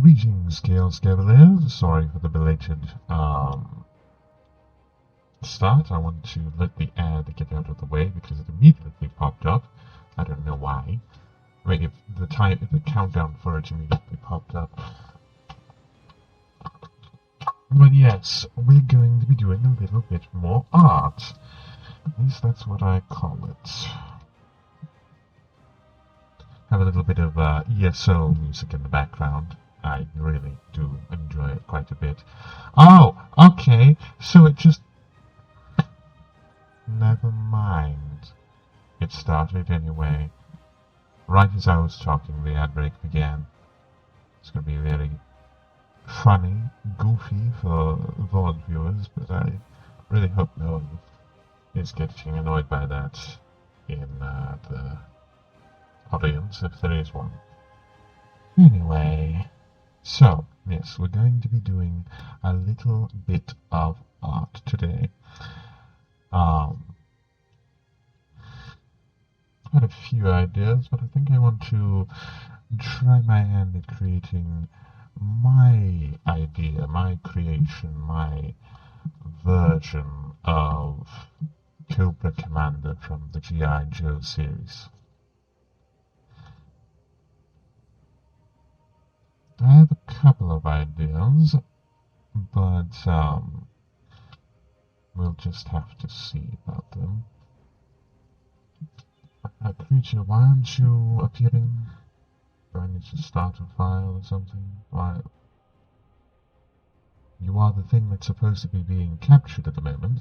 Greetings, Chaos Cavaliers. Sorry for the belated start. I want to let the ad get out of the way because it immediately popped up. I don't know why. Wait, if the countdown for it immediately popped up. But yes, we're going to be doing a little bit more art. At least that's what I call it. Have a little bit of ESO music in the background. I really do enjoy it quite a bit. Oh, okay, so it just... Never mind. It started anyway. Right as I was talking, the ad break began. It's going to be very funny, goofy for VOD viewers, but I really hope no one is getting annoyed by that in the audience, if there is one. Anyway, so, yes, we're going to be doing a little bit of art today. Had a few ideas, but I think I want to try my hand at creating my idea, my creation, my version of Cobra Commander from the G.I. Joe series. I have a couple of ideas, but we'll just have to see about them. Creature, why aren't you appearing? Do I need to start a file or something? Why? You are the thing that's supposed to be being captured at the moment.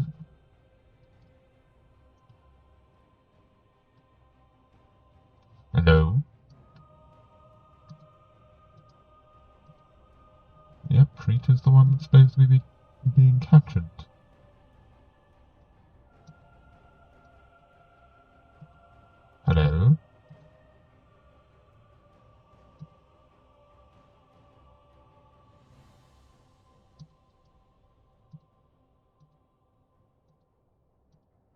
Hello? Yep, Preet is the one that's supposed to be being captured. Hello?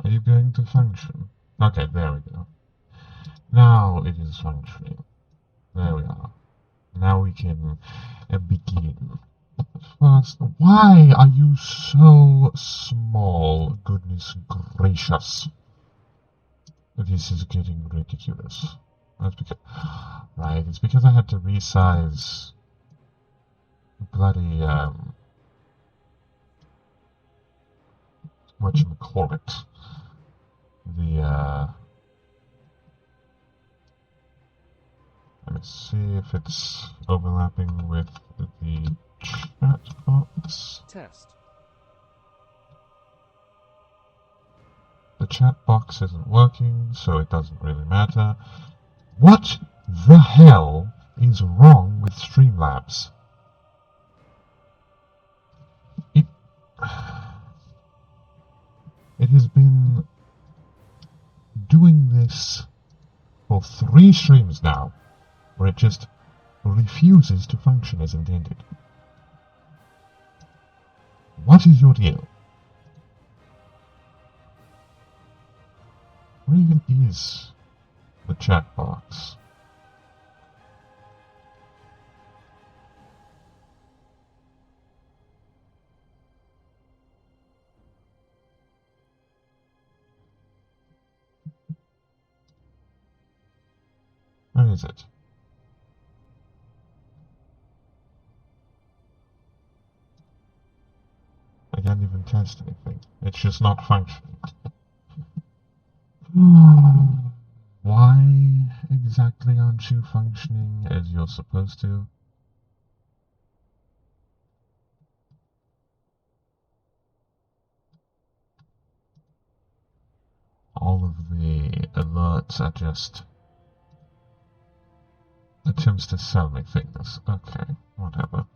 Are you going to function? Okay, there we go. Now it is functioning. There we are. Now we can begin. First, why are you so small? Goodness gracious. This is getting ridiculous. That's because... Right, it's because I had to resize... bloody, whatchamacallit. Let me see if it's overlapping with the chat box. Test. The chat box isn't working, so it doesn't really matter. What the hell is wrong with Streamlabs? It has been doing this for 3 streams now, where it just refuses to function as intended. What is your deal? Where even is the chat box? Where is it? I can't even test anything. It's just not functioning. Why exactly aren't you functioning as you're supposed to? All of the alerts are just attempts to sell me things. Okay, whatever.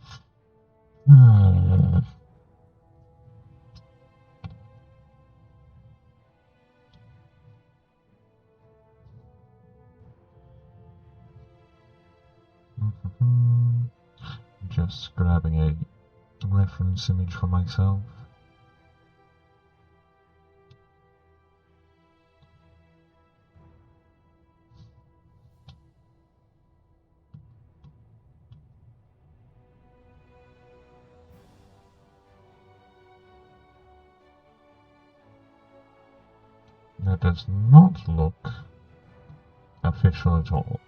Just grabbing a reference image for myself. That does not look official at all.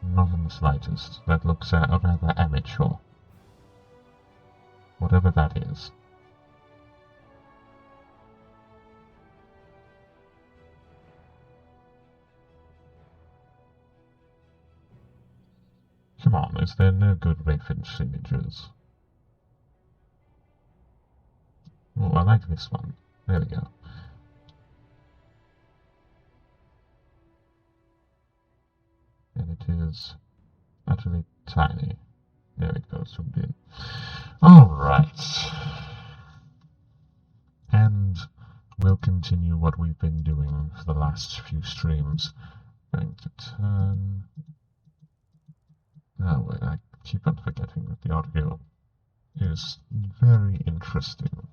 Not in the slightest. That looks rather amateur. Whatever that is. Come on, is there no good reference images? Oh, I like this one. There we go. And it is utterly tiny. There we go, zoomed in. Alright. And we'll continue what we've been doing for the last few streams. Going to turn... Oh, wait, I keep on forgetting that the audio is very interesting.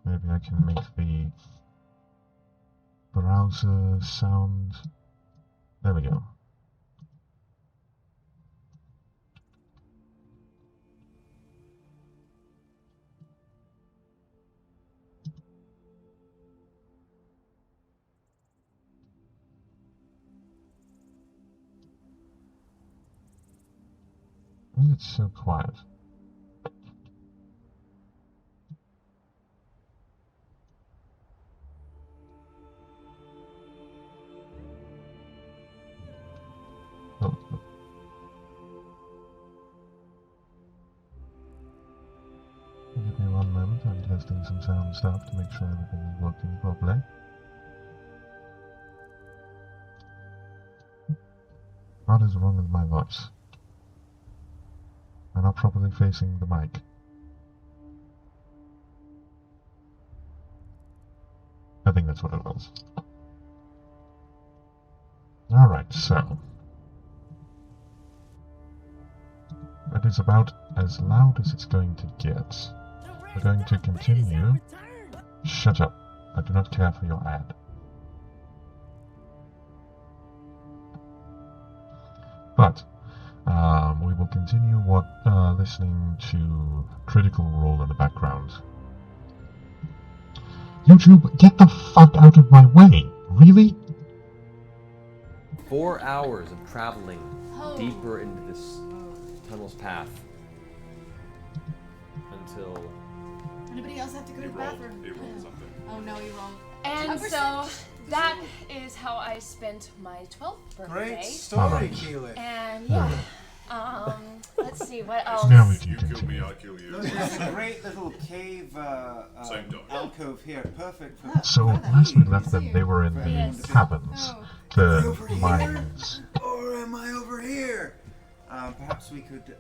Maybe I can make the browser sound. There we go. Why is it so quiet? Oh. Give me one moment, I'm testing some sound stuff to make sure everything is working properly. What is wrong with my voice? I'm not properly facing the mic. I think that's what it was. Alright, so... That is about as loud as it's going to get. We're going to continue... Shut up. I do not care for your ad. But... we will continue listening to Critical Role in the background. YouTube, get the fuck out of my way! Really? 4 hours of traveling deeper into this tunnel's path until... Anybody else have to go to the bathroom? You rolled something. Oh no, you rolled. And so that is how I spent my 12th birthday. Great story, Keelan. And yeah, let's see what else. Now we You can kill me, continue. I kill you. There's a great little cave Same dog. alcove here, perfect for... So, last we left them, they were in the Yes. cabins, Oh. the mines, Or am I over here? Perhaps we could,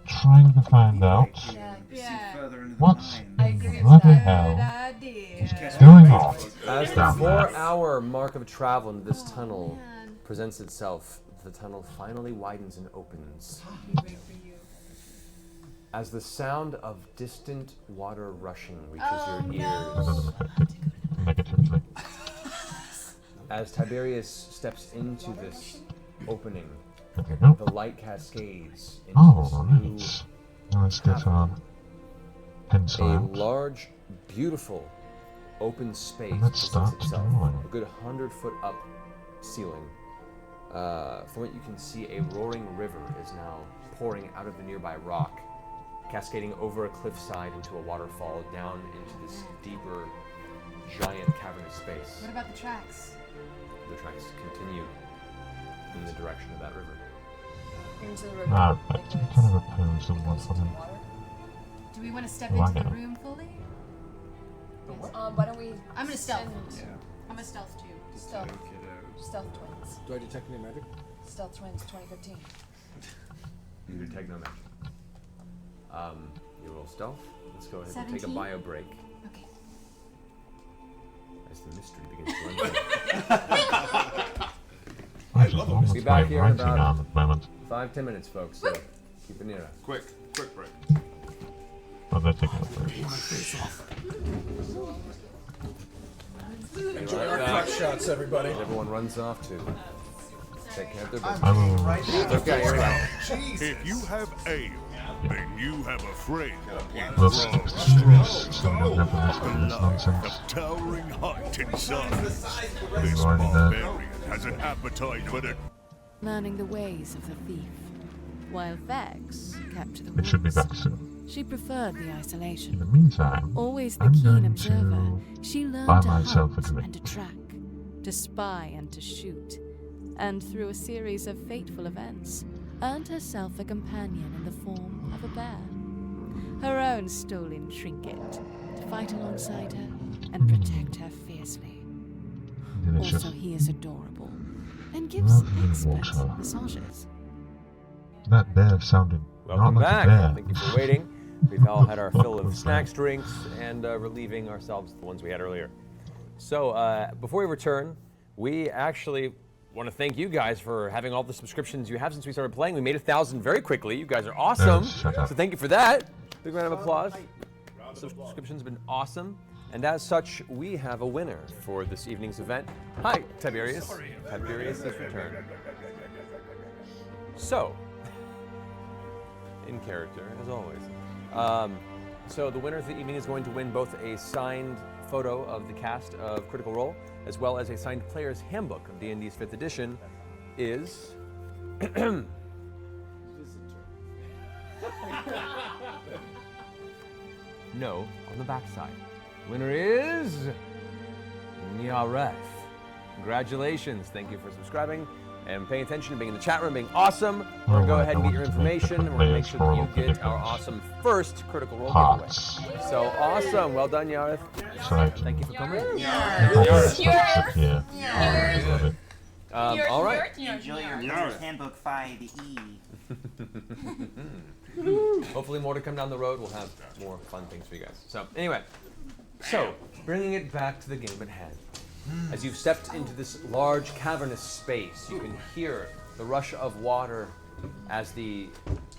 trying to find out Yeah. Yeah. further into the what mine. I in agree with bloody that. hell Good idea. is going on As the down there. 4-hour mark of travel into this tunnel Man. presents itself, the tunnel finally widens and opens. Can't wait for you. As the sound of distant water rushing reaches Oh, your no. That ears, doesn't affect it negatively. as Tiberius steps into this opening, There we go. the light cascades into Oh, this right. Now let's get our pencil a out. large, beautiful, open space And let's presents start itself. drawing. A good 100-foot up ceiling. From what you can see, a roaring river is now pouring out of the nearby rock, cascading over a cliffside into a waterfall down into this deeper, giant cavernous space. What about the tracks? The tracks continue in the direction of that river. Into the river. Alright, like I'm when kind of it's- opposed to it one goes for into them. water. Do we want to step Oh, I into the know. room fully? Why don't we? I'm gonna stealth. send I'm a stealth too. Stealth twins. Do I detect any magic? Stealth twins 2015. You detect no magic. You roll stealth. Let's go ahead and take a 17? bio break Okay. as the mystery begins to unfold. What's love wrong it. with Be back my here in writing about- arm at the moment? 5-10 minutes, folks. So keep it near us. Quick break. Oh, they're taking a break. Enjoy our cut shots, everybody. Everyone runs off to take care of their business. I will. Right now. Okay, here we go. If you have ale, then you have a friend. We'll stick to this so we don't have to listen to this nonsense. The towering height and sun. We've This already done. barbarian has an appetite for the learning the ways of the thief, while Vex kept to the It should be woods. back soon. She preferred the In isolation. the meantime, Always the I'm keen going observer, to she learned buy to myself a hunt drink. and to track, to spy and to shoot, and through a series of fateful events, earned herself a companion in the form of a bear. Her own stolen trinket, to fight alongside her and protect her fiercely. delicious. Also, he is adorable and gives Lovely expert water. massages. That bear sounded Welcome not like back. a bear. Thank you for waiting. We've all had our fill of snacks, drinks, and relieving ourselves of the ones we had earlier. So before we return, we actually want to thank you guys for having all the subscriptions you have since we started playing. We made 1,000 very quickly. You guys are awesome. Shut up. So thank you for that. Big round of applause. Subscriptions have been awesome. And as such, we have a winner for this evening's event. Hi, Tiberius. Tiberius has returned. So, in character, as always. So the winner of the evening is going to win both a signed photo of the cast of Critical Role, as well as a signed player's handbook of D&D's 5th edition, is... No, on the backside. Winner is... Nyareth. Congratulations. Thank you for subscribing and paying attention and being in the chat room, being awesome. We're going to go Alright, ahead and I get your wanted to make information. different We're going to make layers sure for that all you of the get our different awesome first Critical Role parts. giveaway. So awesome. Well done, Yareth. So I can Thank you for coming. put this stuff here. I love it. All right. Enjoy your Player's Handbook 5E. Hopefully more to come down the road. We'll have more fun things for you guys. So anyway, bringing it back to the game at hand. As you've stepped into this large cavernous space, you can hear the rush of water as the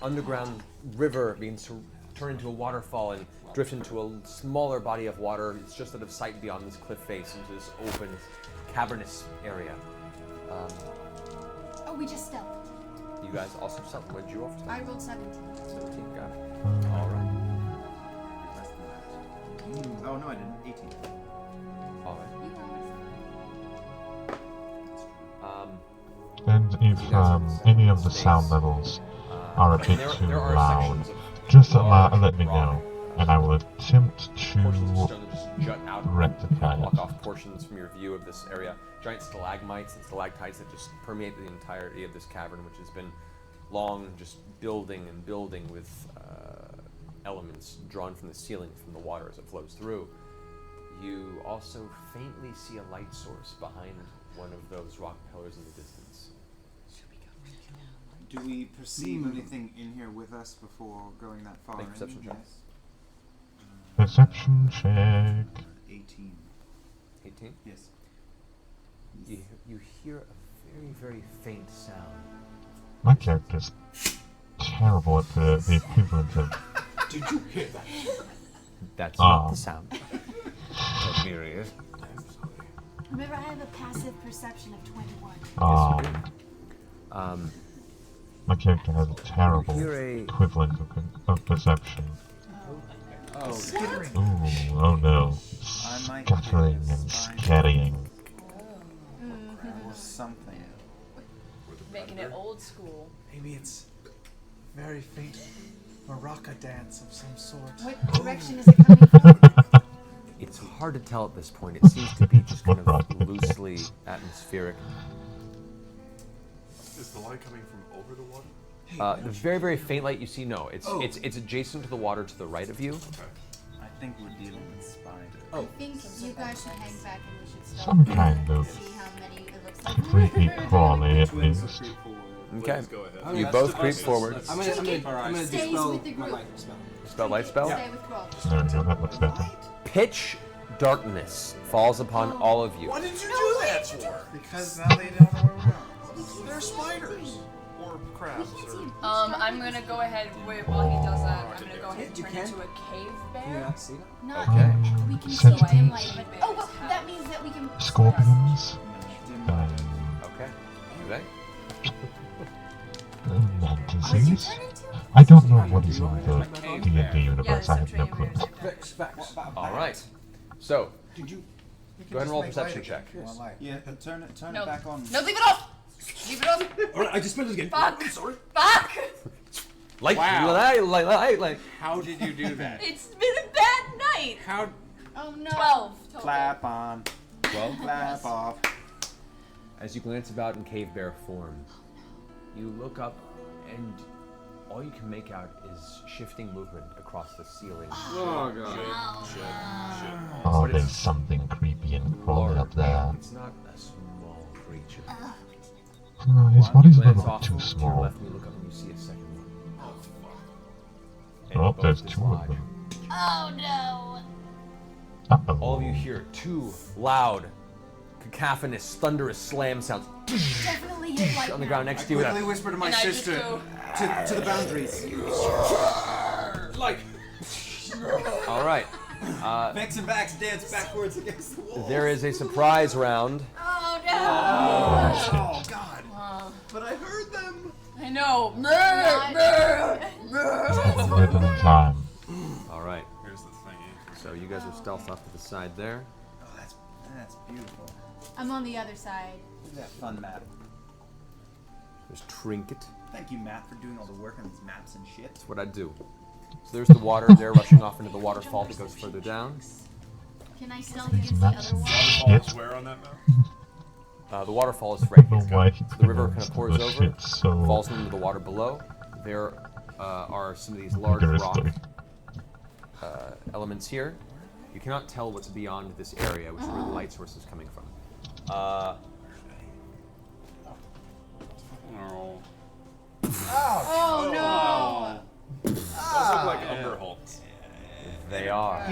underground river begins to turn into a waterfall and drift into a smaller body of water. It's just out of sight beyond this cliff face into this open, cavernous area. Oh, we just stealthed. You guys also stealth. What did you roll for? I rolled 17. 17, got it. All right. Less than that. Oh, no, I didn't. 18. All right. And if any of the sound levels are a bit too there are loud, sections of just large let me rock know, and I will attempt portions of to stone that just jut out rectify and block it. off portions from your view of this area. Giant stalagmites and stalactites that just permeate the entirety of this cavern, which has been long just building and building with elements drawn from the ceiling from the water as it flows through. You also faintly see a light source behind one of those rock pillars in the distance. Do we perceive anything in here with us before going that far? Make a perception check. Yes. Perception check. 18. 18? Yes. You hear a very, very faint sound. My character's terrible at the equivalent of. Did you hear that? That's not the sound. Tiberius. Remember, I have a passive perception of 21. My character has a terrible You hear a- equivalent of perception. Oh, Ooh, oh no. I might Scattering be and spine. scattying. or something. Making it old school. Maybe it's very faint maraca dance of some sort. What direction is it coming from? It's hard to tell at this point. It seems to be just kind Right. of loosely atmospheric. Is the light coming from over the water? The very, very faint light you see, no. It's adjacent to the water to the right of you. I think we're dealing with spiders. I think you guys should hang back and we should stealth. Some kind of See how many it looks like. creepy crawly at Twins least. creep forward. Okay. Please go ahead. You both creep forward. I'm gonna Stays dispel with the my group. light spell. Spell light spell. Stay with Crow. There we go, that looks better. Pitch darkness falls upon all of you. What did you do that for? Because now they don't know where we're going. They're spiders. Or crabs. Or... I'm gonna go ahead while he does that. I'm gonna go ahead and turn into a cave bear. Can you not see that? Not Okay. we can see Centipedes. dim light, but but that means that we can. Scorpions. Okay. Do that. Mantises. I don't know what is in the D&D universe. I have no clue. All right. So, Did you? go ahead and roll a perception check. Yeah, but turn it No. back on. No, leave it off! Leave it off! Alright, I just spent it again. Fuck! I'm sorry. Fuck! Like, Wow. like. How did you do that? It's been a bad night! How? Oh no. 12 total. Clap on. 12. Clap off. As you glance about in cave bear form, you look up and all you can make out is shifting movement across the ceiling. Oh god. Oh, there's something creepy and crawly up there. It's not a small creature. Oh, his body's a Glance little off too to your small. left and you look up and you see a second one. And Oh, both there's dislodge. 2 of them. Oh no. Uh-oh. All of you hear 2 loud, cacophonous, thunderous slam sounds Definitely hit light on the now. ground next to you. Quickly whisper to my And I just sister go, to the boundaries. Like. All right. Vex and Vax dance backwards against the wall. There is a surprise round. Oh no. Oh god. But I heard them. I know. Little time. All right. Here's the thing. So you guys are stealth off to the side there. Oh, that's beautiful. I'm on the other side. Look at that fun map. There's Trinket. Thank you, Matt, for doing all the work on these maps and shit. That's what I do. So there's the water there rushing off into the waterfall that goes further down. Can I stealth against the Maps other and wall? shit. Is where on that map? The waterfall is I right don't know here. why he The river kind of pronounced pours the over, shit so falls into the water below. There are some of these large rock vigorously. elements here. You cannot tell what's beyond this area, which is where the light source is coming from. No. Oh no. Those look like Umber Hulks. They are.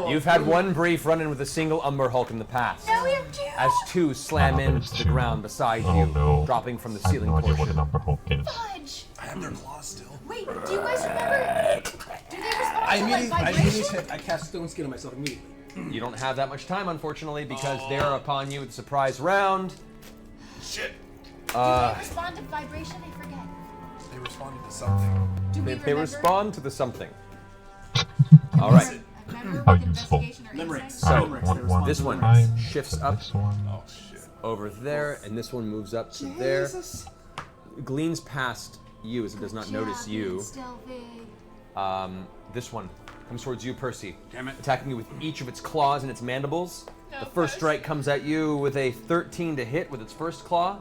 You've had one brief run-in with a single Umber Hulk in the past. Now we have 2. As 2 slam Oh, but into it's the 2. ground beside Oh, you, no. dropping from the I have ceiling no idea what portion. a number hulk is. Fudge. I have their claws still. Wait, do you guys remember? Do they respond to like vibration? I cast Stone Skin on myself immediately. You don't have that much time, unfortunately, because they're upon you with a surprise round. Shit. Do they respond to vibration? I forget. They responded to something. Do we They remember? respond to the something. All right. Remember How with useful. investigation or Limericks. insight? So, Limericks, they respond this to one limericks. shifts to up this one. Oh shit. over there, and this one moves up to there. Gleans past you as it does not notice you. This one comes towards you, Percy. Damn it. Attacking you with each of its claws and its mandibles. The first strike comes at you with a 13 to hit with its first claw.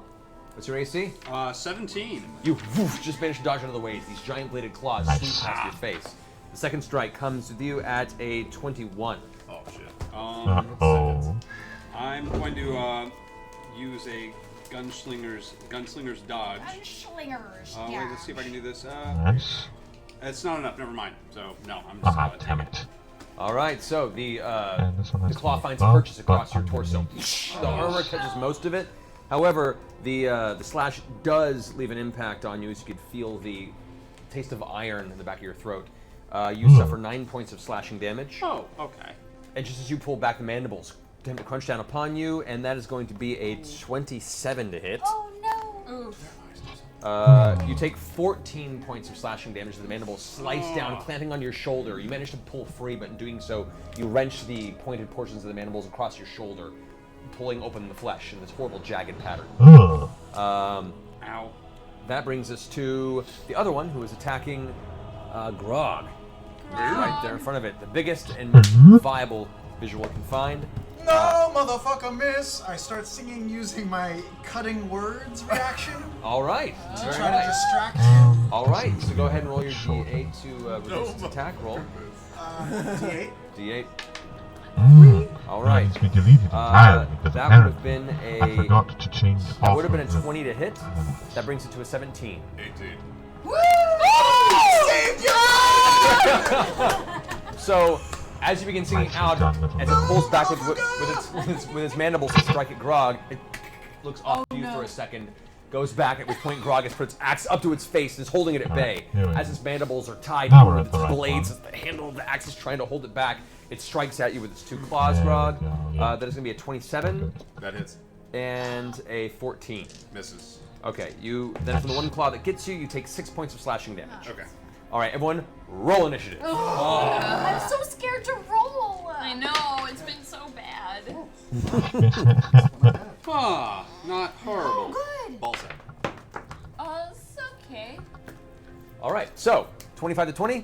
What's your AC? 17. You woof, just manage to dodge out of the way as these giant bladed claws Nice. sweep past your face. The second strike comes with you at a 21. Oh shit. Uh-oh. I'm going to use a gunslinger's dodge. Slingers. Wait, Yeah. let's see if I can do this. Nice. It's not enough. Never mind. So no, I'm just. Ah, damn it. All right, so the And this one has claw to be finds above, purchase across but your torso. underneath. The armor catches most of it. However, the slash does leave an impact on you, as you can feel the taste of iron in the back of your throat. You suffer 9 points of slashing damage. Oh, okay. And just as you pull back, the mandibles attempt to crunch down upon you, and that is going to be a 27 to hit. Oh no. You take 14 points of slashing damage as the mandibles slice down, clamping on your shoulder. You manage to pull free, but in doing so, you wrench the pointed portions of the mandibles across your shoulder, pulling open the flesh in this horrible jagged pattern. Ugh. Ow. That brings us to the other one, who is attacking Grog. Right there in front of it. The biggest and most viable visual it can find. No, motherfucker, miss! I start singing using my cutting words reaction All right. to Very try to nice. distract you. All right. So go ahead and roll your D8 to reduce its attack roll. D8. D8. All That right. needs to be deleted entirely because That would have apparently been I forgot to change That off would have been of a the- 20 to hit. That brings it to a 17. 18. So, as you begin singing Nicely out, done, little as it man. pulls back with its mandibles to strike at Grog, it looks off you for a second. goes back, at which point Grog has put its axe up to its face and is holding it at bay. here we As go. its mandibles are tied Now to we're its at the right blades, one. as the handle of the axe is trying to hold it back. It strikes at you with its 2 claws, There we Grog. go, yeah. That is going to be a 27 That hits. and a 14. Misses. Okay, you then from the 1 claw that gets you, you take 6 points of slashing damage. Okay. All right, everyone, roll initiative. I'm so scared to roll. I know, it's been so bad. Ah, not horrible. Good. Ball set. It's okay. All right, so 25 to 20,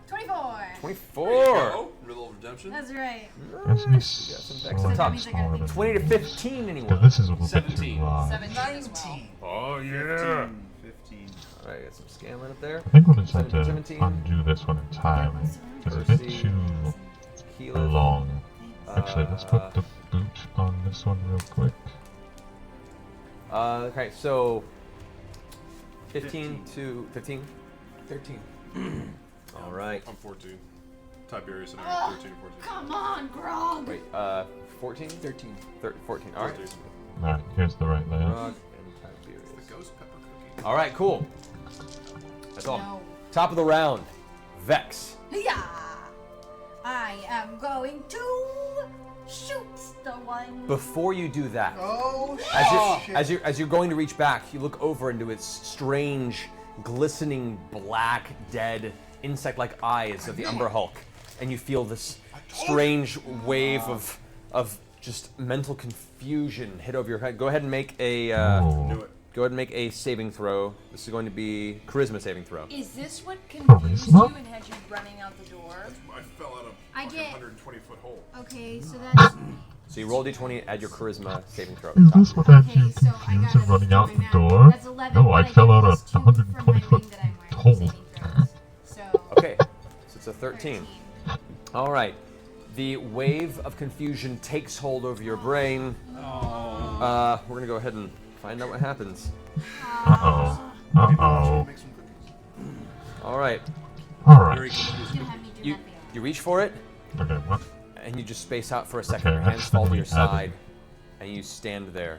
24. 24. Oh, Riddle of Redemption. That's right. That's me some excellent that means I gotta think 20 to 15, anyone? Because this is a little bit 17. too. 17 as well. 19. Oh yeah. 15. All right, got some scaling up there. I think we'll just have to 17. undo this one entirely. It's a bit too Keyleth. long. Actually, let's put the boot on this one real quick. Okay, so 15 to 15, 13. All right. I'm 14. Tiberius and I are 13 and 14. Come on, Grog. Wait, 14, 13, 14. All right. 14. Alright, here's the right layout. Grog and Tiberius. The ghost pepper cookie. All right, cool. That's all. No. Top of the round, Vex. Yeah. I am going to shoot the one. Before you do that, Oh, as you're going to reach back, you look over into its strange, glistening, black, dead, insect-like eyes of the Umber Hulk, and you feel this strange wave of just mental confusion hit over your head. Go ahead and make a Oh. Do it. go ahead and make a saving throw. This is going to be charisma saving throw. Is this what confused you Charisma? and had you running out the door? I fell out of I a get- 120-foot hole. Okay, so that's So you roll d20, add your charisma saving throw. Is this what had you okay. So I confused got and running out the doing that. door? That's 11. No, I but fell get out a plus 2 from my 120-foot ring that I'm wearing for hole. saving throws. So Okay, so it's a 13. All right. The wave of confusion takes hold over your brain. We're gonna go ahead and find out what happens. Uh-oh. Uh-oh. Make some cookies. All right. Alright. He's gonna have me do You nothing. you reach for it, Okay, what? and you just space out for a second. Okay, Your hands fall to your accidentally side, and you stand there.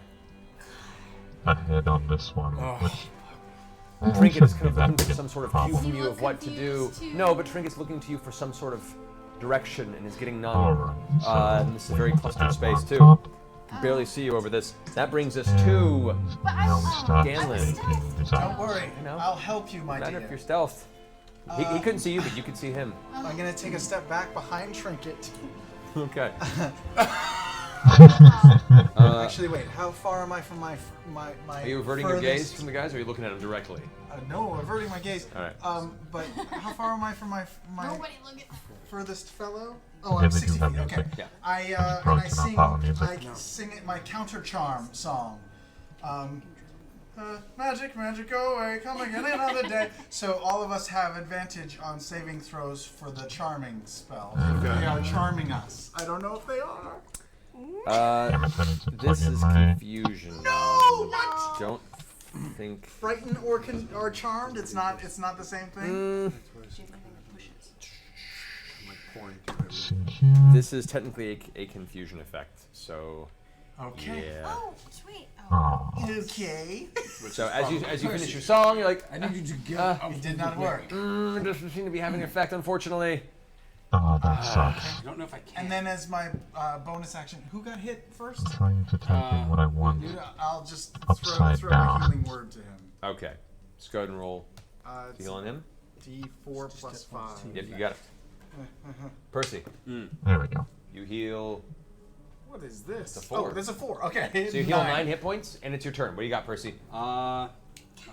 Ahead on this one, which Trinket is shouldn't kind be of that looking big for a some sort of problem. cue from You you look of what to do. confused, too. No, but Trinket's looking to you for some sort of direction and is getting numb. Alright, so And this is a we very want to clustered add space on too. top, You barely see you over this. That brings us and to now we start Scanlan. making designs. don't worry. I know. I'll help you, my matter dear. if you're stealth. He couldn't see you, but you could see him. I'm gonna take a step back behind Trinket. Okay. Actually, wait. How far am I from my? Are you averting your gaze furthest- from the guys, or are you looking at them directly? No, averting my gaze. All right. But how far am I from my Nobody look at. furthest fellow? Oh, Okay, I'm they do 60 have feet. Okay. music. Yeah. I Broken and I up sing. our music. I sing it my counter charm song. Magic, magic, go away, come again another day. So all of us have advantage on saving throws for the charming spell. They are charming us. I don't know if they are. Damn it, I need to plug This in is my... confusion. No, what? Don't think. Frightened or charmed? It's not the same thing. See here. This is technically a confusion effect. So Okay. yeah. Oh, sweet. Aw. Okay. So as you finish your song, you're like, I need you to get It did not work. it doesn't seem to be having an effect, unfortunately. Oh, that sucks. I don't know if I can. And then as my bonus action, who got hit first? I'm trying to type in what I want. I'll just Upside throw down. a healing word to him. Okay. Just go ahead and roll. It's Heal on him. D4 plus 5. Yep, you got it. Percy, There we go. you heal. What is this? It's a 4. Oh, there's a 4. Okay. So you heal 9 hit points, and it's your turn. What do you got, Percy? Up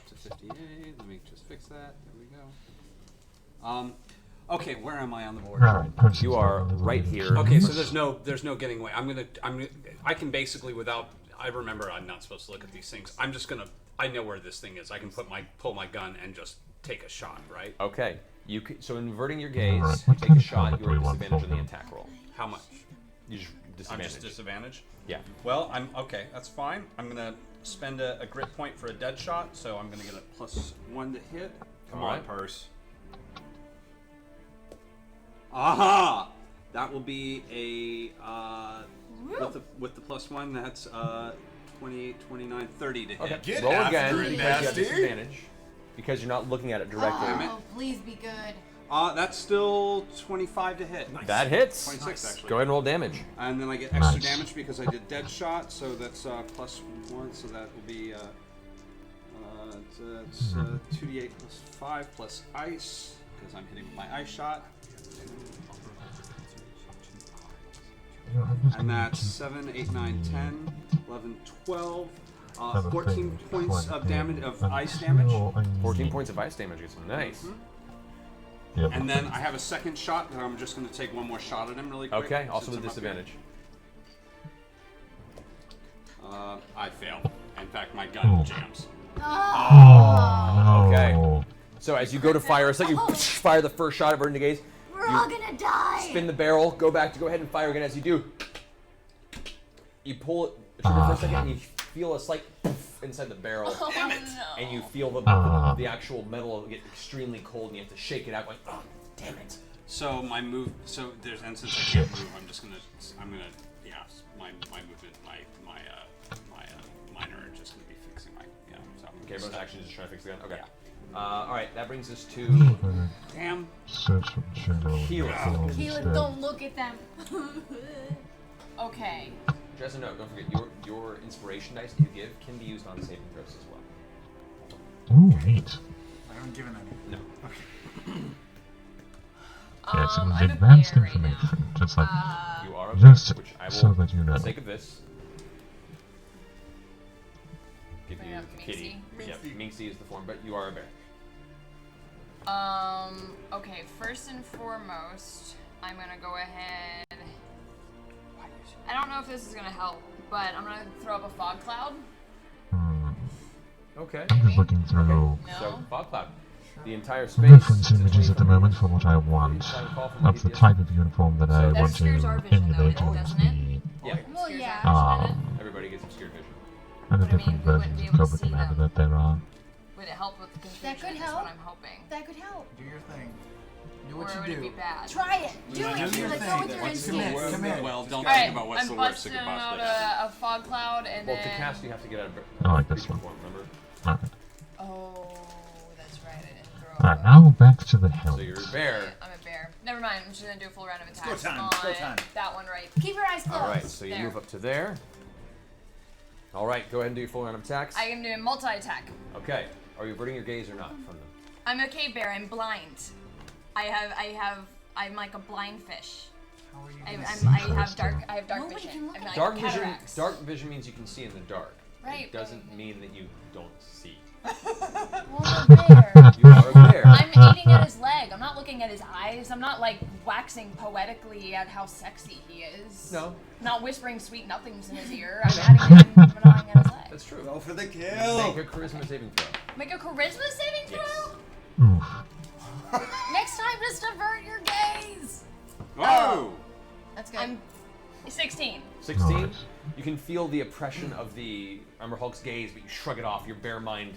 to 58. Let me just fix that. There we go. Okay, where am I on the board? Alright, Percy's You are level is right 11. here. Okay, so there's no getting away. I can basically without. I remember I'm not supposed to look at these things. I know where this thing is. I can pull my gun and just take a shot, right? Okay. So inverting your gaze, Alright, you what take kind a of shot. helmet You do are we want disadvantage for on the him? attack roll. How much? You just I'm disadvantage. just disadvantaged. Yeah. Well, I'm okay. That's fine. I'm gonna spend a grit point for a dead shot, so I'm gonna get a +1 to hit. Come on, Alright. purse. Aha! That will be a with the +1. That's 28, 29, 30 to hit. Okay. Get Roll after again it, because you have nasty. disadvantage. Because you're not looking at it directly. Oh, please be good. That's still 25 to hit. That hits. 26 actually. Go ahead and roll damage. And then I get extra Nice. damage because I did dead shot, so that's +1, so that will be it's 2d8 plus 5 plus ice, because I'm hitting with my ice shot. And that's 7, 8, 9, 10, 11, 12, 14 points of damage of ice damage. 14 points of ice damage. Nice. Yep. And then I have a second shot, and I'm just going to take one more shot at him really quick. Okay, also since with I'm up here. disadvantage. I fail. In fact, my gun jams. Oh, Okay. So as you go to fire, it's like you fire the first shot of in the gaze. We're all gonna die. Spin the barrel, go back to go ahead and fire again. As you do, you pull it trigger for a second, and you feel a slight poof inside the barrel. Damn it. And you feel the actual metal get extremely cold, and you have to shake it out like, oh, damn it. So my move, and since I can't move, yeah, my movement, my minor are just gonna be fixing my, so. Okay, bonus action is just trying to fix the gun. Okay. Yeah. All right, that brings us to Damn. Keelan, don't look at them. Okay. just a note. Don't forget your inspiration dice that you give can be used on saving throws as well. Ooh, neat. I haven't given any. No. Yeah, it's I'm a advanced bear right information. Just like, You are a just bear, which I will, so that you know. for the sake of this, give Bring you up kitty. Minxie. Yep, Minxie is the form, but you are a bear. Okay, first and foremost, I'm gonna go ahead. I don't know if this is gonna help, but I'm gonna throw up a fog cloud. Okay. I'm just looking through No? So, fog cloud. The entire space. reference sits images away at the from you. moment for what I want. of the type of uniform that I That want to obscures our vision, though, emulate doesn't on it? the Yeah. Well, yeah. Everybody gets obscured vision. and the But I mean, different we wouldn't versions be of able to Cobra see Commander them. that there are. Would it help with the confusion? That could Is help. what I'm hoping. That could help. Do your thing. Do Or what would you it be do. bad? Try it. Do Do it. your Keelan, thing. go with your What's instincts. commit? Commit. Well, don't Alright, think about what's I'm the worst that busting could out possibly happen. a fog cloud and Well, then. to cast, you have to get out of. I like this creature one. form, remember? Alright. Oh, that's right. I didn't throw. Alright, now back to the So helmet. you're a bear. I'm a bear. Never mind. I'm just gonna do a full round of attacks time, on go time. that one right. Keep your eyes closed. All right, so you There. move up to there. All right, go ahead and do your full round of attacks. I am doing multi-attack. Okay. Are you averting your gaze or not from them? I'm a cave bear. I'm blind. I'm like a blind fish. How are you I gonna have Interesting. dark Nobody vision. can look I'm at like Dark vision. cataracts. Dark vision means you can see in the dark. Right, It doesn't mean that you don't see. Well, I'm a bear. You are a bear. I'm aiming at his leg. I'm not looking at his eyes. I'm not like waxing poetically at how sexy he is. No, Not whispering sweet nothings in his ear. I'm adding him gnawing at his leg. that's true. Go for the Make kill. a charisma saving throw. Make a charisma saving throw? Yes. Oof. Next time, just avert your gaze. Whoa! That's good. I'm 16. 16. Nice. You can feel the oppression of the Armor Hulk's gaze, but you shrug it off. Your bear mind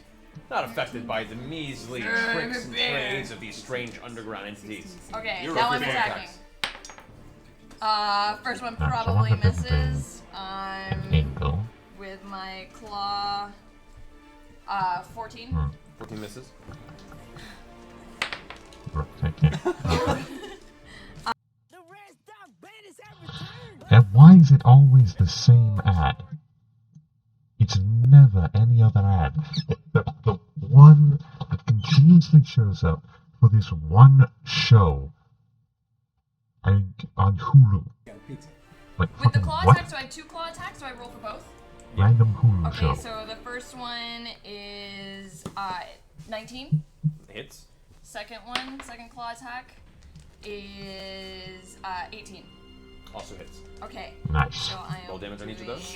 not affected by the measly tricks and trades of these strange underground entities. Okay, You're now up I'm for attacking. attacks. First one That's probably a wonderful thing. misses. Angle. With my claw. 14. 14 misses. Right, take it. Okay. And why is it always the same ad? It's never any other ad. The one that continuously shows up for this one show on Hulu. Like With the fucking claw what? attack, so I have 2 claw attacks, so I roll for both? Random Hulu Okay, show. so the first one is 19. Hits. Second claw attack, is 18. Also hits. Okay. Nice. So I am Roll damage on each of those.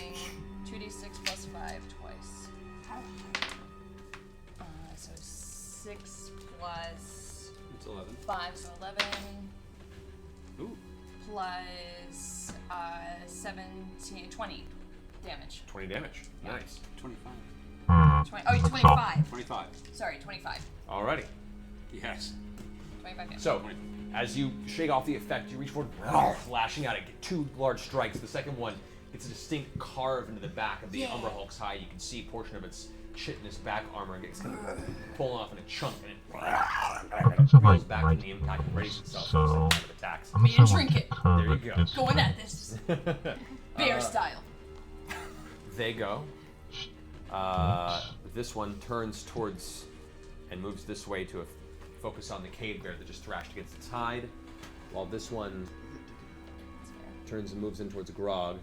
doing 2d6 plus 5 twice. So 6 plus It's 11. 5, so 11. Ooh. Plus 17, 20 damage. 20 damage. Nice. 25. 20, That's all. 25. 25. Sorry, 25. Alrighty. Yes. 25 damage. So, as you shake off the effect, you reach forward, lashing out at 2 large strikes. The second one, It's a distinct carve into the back of the Yeah. Umber Hulk's hide. You can see a portion of its chitinous back armor gets kind of pulling off in a chunk, and it So rolls like back right from the impact and raises itself so for the second round of attacks. I'm Being gonna say trinket. curve There you it go. this Going way. at this. Bear style. They go. This one turns towards and moves this way to focus on the cave bear that just thrashed against its hide, while this one turns and moves in towards Grog.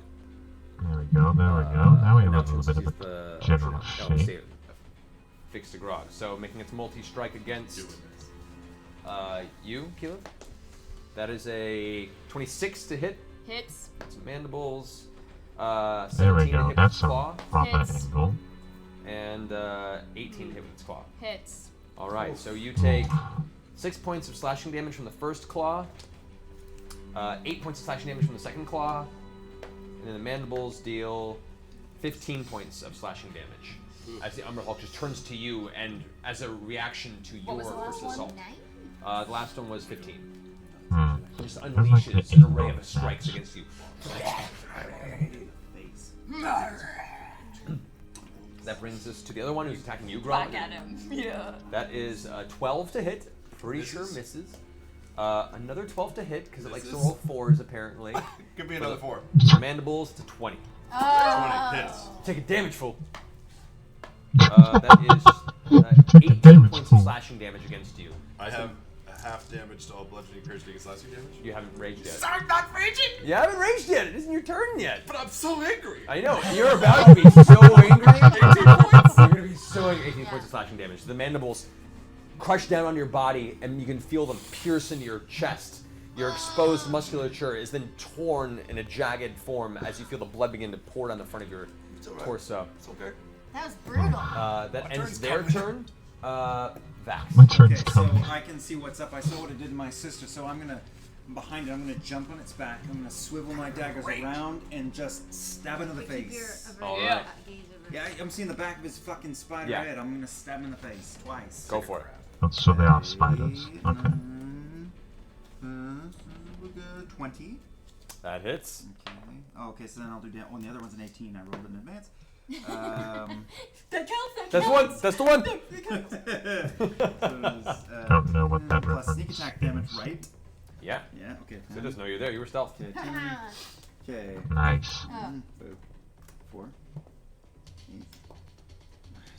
There we go, there we go. Now we have a little bit of the a general shape. Fixed to Grog. So making its multi-strike against you, Keelan. That is a 26 to hit. Hits. Some mandibles. There 17 we to go, hit with that's its a claw. proper Hits. angle. And 18 to hit with its claw. Hits. Alright, so you take 6 points of slashing damage from the first claw, 8 points of slashing damage from the second claw, and then the mandibles deal 15 points of slashing damage. As the Umber Hulk just turns to you, and as a reaction to your was the last first one? assault. 9? The last one was 15. Hmm. It just like unleashes the an array evil of strikes attacks. against you. That brings us to the other one who's attacking you, Grog. Back at him. Yeah. That is 12 to hit. Pretty sure misses. Another 12 to hit because it likes to roll 4s apparently. Give me another 4. Mandibles to 20. 20 hits. Take a damage, fool. That is Take a 18 damage, points fool. of slashing damage against you. I have a half damage to all bludgeoning, piercing, and slashing damage. You haven't raged yet. I'm not raging! You haven't raged yet. It isn't your turn yet. But I'm so angry! I know. You're about to be so angry. 18 points. You're going to be so angry. 18 points of slashing damage. The mandibles crush down on your body, and you can feel them pierce into your chest. Your exposed musculature is then torn in a jagged form as you feel the blood begin to pour down the front of your torso. It's okay. That was brutal. That ends turn's their coming. turn. Vax. My turn's Okay, so coming. I can see what's up. I saw what it did to my sister, so I'm behind it. I'm gonna jump on its back. I'm gonna swivel my daggers around and just stab it in the Keep your face. All averted right. gaze over. Yeah, I'm seeing the back of his fucking spider Yeah. head. I'm gonna stab him in the face twice. Go for it. Oh, so they are spiders. Okay. We're good. 20. That hits. Okay. Oh, okay, so then I'll do that one. The other one's an 18. I rolled in advance. That counts. That's the one. That's the one. Don't know what that plus sneak reference attack damage, is. right? Yeah. Yeah. Okay. So it doesn't know you're there. You were stealth. Okay. Nice. Oh. 4, 8,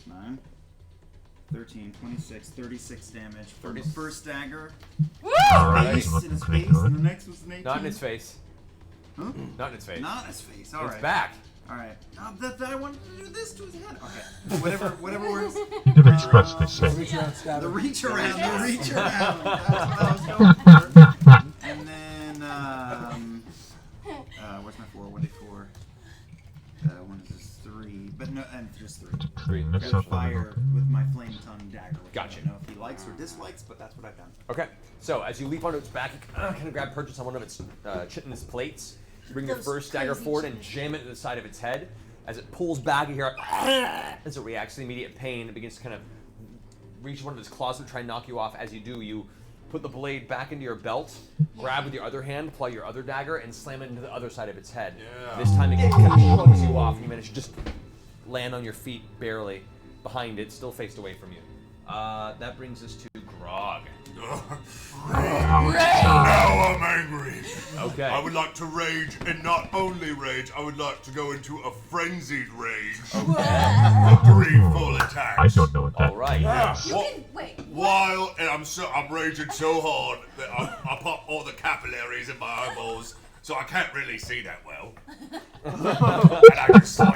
9, 13, 26, 36 damage from the 30. first dagger. Alright, Face he's in looking his pretty face, and good. the next was an 18. Not in his face. Huh? Not in his face. Not in his face. All It's right. back. All right. I wanted to do this to his head. Okay. Whatever works. You can express this say. The reach around. The reach around. That's what I was going for. And then where's my 4? 1d4. One is 3, but no, and just 3. To clean this Gonna up a little fire bit. with my flame tongue dagger. Which Gotcha. I don't know if he likes or dislikes, but that's what I've done. Okay. So as you leap onto its back, you kind of grab purchase on one of its chitinous plates. You bring your Those first dagger crazy forward and chitinous jam it to the side of its head. As it pulls back, you hear as it reacts to the immediate pain. It begins to kind of reach one of its claws to try and knock you off. As you do, you put the blade back into your belt, grab with your other hand, apply your other dagger, and slam it into the other side of its head. Yeah. This time it kind of shrugs you off, and you manage to just land on your feet barely behind it, still faced away from you. That brings us to Grog. Now I'm angry. Okay. I would like to rage, and not only rage, I would like to go into a frenzied rage. For 3 full attacks. I don't know what that All right. means. You can wait. While and I'm raging so hard that I pop all the capillaries in my eyeballs, so I can't really see that well. And I just swing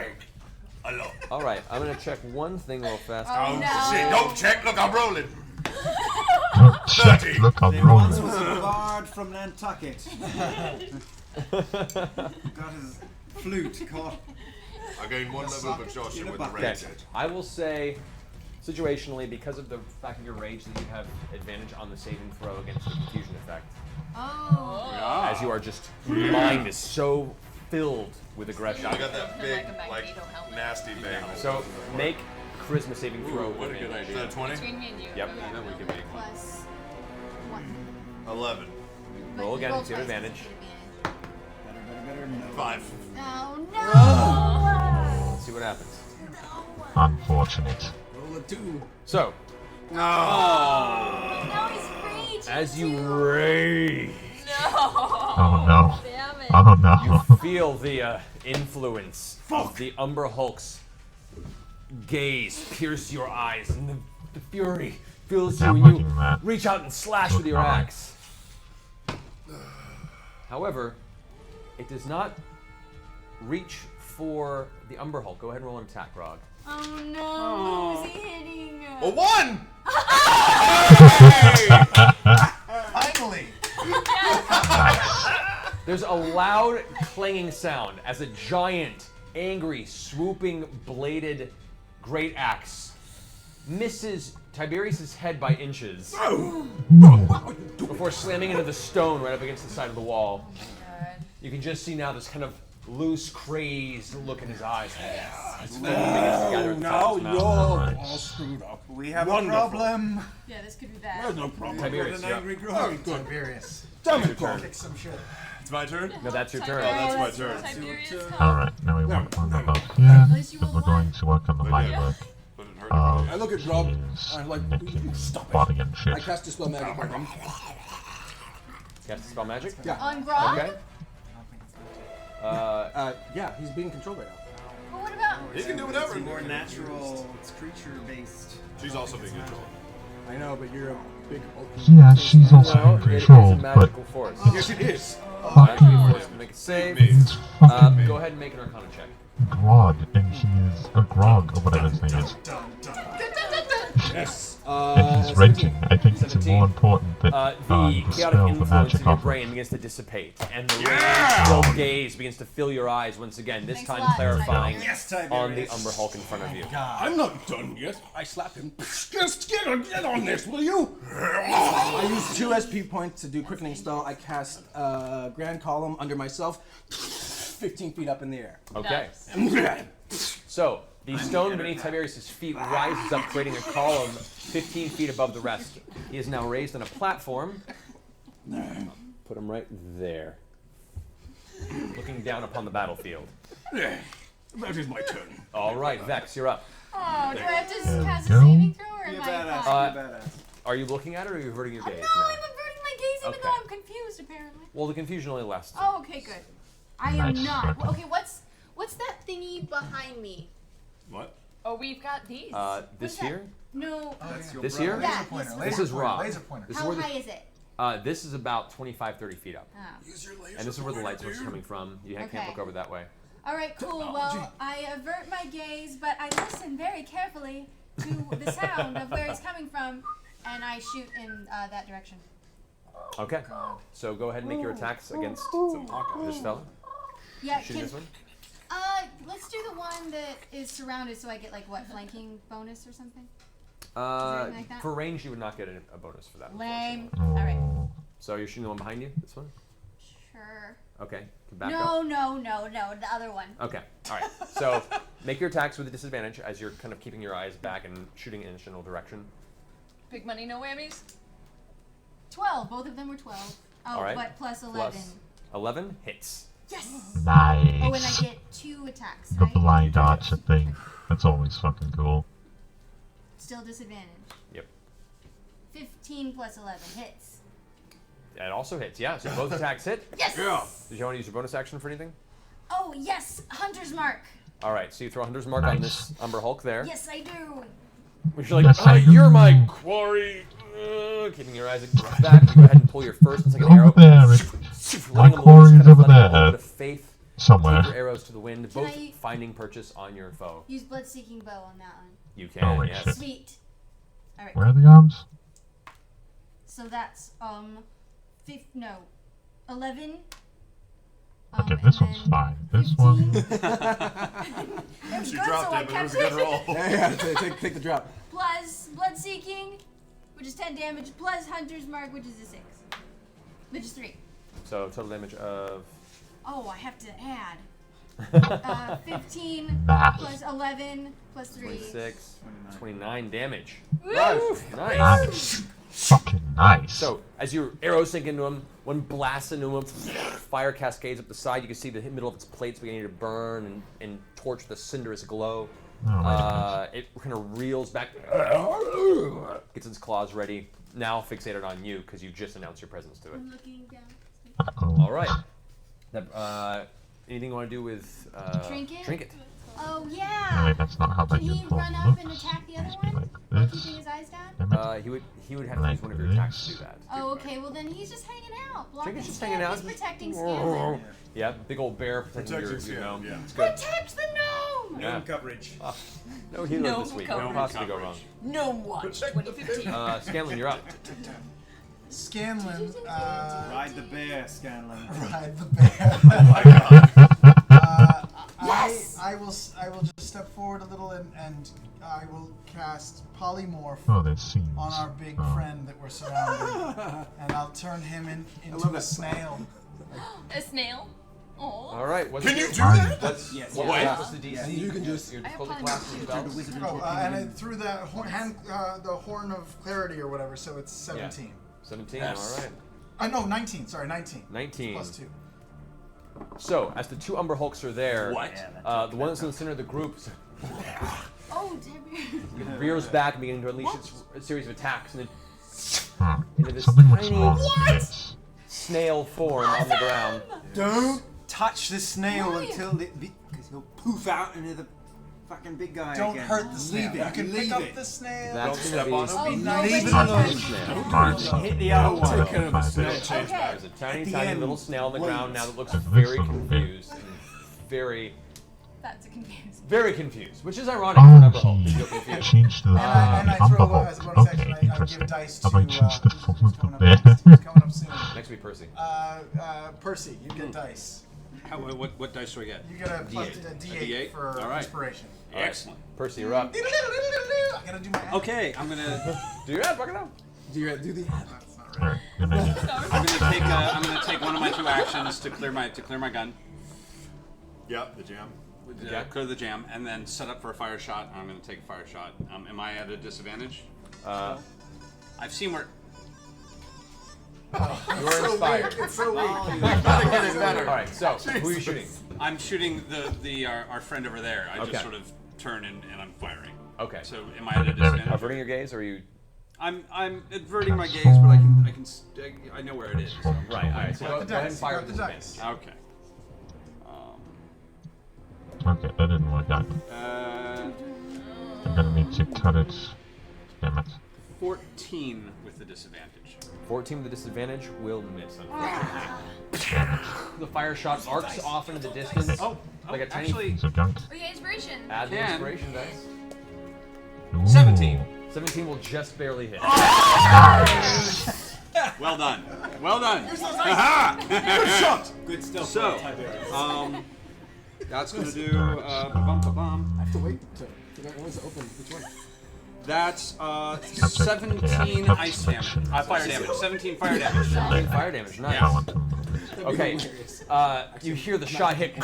a lot. All right, I'm gonna check one thing real fast. Oh no. shit! Don't check. Look, I'm rolling. Don't check. 30. Look, I'm There once rolling. was a bard from Nantucket. Got his flute caught. I gained 1 level of exhaustion with the Okay, rage hit. I will say, situationally, because of the fact of your rage, that you have advantage on the saving throw against the confusion effect, Oh. as you are just your mind is so filled with aggression. I got that big, Like a like, Magneto helmet. nasty bang. So make charisma saving throw. Ooh, what a with good advantage. idea. Is that 20? Between me and you. Yep. Okay. Then we can make one. Plus 1. 11. But Roll you again, roll it's your twice, advantage. it's your advantage. Better, better, better. 5. Oh no! Let's see what happens. Unfortunate. Roll a 2. So, Now he's raging. as you rage, Oh no. Damn it. Oh no. you feel the influence of the Umber Hulk's gaze pierce your eyes, and the fury fills you, I'm and you looking at that. reach out and slash with your Looking alright. axe. However, it does not reach for the Umber Hulk. Go ahead and roll an attack, Grog. Oh no! Who's he hitting? A 1! Finally! There's a loud clanging sound as a giant, angry, swooping, bladed great axe misses Tiberius's head by inches before slamming into the stone right up against the side of the wall. You can just see now this kind of loose, crazed look in his eyes. His foam begins to gather at the top of his mouth. all screwed up. We have Wonderful. a problem. Yeah, this could be bad. There's no problem. Tiberius, you're up. Oh, good. Tiberius. Damn Your it, turn. Kick some shit. It's my turn? No, that's your turn. Oh, that's my turn. Tiberius Alright, now we work on the boat here. least you Because rolled we're going to work on the light work But it hurt of I look at Rob. his I'm like, neck you and stop it. body and shit. I cast Dispel Magic on him. Cast spell magic? Yeah. On Grog? Okay. Yeah, he's being controlled right now. But what about? He can do whatever. It's more natural. It's creature based. She's also being controlled. I know, but you're a big. Yeah, she's also No, being it is a controlled, but magical force. Yes, it is. Magical force can make a save. he's fucking Go ahead and make an Arcana check. Grog, and he is a Grog, or whatever his name is. Yes. And he's raging. I think it's 17. more important that The you chaotic dispel the influence magic in your off of brain begins to dissipate, and the rage-filled gaze begins to fill your eyes once again, this Thanks a time lot, clarifying Tiberius. Yes, Tiberius. on the Umber Hulk in front of you. I'm not done yet. I slap him. Just get on this, will you? I use 2 SP points to do quickening spell. I cast Grand Column under myself, 15 feet up in the air. Okay. Nice. So, the stone beneath Tiberius' feet rises up, creating a column 15 feet above the rest. He is now raised on a platform. Put him right there, looking down upon the battlefield. That is my turn. All right, Vex, you're up. Oh, do I have to cast a go. saving throw or Be a am I badass. fine? Be a badass. Are you looking at it, or are you averting your gaze No, now? I'm averting my gaze even Okay. though I'm confused apparently. Well, the confusion only lasts. Oh, okay, good. I am Nice. not. Well, okay, what's that thingy behind me? What? Oh, we've got these. This that? here? No. This here? Yeah, Laser pointer. yes. Laser This is pointer, Rob. Laser pointer. This is How where the, high is it? This is about 25, 30 feet up. Oh. Use your laser And this is where the light pointer, source is dude. coming from. You can't Okay. look over that way. All right, cool. Well, I avert my gaze, but I listen very carefully to the sound of where it's coming from, and I shoot in that direction. Okay. So go ahead and make your attacks against this fella. Yeah, Shooting this one? let's do the one that is surrounded, so I get like what, flanking bonus or something? anything like that? For range, you would not get a bonus for that. Lame. unfortunately. All right. Oh, So you're shooting the one behind you? This one? Sure. Okay. Back No, up. no, the other one. Okay. All right. So make your attacks with a disadvantage as you're kind of keeping your eyes back and shooting in a general direction. Big money, no whammies. 12. Both of them were 12. Oh, All right. but plus 11. Plus 11 hits. Yes. nice. Oh, and I get 2 attacks, The right? blind archer thing. That's always fucking cool. Still disadvantage. Yep. 15 plus 11 hits. It also hits, yeah. So both attacks hit. Yes. Did you want to use your bonus action for anything? Oh yes, Hunter's Mark. All right. So you throw Hunter's Mark on Nice. this Umber Hulk there. Yes, I do. Which you're like, Yes, I you're do." my quarry. Keeping your eyes back. Go ahead and pull your first and second arrow. Over there, my Letting them loose, quarry kind is of over letting a little there. bit of faith. Somewhere. Take your arrows to the wind, Can both I- finding purchase on your foe. Use blood-seeking bow on that one. You can, Oh, wait, yes. shit. Sweet. All right. Where are the arms? So that's 11. Okay, and this one's then fine. This 15. one. It was She good, dropped so I it, but it kept was a good roll. Yeah, take the drop. Plus blood-seeking, which is 10 damage, plus Hunter's Mark, which is a 6. Which is 3. So total damage of. Oh, I have to add. 15 Math. plus 11 plus 3. 26, 29 damage. Woo! Nice. Nice. Fucking nice. So, as your arrows sink into him, one blasts into him, fire cascades up the side. You can see the middle of its plates beginning to burn and torch with a cinderous glow. It kind of reels back, gets its claws ready. Now fixated on you because you just announced your presence to it. I'm looking down. All right. Anything you want to do with Trinket? Trinket? Oh yeah. Wait, that's not how that Can he uniform run up and looks. attack the other Just be one? like While this. keeping his eyes down? He would have to use one of your attacks to do that. Oh, okay. Well then he's just hanging out. Blocking Trinket's just Scan. hanging out. He's protecting Scanlan. Yeah, big old bear protecting your gnome. Yeah. It's good. Protect the gnome. Yeah. Coverage. No healer Gnome this week. coverage. No possibly go wrong. Gnome Watch 2015. Scanlan, you're up. Scanlan, Ride the bear, Scanlan. Ride the bear. Oh my god. I will just step forward a little and I will cast polymorph on our big friend that we're surrounding, and I'll turn him into a snail. A snail? Oh. All right. Can you do that? Yes. What's the DC? You can just. Your difficulty class and spells. And through the horn of clarity or whatever, so it's 17. Yeah. 17. All right. No, 19. Sorry, 19. 19. Plus 2. So, as the two Umber Hulks are there, What? The one that's in the center of the group Oh, damn. rears back and begins to unleash a series of attacks, and then into this Something looks tiny wrong with this. snail form on the ground. Don't touch the snail until because he'll poof out into the fucking big guy Don't again. hurt the snail. Leave it. You can Leave pick up it. the snail. That's Don't gonna step on be Oh, no, Leave it but alone. you snail. Find something Hit the other else one. to Take care of the find snail. it. Change Okay. There's a tiny, At the tiny end, little snail on the ground now that looks It very looks a little bit. confused and very, That's confusing. very confused, which is ironic for an Umber Hulk to feel Oh, he confused. changed the And I Umber throw Hulk. as a bonus action, Okay, I interesting. give dice How to about change the who's form of the coming bear? up next. Who's coming up soon? Next week, Percy. Percy, you get dice. What dice do I get? You get a plus D8. a D8 D8? for All right. inspiration. All right. Excellent. Percy, you're up. I gotta do my ad. Okay, I'm gonna Do your ad, fuck it up. Do the. That's not right. Alright, you're gonna need to I'm gonna take one of my 2 actions to clear my gun. Yep, the jam. Clear the jam, and then set up for a fire shot. I'm gonna take a fire shot. Am I at a disadvantage? I've seen where. You're inspired. It's so weak. All right, so who are you shooting? I'm shooting our friend over there. I Okay. just sort of turn and I'm firing. Okay. So am I at a disadvantage? Averting your gaze, or are you? I'm averting my gaze, but I know where it is. So. Right. All right. So Got go the ahead and dice, fire got with the advantage. dice. Okay. Okay, that didn't work out. I'm gonna need to cut it. Damn it. 14 with the disadvantage. 14 with the disadvantage will miss, unfortunately. The fire shot arcs off into the distance. Like a tiny. Actually, It's a gunk. Okay, inspiration. Add the can. inspiration dice. Ooh. 17. 17 will just barely hit. Well done. Well done. Good shot. Good stuff. So, that's gonna do. Ba-bum. I have to wait to figure out when to open which one. That's Okay, 17 yeah, ice damage. Fire damage. 17 fire damage. 17 fire damage. Nice. I want to move it. Okay. You hear the shot hit,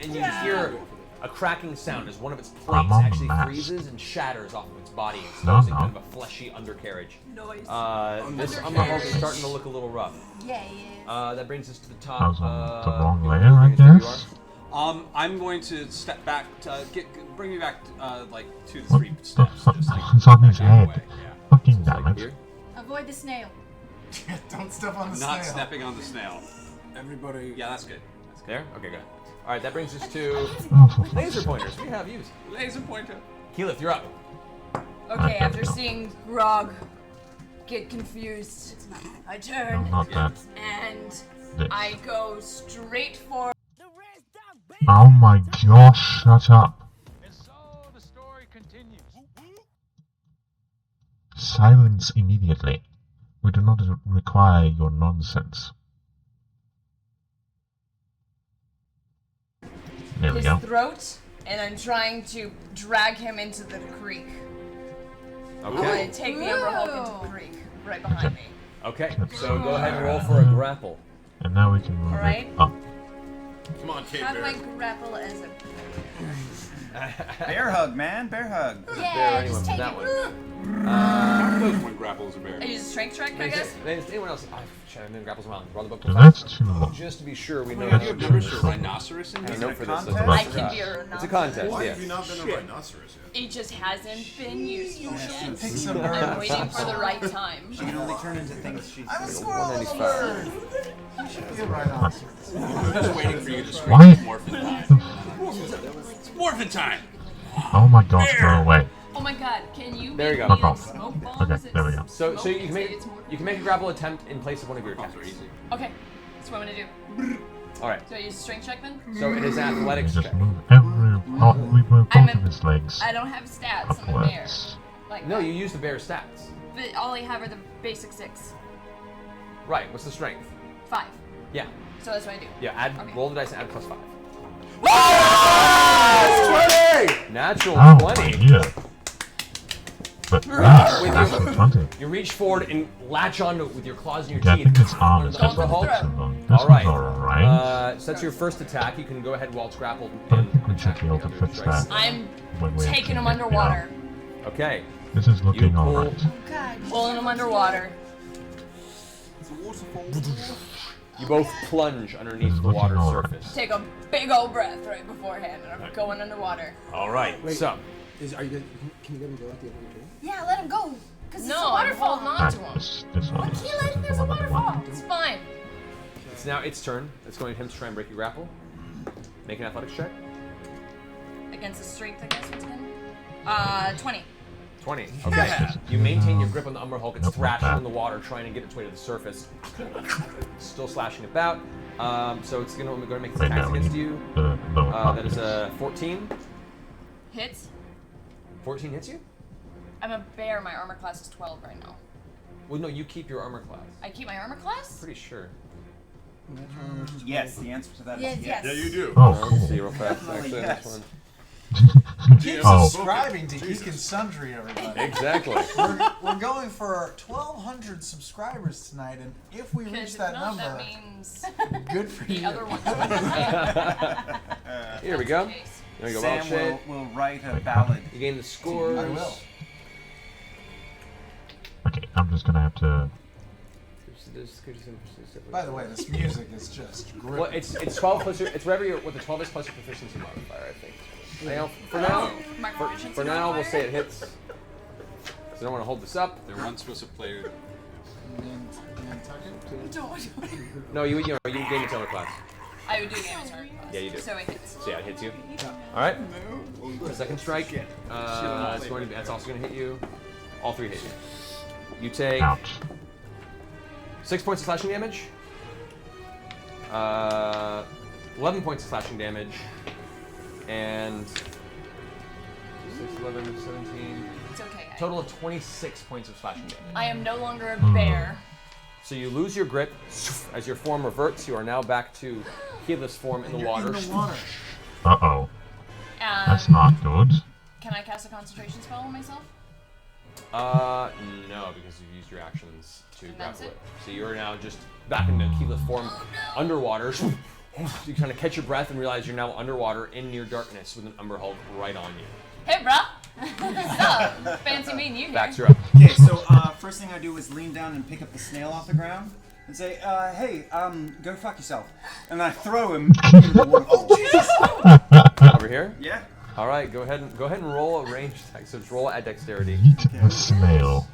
and you hear a cracking sound as one of its plates I'm on the actually mast. freezes and shatters off of its body, No, exposing no. kind of a fleshy undercarriage. Noise. This Umber Hulk is starting to look a little rough. Yeah, yeah. That brings us to the I top. was on the wrong you layer, know, I you know, you guess. I'm going to step back. Bring me back like 2 to What 3 the steps. fuck Just like is on his back out of the head? way, yeah. Fucking damn it. Here. Avoid the snail. Don't step on the Not snail. stepping on the snail. Everybody. Yeah, that's good. That's good. There? Okay, good. Alright, that brings us to Oh, for fuck's laser sake. pointers. We have used. Laser pointer. Keyleth, you're up. Okay, after seeing Grog get confused, I No, turn not that. and This. I go straight for. Oh my gosh, shut up. And so the story continues. Silence immediately. We do not require your nonsense. There we his go. throat, and I'm trying to drag him into the creek. I'm Okay. gonna take the Umber Hulk into the creek right behind me. Okay, so go ahead and roll for a grapple. And now we can move Alright. it up. Come on, Kate How do I Bear. grapple as a? Bear hug, man. Bear hug. Bear Yeah, anyone just for take that it. one. does one grapple as a bear? I use a strength check, I guess. Anyone else? I didn't grapples around. Run the book. That's too long. Just to be sure we know. Do you have numbers for rhinoceros in I here? know for this. I can be a rhinoceros. It's a contest. Why Yeah. have you not been a rhinoceros yet? It just hasn't been useful yet. Pick some I'm birds. waiting for the right time. She can only turn into things she I'm a sees. squirrel and a 195. bird. You should be a rhinoceros. I'm just waiting for you to scream What? it's morphin' time. It's morphin' time! Oh my god, go away. Oh my god, can you There you make go. me like smoke bombs? Okay, there we go. So Smoke you can make it's more a grapple attempt in place of one of your attacks. Okay, that's what I'm gonna do. All right. So I use strength check then? So it is We athletics just check. move we move I'm both of his legs I don't have stats. I'm a bear. upwards. Like No, that. you use the bear stats. But all I have are the basic 6. Right. What's the strength? 5. Yeah. So that's what I do. Yeah. Add. Okay. Roll the dice and add +5. That's 20! Natural Oh 20. my yeah. But yes, With that's your- 20. You reach forward and latch onto with your claws and your Yeah, I teeth. think his arm is on getting the bits upper of them. This This All one's right. alright. So that's your first attack. You can go ahead while it's grappled. But I and think we should attack be able the to other fix strikes. that. I'm when we taking them actually get underwater. Okay. This is looking You pull- alright. God. Pulling them underwater. You both plunge underneath This is the looking water alright. surface. Take a big old breath right beforehand, and I'm going underwater. All right. Wait. So Are you gonna, can you let him go at the end of the game? Yeah, let him go. Cause it's a No, I'm waterfall. holding on Alright, to them. this one. I can't let him. This There's is a the one that I want. waterfall. It's fine. it's now its turn. It's going to him to try and break your grapple. Make an athletics check. Against the strength, I guess it's again. 20. 20. Okay. You maintain your grip on the Umber Hulk. It's Nope, not thrashing bad. in the water, trying to get its way to the surface. Still slashing about. So it's going to make its Wait, attacks no, we against need you. the lower part. That is a 14. Hits. 14 hits you? I'm a bear. My armor class is 12 right now. Well, no, you keep your armor class. I keep my armor class? Pretty sure. Yes, the answer to that is Yes, yes. yes. Yeah, you do. Oh, Let's cool. see real fast. Definitely Actually, yes. this one. Keep Oh. subscribing to Geek and Sundry, everybody. Exactly. We're going for 1,200 subscribers tonight, and if we Because reach if that not, number, that means good for the you. other one. Here we go. There we go. Well, Sam will write a ballad. You gain the scores. I will. Okay, I'm just gonna have to. By the way, this music is just great. Well, it's 12 plus your, it's whatever your, what the 12 is plus your proficiency modifier, I think. Now, My proficiency for now, we'll modifier? say it hits. So I don't want to hold this up. They weren't supposed to play. And then tuck it. No, you gain its armor class. I would do damage armor class. Yeah, you do. So it hits. So yeah, it hits you. All right. The second strike. It's going to be. That's also going to hit you. All three hit you. You take Ouch. 6 points of slashing damage. 11 points of slashing damage. And 6, 11, 17. It's okay. Total of 26 points of slashing damage. I am no longer a bear. So you lose your grip. As your form reverts, you are now back to heedless form in the water. In the water. Uh-oh. That's not good. Can I cast a concentration spell on myself? No, because you've used your actions to And that's grapple it. it? So you're now just back in the keyless form, underwater. You kind of catch your breath and realize you're now underwater in near darkness with an Umber Hulk right on you. Hey, bruh. What's up? Fancy meeting you here. Backs her up. Okay, so first thing I do is lean down and pick up the snail off the ground and say, hey, go fuck yourself. And I throw him into the waterfall. Oh, Jesus! Over here? Yeah. All right, go ahead and roll a ranged attack. So just roll at dexterity. Eat the snail.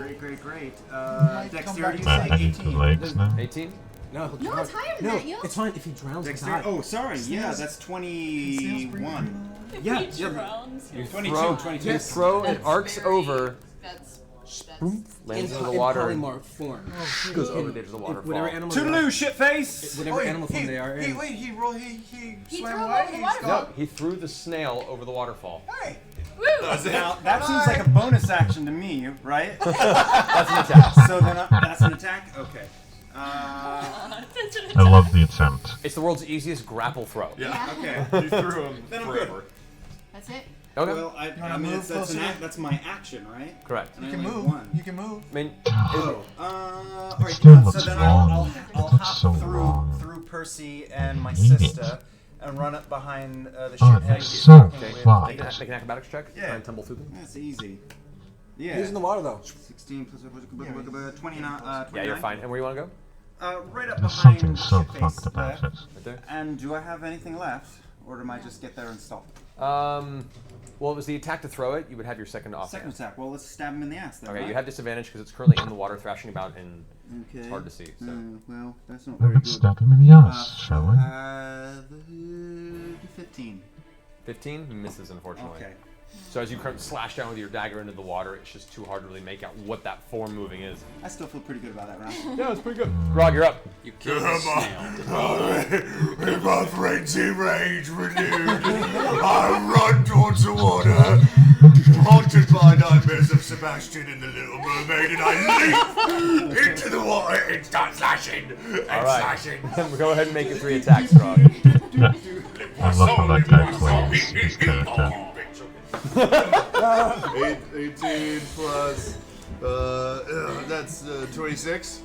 Great. Dexterity, I say need the 18. legs now. 18? No, No, it's higher than that, yo. It's fine if he drowns. Dexterity. Oh, sorry. Yeah, that's 21. Yeah, He drowns. You 22, throw, 22. You throw, it That's arcs very- over, That's lands into the in water, polymorph form. goes over the edge of the If waterfall. whatever animal Toodaloo, shitface! whatever animal form they are in. Wait, he He swam threw him away. over the He's waterfall. gone. No, he threw the snail over the waterfall. Hey, Now, that seems like a bonus action to me, right? That's an attack. So then that's an attack? Okay. I love the attempt. It's the world's easiest grapple throw. Yeah. Okay. You threw him Then I'm forever. That's it. Okay. Well, I wanna mean, move that's closer? that's my action, right? Correct. And you I can only have move. one. You can move. I mean, Alright, still so looks then wrong. I'll It hop looks so through wrong. through Percy and my hate it. sister and run up behind the Oh, shithead. it's so okay. fucked. Make an acrobatics check. Yeah. Try and tumble through them. That's easy. Yeah. He's in the water though. 16 plus 29. Yeah, you're fine. And where you want to go? Right up There's behind something so Shitface fucked about there. it. Right there. And do I have anything left, or am I just get there and stop? Well, it was the attack to throw it. You would have your second offhand. Second attack. Well, let's stab him in the ass then. Okay, right? you have disadvantage because it's currently in the water, thrashing about, and Okay. it's hard to see. So. Well, that's not Well, very let's good. stab him in the ass, shall we? 15. 15 misses, unfortunately. Okay. So as you slash down with your dagger into the water, it's just too hard to really make out what that form moving is. I still feel pretty good about that round. Yeah, it's pretty good. Grog, you're up. You killed the snail. With my frenzy rage renewed, I run towards the water, haunted by nightmares of Sebastian and the Little Mermaid, and I leap into the water and start slashing and All right. slashing. Go ahead and make your 3 attacks, Grog. I love how that guy plays his character. 18 plus. That's 26.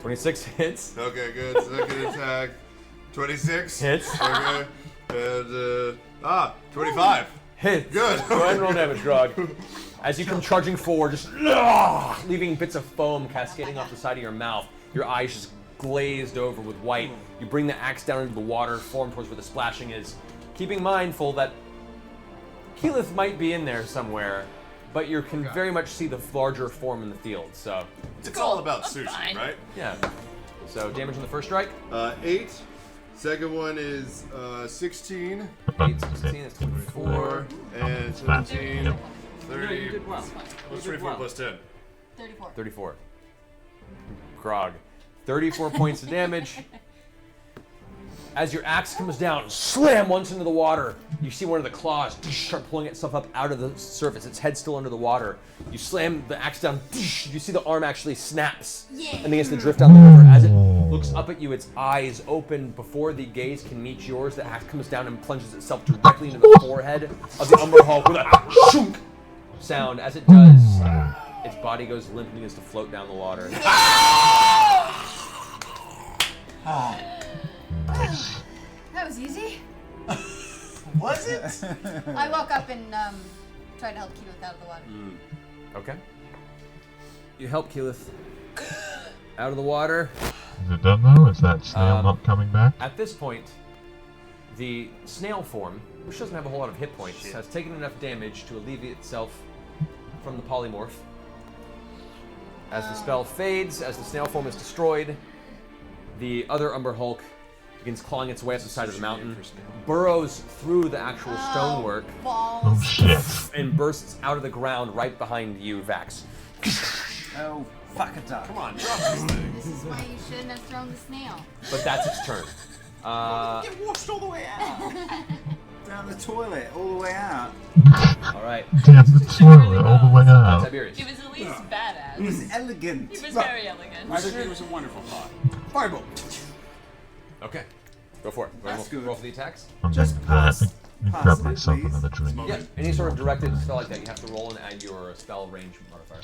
26 hits. Okay, good. Second attack. 26. Hits. Okay. And 25. Hits. Good. Go ahead and roll damage, Grog. As you come charging forward, just leaving bits of foam cascading off the side of your mouth. Your eyes just glazed over with white. You bring the axe down into the water, form towards where the splashing is, keeping mindful that Keyleth might be in there somewhere, but you can very much see the larger form in the field. So it's all about sushi, right? Yeah. So damage on the first strike. 8. Second one is 16. 8, 16, that's 24. And 17. 30. You did well. What's 24 plus 10? 34. 34. Grog. 34 points of damage. As your axe comes down, slam once into the water. You see one of the claws start pulling itself up out of the surface. Its head's still under the water. You slam the axe down. You see the arm actually snaps and begins to drift down the river. As it looks up at you, its eyes open before the gaze can meet yours. The axe comes down and plunges itself directly into the forehead of the Umber Hulk with a shunk sound. As it does, its body goes limp and begins to float down the water. Nice. That was easy. Was it? I woke up and tried to help Keyleth out of the water. Okay. You help Keyleth out of the water. Is it done though? Is that snail not coming back? At this point, the snail form, which doesn't have a whole lot of hit points, has taken enough damage to alleviate itself from the polymorph. As the spell fades, as the snail form is destroyed, the other Umber Hulk begins clawing its way up the side of the mountain, burrows through the actual stonework, Oh shit. and bursts out of the ground right behind you, Vax. Oh, fuck it up. Come on, drop this thing. This is why you shouldn't have thrown the snail. But that's its turn. Get washed all the way out. Down the toilet, all the way out. Alright. Damn the toilet all the way out. Tiberius. It was at least badass. It was elegant. It was very elegant. I think it was a wonderful thought. Firebolt. Okay. Go for it. That's good. Roll for the attacks. I'm Just gonna pass- grab pass myself it, please. another drink. Yeah, any sort of directed spell like that, you have to roll and add your spell range modifier.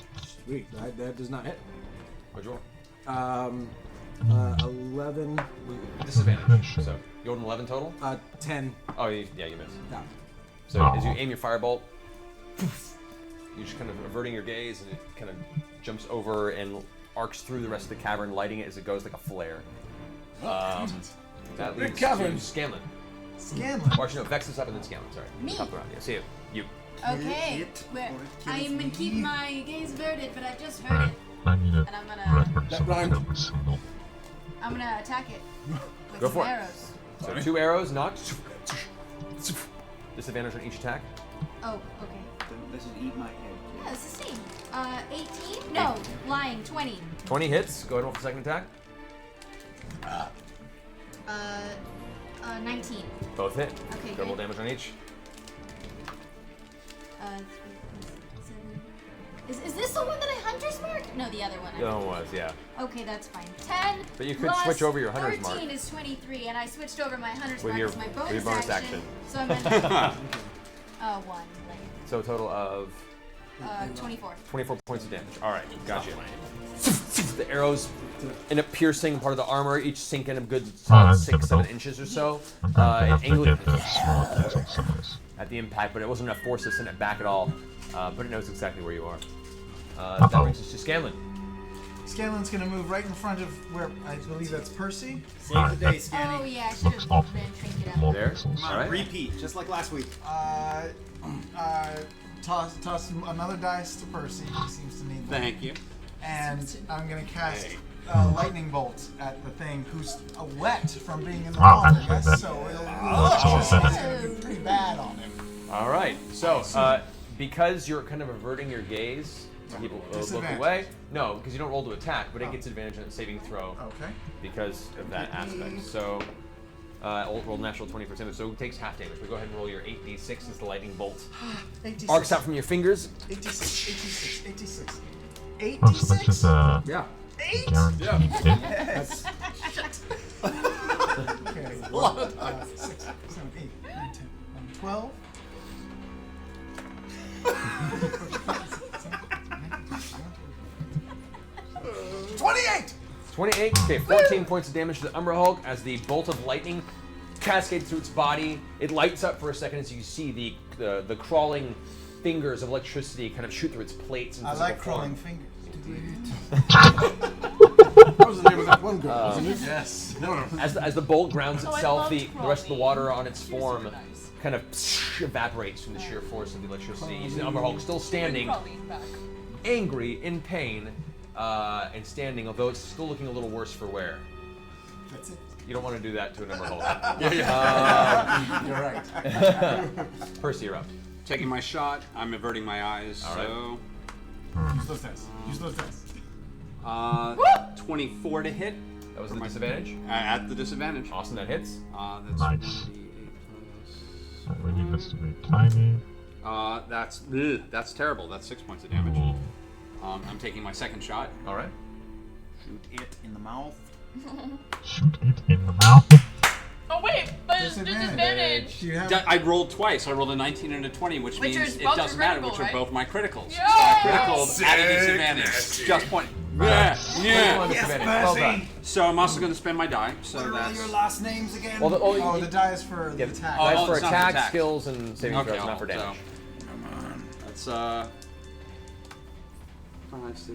Sweet. That does not hit. What'd you roll? 11. Disadvantage. So, you rolled an 11 total? 10. Oh, yeah, you missed. No. So, Aw. as you aim your firebolt, you're just kind of averting your gaze, and it kind of jumps over and arcs through the rest of the cavern, lighting it as it goes like a flare. That leads to cavern. Scanlan. Scanlan. Or actually, no, Vex is up and then Scanlan, sorry. Me. Top around, yeah, see you. You. Okay. I'm gonna keep my gaze averted, but I just heard Alright, it. I need a And I'm gonna- reference That of a rhymed. silver symbol. I'm gonna attack it with Go some for it. arrows. So 2 arrows, knocked. Disadvantage on each attack. Oh, okay. This is eat my head. Yeah, it's the same. 18? No, lying. 20. 20 hits. Go ahead and roll for the second attack. 19. Both hit. Okay, Double good. damage on each. 3 plus 7. Is this the one that I hunter's marked? No, the other one. The other one was, yeah. Okay, that's fine. 10. But you could plus switch over your hunter's 13 mark. is 23, and I switched over my hunter's With mark your- as my with bonus, your bonus action. So I'm gonna 1. So a total of 24. 24 points of damage. All right, gotcha. The arrows end up piercing part of the armor, each sink in a good solid that's 6, 7 difficult. inches or so. I'm going to have to angling get the small things on some of this. at the impact, but it wasn't enough force to send it back at all. But it knows exactly where you are. That brings us to Scanlan. Scanlan's gonna move right in front of where I believe that's Percy. Save the day, Scanny. Oh yeah, I should have been thinking up. There. Come on, Alright. repeat, just like last week. Toss another dice to Percy. He seems to need them. Thank you. And I'm gonna cast lightning bolt at the thing who's wet from being in the Wow, water. actually, Yes, that- so that's all it's gonna be pretty bad on him. All right. So, because you're kind of averting your gaze, people look Disadvantage. away. No, because you don't roll to attack, but it gets advantage on its saving throw. Okay. Because of that aspect. So, roll natural 20 for damage. So it takes half damage. But go ahead and roll your 8d6 as the lightning bolt 86. arcs out from your fingers. 86. 86. Oh, so that's just a Yeah. guaranteed hit. That's Okay. 6, 7, 8, 9, 10, 11, 12. 28! 28. Okay, 14 points of damage to the Umbra Hulk as the bolt of lightning cascades through its body. It lights up for a second as you see the crawling fingers of electricity kind of shoot through its plates and I physical like crawling form. fingers. that was the name of that one girl, wasn't it? Yes. As the bolt grounds Oh, I itself, loved the rest of the crawling. water on its form kind of evaporates from the sheer force of the electricity. You see the Umbra Hulk still standing, angry, in pain, and standing, although it's still looking a little worse for wear. That's it. You don't want to do that to an Umbra Hulk. You're right. Percy, you're up. Taking my shot. I'm averting my eyes. All so, Use those dice. Use those dice. 24 to hit. That was the disadvantage. At the disadvantage. Awesome, that hits. That's Nice. 1d8 We need this to be tiny. That's terrible. That's 6 points of damage. Ooh. I'm taking my second shot. All right. Shoot it in the mouth. Shoot it in the mouth. Oh wait, but it's disadvantage. Do you have I rolled twice. I rolled a 19 and a 20, which Which means are it both doesn't your matter, critical, which right? are both my criticals. Yeah! So I criticaled at a Sick, disadvantage. nasty. Just point. Nice. Yeah. Yes, Disadvantage. Well done. Percy! So I'm also going to spend my die. So What are all that's your last names again? Well, oh, the die is for the attack. Oh, That's for it's not for attack, attack. skills, and saving Okay, throws, not for so- damage. Come on. That's 5, 6,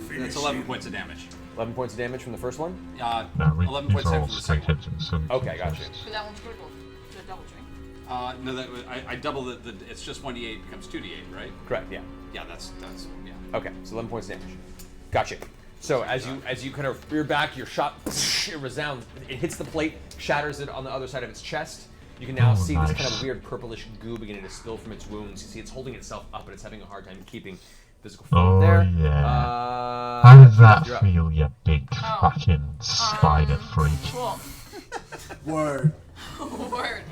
7, that's 11 points of damage. 11 points of damage from the first one? No, 11 these points are of all from the straight second hits and so Okay, gotcha. So that one's critical. So double chain. one. No, I double the. It's just 1d8 becomes 2d8, right? Correct, yeah. Yeah, that's yeah. Okay, so 11 points of damage. Gotcha. So as you kind of rear back, your shot it resounds. It hits the plate, shatters it on the other side of its chest. You can now Oh, see this nice. kind of weird purplish goo beginning to spill from its wounds. You see it's holding itself up, but it's having a hard time keeping physical form Oh, there. yeah. How does that you're up. feel, you big fucking spider freak? Cool. Word. Word.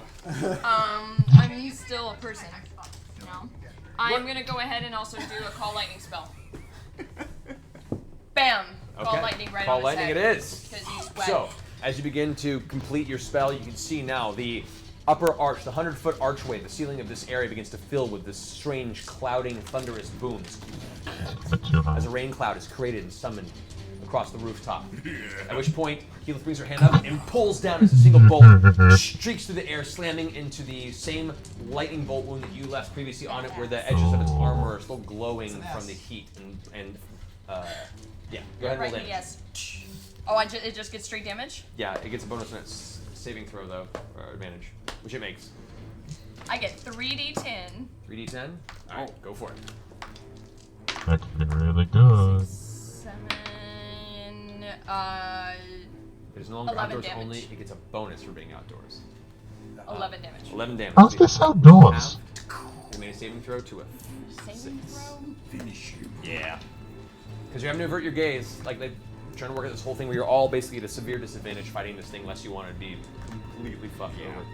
He's still a person. You know? I'm gonna go ahead and also do a call lightning spell. Bam! Call Okay. lightning right Call on lightning his it head. is. Because he's wet. So, as you begin to complete your spell, you can see now the upper arch, the 100-foot archway, the ceiling of this area begins to fill with this strange, clouding, thunderous booms. As a rain cloud is created and summoned across the rooftop. At which point, Keyleth brings her hand up and pulls down as a single bolt streaks through the air, slamming into the same lightning bolt wound that you left previously on it, where the edges of its armor are still glowing from the heat. Yeah, go ahead and roll Right, damage. yes. Oh, it just gets straight damage? Yeah, it gets a bonus on its saving throw, though, or advantage, which it makes. I get 3d10. 3d10? Alright, go for it. That could be really good. 7, It is no longer 11 outdoors damage. only, it gets a bonus for being outdoors. 11 damage. 11 damage. How's this outdoors? You made a saving throw to a Saving 6. throw? Finish you. Yeah. Because you're having to avert your gaze, like they're trying to work at this whole thing where you're all basically at a severe disadvantage fighting this thing unless you want to be completely fucked over.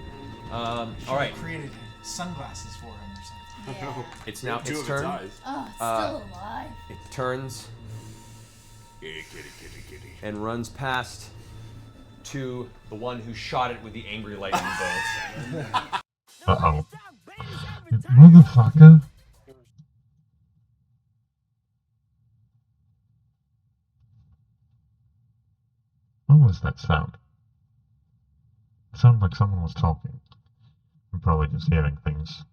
All right. Created sunglasses for him or something. Yeah. It's now Two its of turn. eyes. Oh, it's still alive. It turns Kitty, kitty, kitty, kitty. and runs past to the one who shot it with the angry lightning bolts. Uh-oh. You motherfucker. What was that sound? It sounded like someone was talking. I'm probably just hearing things.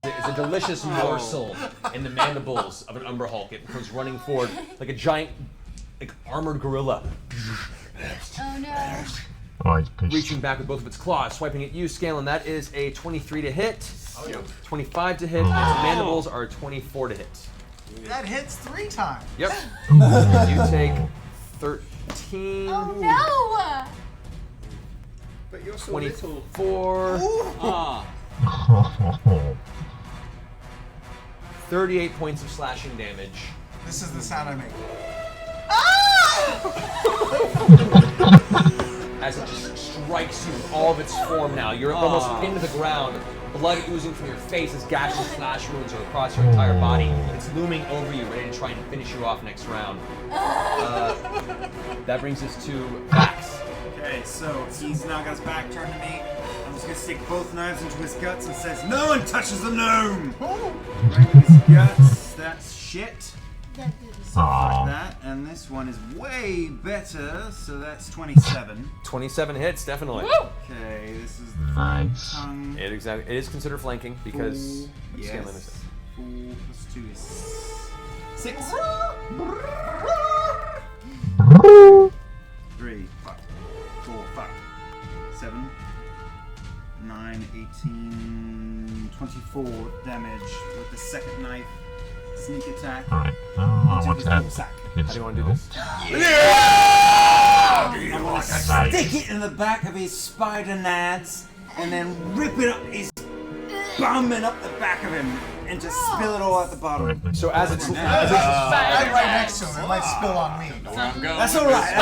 It is a delicious morsel in the mandibles of an Umber Hulk. It comes running forward like a giant, like armored gorilla. Oh no. Oh, he's pissed. Reaching back with both of its claws, swiping at you, Scanlan. That is a 23 to hit. Oh, yeah. 25 to hit. Its mandibles are 24 to hit. That hits 3 times. Yep. You take 13. Oh no! But you're so 24. Ah. 38 points of slashing damage. This is the sound I make. As it just strikes you with all of its form now. You're almost pinned to the ground. Blood oozing from your face as gashes and slash wounds are across your entire body. It's looming over you, ready to try and finish you off next round. That brings us to Vax. Okay, so he's now got his back turned to me. I'm just gonna stick both knives into his guts and says, "No one touches the gnome!" Right in his guts. That's shit. Like that, and this one is way better, so that's 27. 27 hits, definitely. Okay, this is the Nice. tongue. It is considered flanking because Scanlan is 4 plus 2 is 6. 3, fuck. 4, fuck. 7, 9, 18, 24 damage with the second knife. Sneak attack. Alright, I want to add How do you want to do this? I'm gonna stick it in the back of his spider nads and then rip it up his bum and up the back of him and just spill it all out the bottom. So as it's I'm right next to him. It might spill on me. That's alright.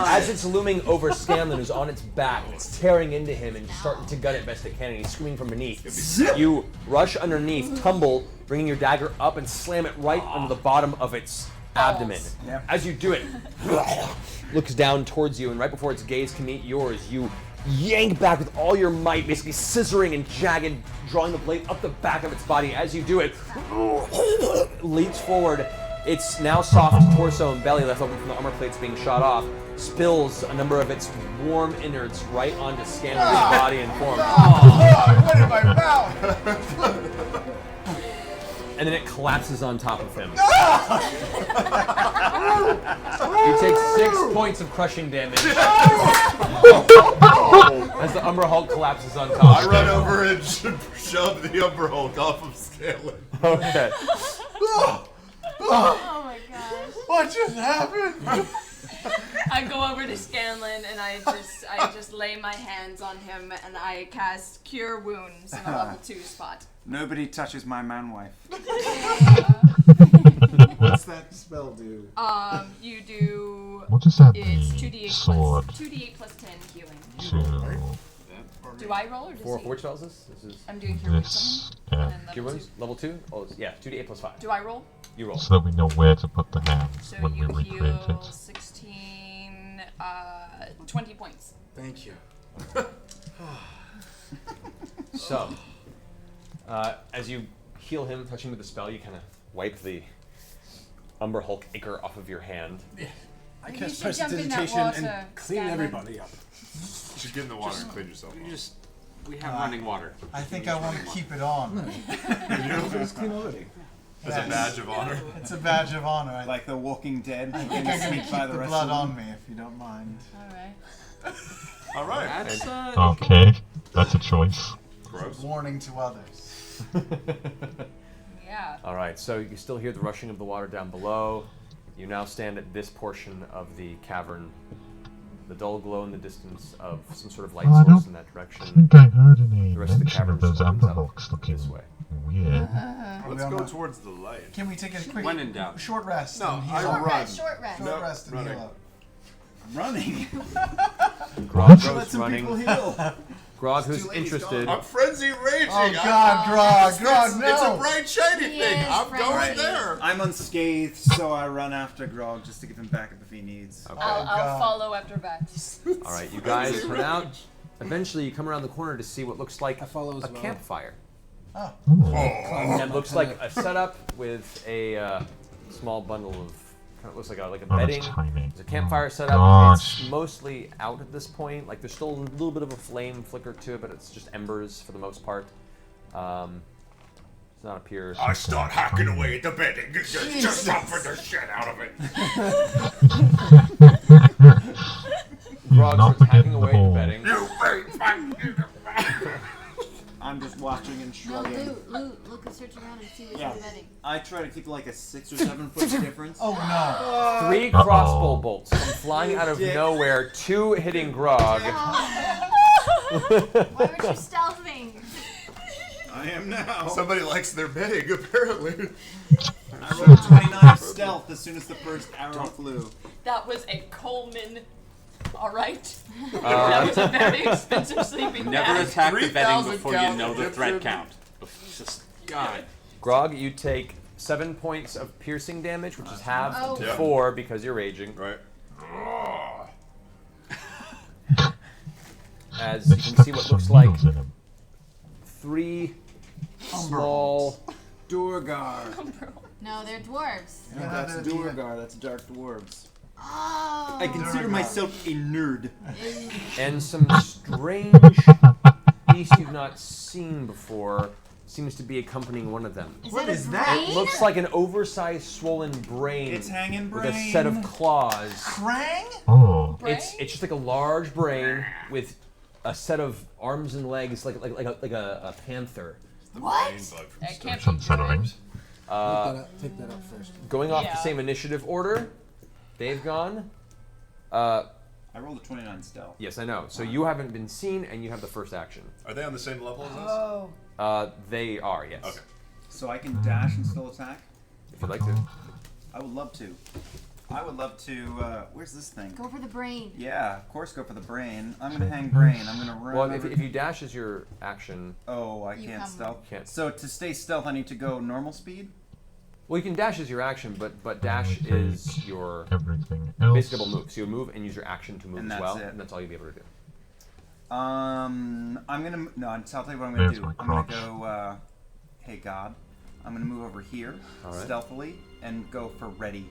as it's looming over Scanlan, who's on its back, it's tearing into him and starting to gut it best it can, and he's screaming from beneath. You rush underneath, tumble, bringing your dagger up and slam it right under the bottom of its abdomen. Yep. As you do it, looks down towards you, and right before its gaze can meet yours, you yank back with all your might, basically scissoring and jagged, drawing the blade up the back of its body. As you do it, leaps forward. Its now soft torso and belly, left over from the armor plates being shot off, spills a number of its warm innards right onto Scanlan's body and form. What in my mouth? And then it collapses on top of him. You take 6 points of crushing damage as the Umber Hulk collapses on top. I run over and shove the Umber Hulk off of Scanlan. Okay. Oh my gosh. What just happened? I go over to Scanlan and I just lay my hands on him and I cast Cure Wounds in a level 2 spot. Nobody touches my man wife. What's that spell do? You do. What does that It's mean? 2d8 Sword. plus 2d8 plus 10 healing. To Do I roll or does For he? which spell is this? This is I'm doing Cure Wounds. this. And Yeah. then Cure level Wounds? Level 2? Oh, yeah, 2d8 plus 5. two. Do I roll? You roll. So that we know where to put the hands So when we you recreate heal it. 16, 20 points. Thank you. So, as you heal him, touching with the spell, you kind of wipe the Umber Hulk ichor off of your hand. I You cast should jump in that prestidigitation and water, clean Scanlan. everybody up. You should get in the water and clean yourself off. We have running water. I think I want to keep it on. It's clean already. As a badge of honor. It's a badge of honor. Like the Walking Dead. I think I'm going to keep the blood on me, if you don't mind. Alright. All right. That's Okay, that's a choice. Gross. Warning to others. Yeah. All right, so you still hear the rushing of the water down below. You now stand at this portion of the cavern. The dull glow in the distance of some sort of light Oh, I source don't in that direction. I think I heard any The rest of the mention cavern of those just opens Amber up Hulks looking this way. weird. Let's go towards the light. Can we take a quick When in doubt. short rest? No, and heal I up? run. Short rest. Short No, rest and running. heal up. I'm running. Grog Let goes some running. people heal. Grog, who's too late, he's interested. I'm frenzy raging. Oh God, Grog, Grog, no! It's a bright shiny He thing. is I'm going frenzy. there. I'm unscathed, so I run after Grog just to give him backup if he needs. Okay. I'll God. follow after Vex. All right, you guys run out. Eventually, you come around the corner to see what looks like I follow as a well. campfire. Oh. It looks like a setup with a small bundle of. Kind of looks like a Oh, bedding. that's tiny. There's a campfire Oh, set up. gosh. It's mostly out at this point. Like there's still a little bit of a flame flicker to it, but it's just embers for the most part. Does not appear. I start hacking away at the bedding. Just suffer the shit out of it. Grog starts hacking away at the bedding. I'm just watching and No, shrugging. look and search around and see what's Yeah. in the bedding. I try to keep like a 6 or 7 foot difference. Oh no. 3 crossbow bolts come flying out of Dick. nowhere, 2 hitting Grog. Why weren't you stealthing? I am now. Somebody likes their bedding, apparently. I rolled 29 stealth as soon as the first arrow flew. That was a Coleman. All right. That was a very expensive sleeping Never bag. attack the bedding 3,000 before you know the calories. threat count. Just God. Grog, you take 7 points of piercing damage, which is halved Oh. to Yeah. 4 because you're raging. Right. As you can see what looks like 3 small. Durgar. No, they're dwarves. Yeah, that's Durgar. That's dark dwarves. Oh. I consider myself a nerd. And some strange beast you've not seen before seems to be accompanying one of them. What is a that? brain? It looks like an oversized swollen brain It's hanging with brain. a set of claws. Krang? Oh. It's just like a large brain with a set of arms and legs like a panther. What? It can't It's be unsettling. Take that out first. Going off the Yeah. same initiative order, they've gone. I rolled a 29 stealth. Yes, I know. So you haven't been seen, and you have the first action. Are they on the same level as us? Oh. They are, yes. Okay. So I can dash and still attack? If you'd like to. I would love to. I would love to. Where's this thing? Go for the brain. Yeah, of course, go for the brain. I'm gonna hang brain. I'm gonna run. Well, over- if you dash as your action, Oh, I You can't come- stealth. Can't. So to stay stealth, I need to go normal speed. well, you can dash as your action, but dash take is your Everything else. basically double move. So you move and use your action to move And as that's well, it. and that's all you'll be able to do. I'm gonna no. I'll tell you what I'm gonna There's do. my I'm gonna crotch. go. Hey God, I'm gonna move over here All right. stealthily and go for ready.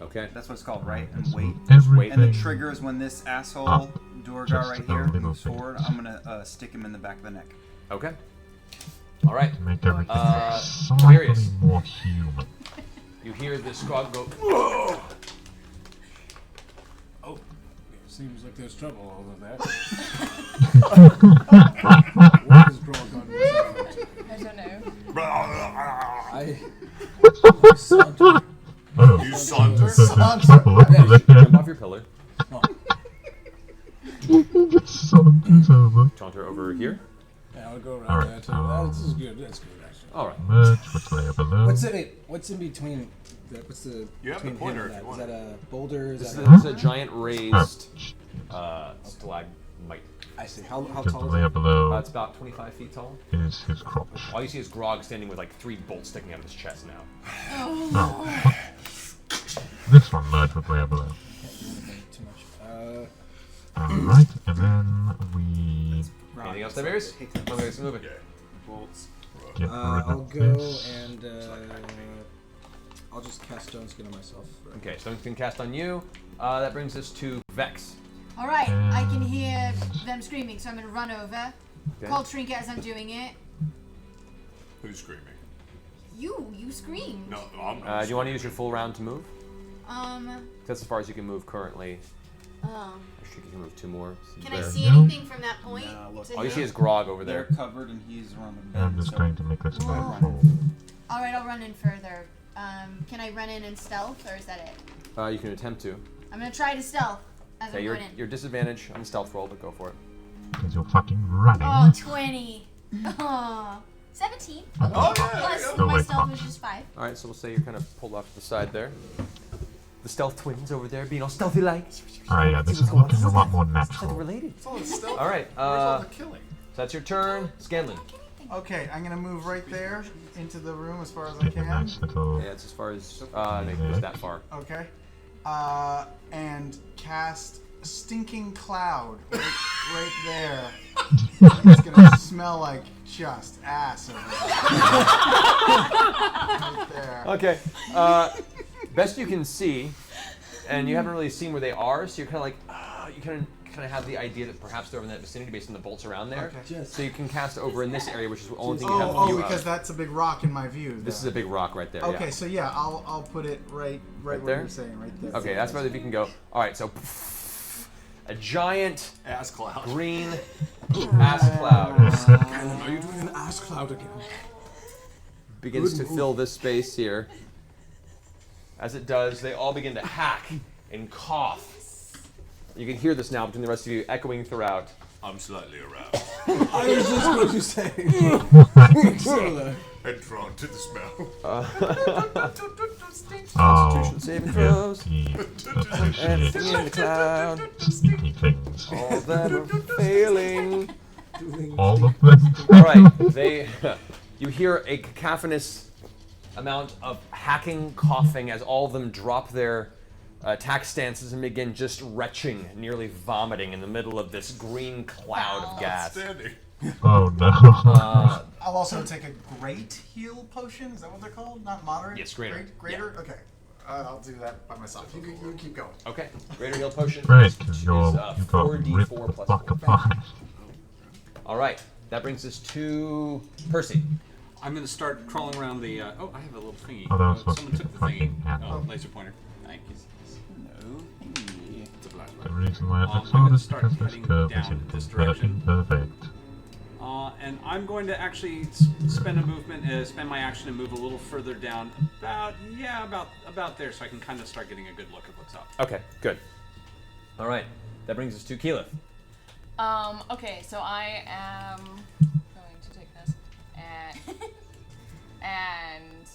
Okay. That's what it's called, right? And wait. Everything. And the trigger is when this asshole Up. Durgar Just right a here little moves bit. forward. I'm gonna stick him in the back of the neck. Okay. All right. Make everything Darius. slightly more human. You hear this squad go. Whoa! Oh, seems like there's trouble over there. What is Grog on himself up to? I don't know. Saunter. Oh. You saunter. Jump off your pillar. Just saunters over. Saunter over here. Yeah, I'll go around All right, there too. This is good. That's good, actually. All right. Merge what's layer below. What's in between? What's the? You have the between pointer him if and you that? Is that a boulder? Is This that is a giant raised stalagmite. I see. How Just the tall is layer it? below It's about 25 feet tall. is his crotch. All you see is Grog standing with like 3 bolts sticking out of his chest now. Oh. This one merged with layer below. Too much. Alright, and then we Anything else, Tiberius? Okay, let's move it. Bolts. get rid I'll of go this. and I'll just cast Stone Skin on myself. Okay, Stone can cast on you. That brings us to Vex. All right, I can hear them screaming, so I'm gonna run over. Okay. Call Trinket as I'm doing it. Who's screaming? You screamed. No, I'm not. Do you want to use your full round to move? That's as far as you can move currently. Oh. Actually, you can move 2 more. Can I There. see anything from that point? All you see is Grog over They're there. covered and he's running. I'm just going to make this a Oh. nice roll. All right, I'll run in further. Can I run in stealth, or is that it? You can attempt to. I'm gonna try to stealth as Okay, I'm you're, going in. you're disadvantage on the stealth roll, but go for it. Because you're fucking running. Oh, 20. Oh, 17. Oh, Plus No my way, stealth fuck. was just 5. All right, so we'll say you're kind of pulled off to the side there. The stealth twins over there being all stealthy like. Oh yeah, this is looking a lot more natural. Related. It's all the stealth. All right, Where's all the killing? so that's your turn. Scanlan. Okay, I'm gonna move right there into the room as far as I Get a can. nice little... Yeah, it's as far as no, it's that far. Okay. And cast Stinking Cloud right there. It's gonna smell like just ass over there. Right there. Okay. Best you can see, and you haven't really seen where they are, so you're kind of like, you kind kind of have the idea that perhaps they're in that vicinity based on the bolts around there. Okay. So you can cast over in this area, which is the only thing you have view because of. that's a big rock in my view. This is a big rock right there. Okay, yeah. so yeah, I'll put it right where there? you're saying, right there. Okay, that's where you can go. All right, so a giant ass cloud. Green ass cloud Are you doing an ass cloud again? begins to fill this space here. As it does, they all begin to hack and cough. You can hear this now between the rest of you echoing throughout. I'm slightly aroused. I was just going to say. And drawn to the smell. Constitution saving throws. Everything in the cloud. All that are failing. All of them. All right, you hear a cacophonous amount of hacking, coughing as all of them drop their attack stances and begin just retching, nearly vomiting in the middle of this green cloud of gas. Oh no. I'll also take a great heal potion. Is that what they're called? Not moderate? Yes, greater. Greater? Yeah. Okay. I'll do that by myself. You keep going. Okay. Greater heal potion. Right, because you got 4d4 ripped the plus fuck 4. apart. All right. That brings us to Percy. I'm going to start crawling around the. Oh, I have a little thingy. Oh, that was supposed someone to took be the thingy. fucking handle. Oh, laser pointer. Thank you. No. It's a flashlight. The reason why it looks I'm odd gonna is start because this heading curve is down this direction. imperfect. And I'm going to actually spend a movement, spend my action and move a little further down, about there, so I can kind of start getting a good look at what's up. Okay, good. All right, that brings us to Keyleth. Okay, so I am going to take this and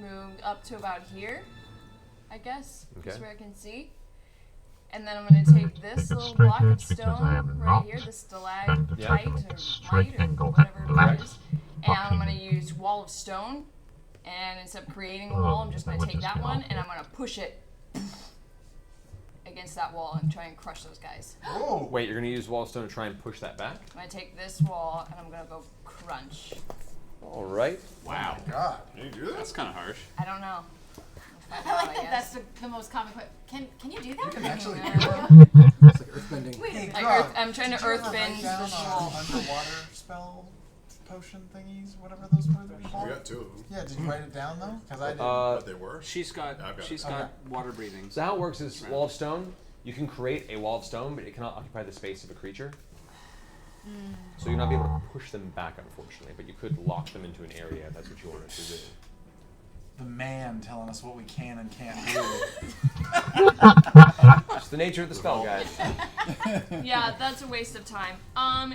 move up to about here, I guess, just where I can see. And then I'm going to take this little block of stone right here, the stalagmite or mite or whatever it is, and I'm going to use wall of stone. And instead of creating a wall, I'm just going to take that one and I'm going to push it against that wall and try and crush those guys. Oh. Wait, you're going to use wall of stone to try and push that back? I'm going to take this wall and I'm going to go crunch. All right. Wow. Oh my God. Can you do that? That's kind of harsh. I don't know. I like that. That's the most common question. Can you do that? You can actually do that. It's like earthbending. Wait a minute. I'm trying to earthbend down this our wall. underwater spell potion thingies, whatever those were that we bought? We got 2 of them. Yeah, did you write it down though? Because I didn't. But they were? She's got water breathing. So how it works is wall of stone. You can create a wall of stone, but it cannot occupy the space of a creature. So you're not be able to push them back, unfortunately. But you could lock them into an area if that's what you wanted to do. The man telling us what we can and can't do. It's the nature of the spell, guys. Yeah, that's a waste of time.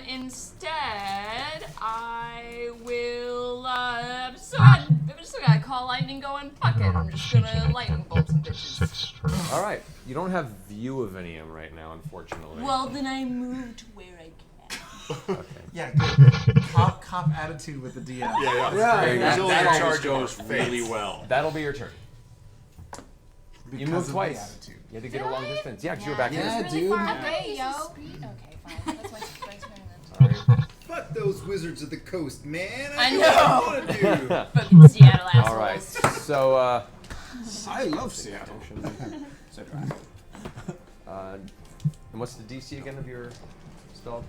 Instead, I will, I'm just gonna call lightning go and fuck it. I'm just gonna lightning bolt some bitches. All right. You don't have view of any of them right now, unfortunately. Well, then I move to where I can. Okay. Yeah, good. Cop attitude with the DM. Yeah. That charge goes really well. That'll be your turn. Because You moved of the twice. attitude. You had to get a long distance. Yeah, because you were back Yeah, here. dude. Okay, yo. Okay, fine. That's my turn then. Fuck those wizards of the coast, man. I do know. what I want to do. Fucking Seattle assholes. All right. So, I love Seattle. and what's the DC again of your spell?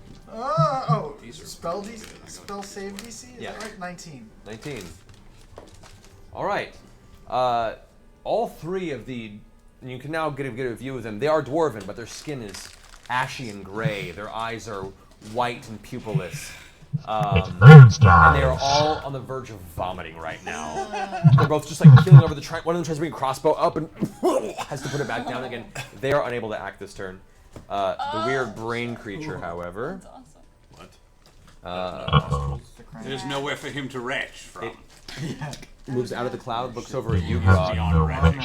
Spell save DC? Is Yeah. that right? 19. 19. All right. All three of the, you can now get a view of them. They are dwarven, but their skin is ashy and gray. Their eyes are white and pupilless. And they are all on the verge of vomiting right now. They're both just like keeling over the one of them tries to bring a crossbow up and has to put it back down again. They are unable to act this turn. The weird brain creature, however. What? There's nowhere for him to retch from. Moves out of the cloud, looks over at you, Grog, and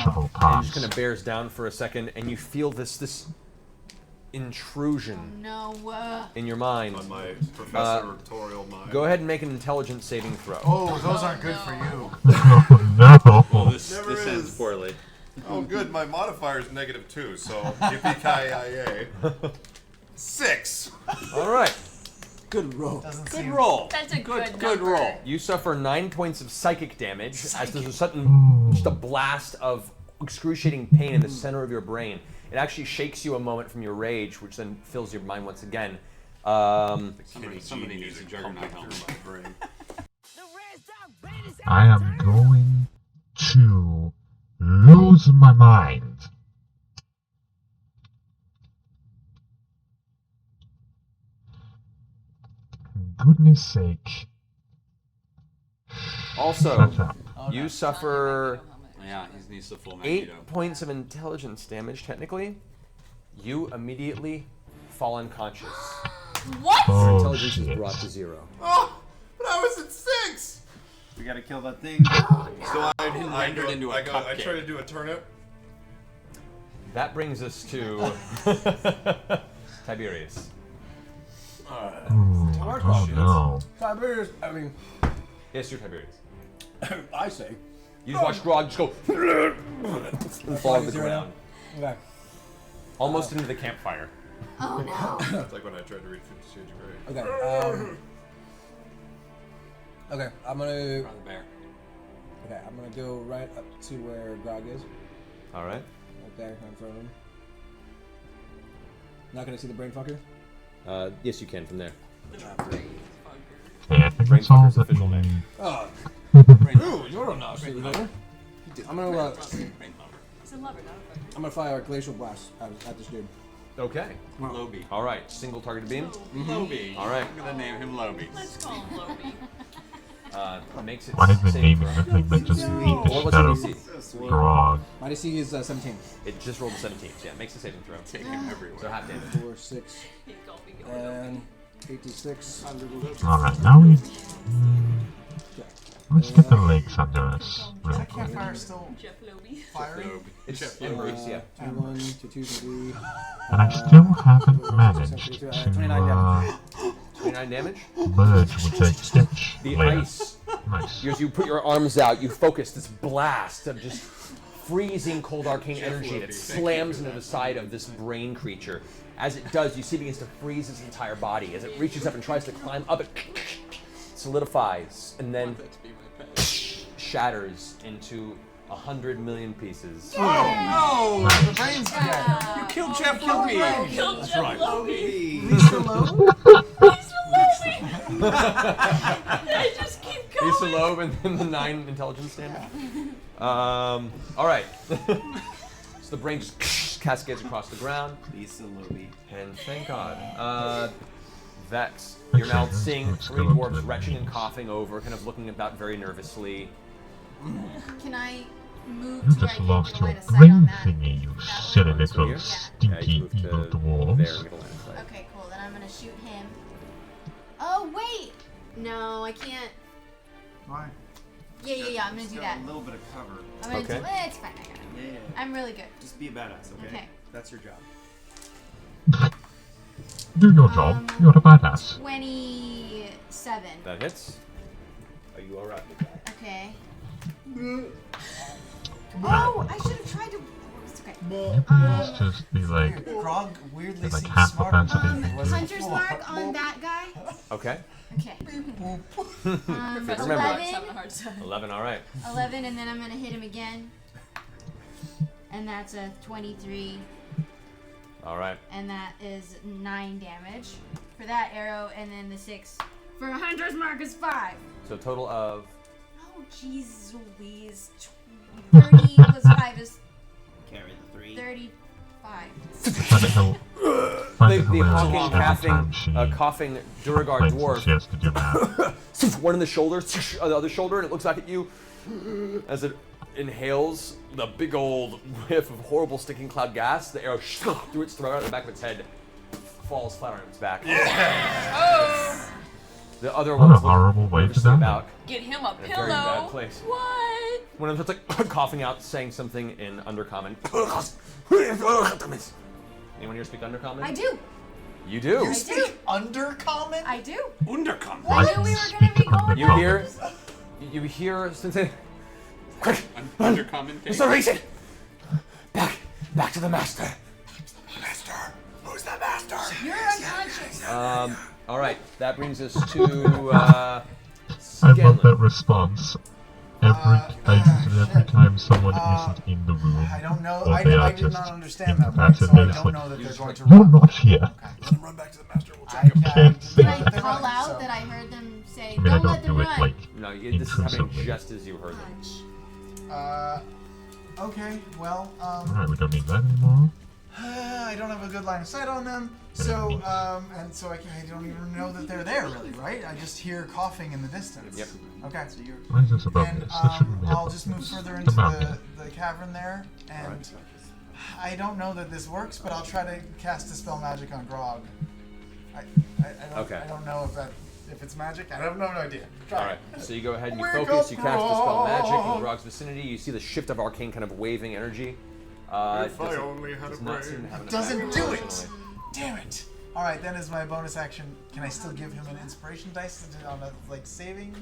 just kind of bears down for a second, and you feel this intrusion in your mind. On my professorial mind. Go ahead and make an intelligence saving throw. Oh, those aren't good for you. No. Well, this ends poorly. Oh, good. My modifier is -2, so yippee-ki-yay. 6. All right. Good roll. Good roll. That's a good roll. You suffer 9 points of psychic damage as there's a sudden, just a blast of excruciating pain in the center of your brain. It actually shakes you a moment from your rage, which then fills your mind once again. Somebody needs a juggernaut helmet. I am going to lose my mind. Goodness sake. Also, Shut up. you suffer Yeah, he needs the full 8 points of intelligence damage, technically. You immediately fall unconscious. What? Your Oh, intelligence is shit. brought to 0. Oh, but I was at 6. We gotta kill that thing. So rendered into a I cupcake. try to do a turnip. That brings us to Tiberius. Oh no. Tiberius, I mean, Yes, you're Tiberius. I say. You just watch Grog just go and fall to the ground. Okay. Almost into the campfire. Oh no. It's like when I tried to read 50 Shades of Grey. Okay. Okay. I'm gonna. The bear. Okay. I'm gonna go right up to where Grog is. All right. Right there in front of him. Not gonna see the brain fucker. Yes, you can from there. Okay, I think Brain that's all fucker's that official we name. Oh. Brain Ooh, you're a nasty lover. I'm gonna. Brain lover. It's a lover, not a fucker. I'm gonna fire a glacial blast at this dude. Okay. Lobi. All right. Single targeted beam. Lobi. All right. I'm gonna name him Lobi. Let's call him Lobi. Makes it. Why is the save name throw. nothing but just beat the What was shit out your of DC? Grog? My DC is 17. It just rolled a 17. So yeah, it makes a saving throw. Take him everywhere. So half damage. 4, 6, and 86. Alright, now we... let's get the legs under us real Is that quick. campfire still Jeff Lobi. firing? It's embers, yeah. 1, 2, 2, 3. And I still haven't managed to 29 damage. merge with the sketch The layer. ice. Nice. As you put your arms out, you focus this blast of just freezing cold arcane energy that slams into the side of this brain creature. As it does, you see it begins to freeze its entire body. As it reaches up and tries to climb up, it solidifies and then shatters into 100 million pieces. Oh no! The brain's dead. You killed Jeff Lobi. Killed That's Jeff right. Lobi. Lisa Loeb? Lisa Lobi. I just keep going. Lisa Loeb and then the 9 intelligence damage. All right. So the brain just cascades across the ground. Lisa Lobi. And thank God. Vex, you're now seeing 3 dwarves retching and coughing over, kind of looking about very nervously. Can I move You to where I just can lost get a line your of sight brain on that? thingy, you That silly one? little here? stinky you moved to evil there dwarves. and get a line of sight. Okay, cool. Then I'm gonna shoot him. Oh wait! No, I can't. Why? Yeah. I'm gonna do that. A little bit of cover. I'm gonna Okay. do. It's fine. I got it. Yeah. I'm really good. Just be a badass, okay? Okay. That's your job. Do your job. You're a badass. 27. That hits. Are you alright with that? Okay. Oh, I should have tried to. It's okay. Let's just be like, Grog weirdly like seems half the smart. offensive. Hunter's mark on that guy. Okay. Okay. Remember that. 11. Having a hard time. 11, alright. 11, and then I'm gonna hit him again. And that's a 23. Alright. And that is 9 damage for that arrow, and then the 6 for Hunter's mark is 5. So total of. Oh, jeez Louise. 30 plus 5 is Carry the 3. 35. Find it hil- find it The hilarious hawking, every time she coughing Duragard thinks that dwarf. she has to do that. One in the shoulder, the other shoulder, and it looks back at you as it inhales the big old whiff of horrible stinking cloud gas. The arrow through its throat, out the back of its head, falls flat on its back. Oh! The other What a one's horrible way to nervously die. about Get him a in a pillow. very bad place. What? One of them starts like coughing out, saying something in Undercommon. Anyone here speak Undercommon? I do. You do. I do. Undercommon? I do. Undercommon. I knew we were gonna be going. You hear? You hear? Quick! Undercommon. Mr. Racing! Back to the master. Master? Who's the master? You're unconscious. All right, that brings us to I love that response. every time someone isn't in the room, I don't know. or I they are did just not understand that, right? So I incapacitated, don't know that they're going to you're run. not here. Okay. Let them run back to the master. We'll I can't say Can I that. call out that I heard them say, I mean, I don't let don't them do it run? No, this is happening intrusively. just as you heard them. Okay, well, Alright, we don't need that anymore. I don't have a good line of sight on them, so, and so I don't even know that they're there, really, right? I just hear coughing in the distance. Yep. Okay. Why is this above And this? This shouldn't be I'll above just this. move further It's into a mountain. the cavern there, and I don't know that this works, but I'll try to cast Dispel Magic on Grog. I don't know if it's magic. I have no idea. Try. Alright, so you go ahead and you Wake focus, up, you cast Dispel Magic in Grog. Grog's vicinity, you see the shift of arcane kind of waving energy. If I only had a does not seem brain. to have an Doesn't effect, do it! unfortunately. Damn it! Alright, then as my bonus action, can I still give him an inspiration dice on a, saving?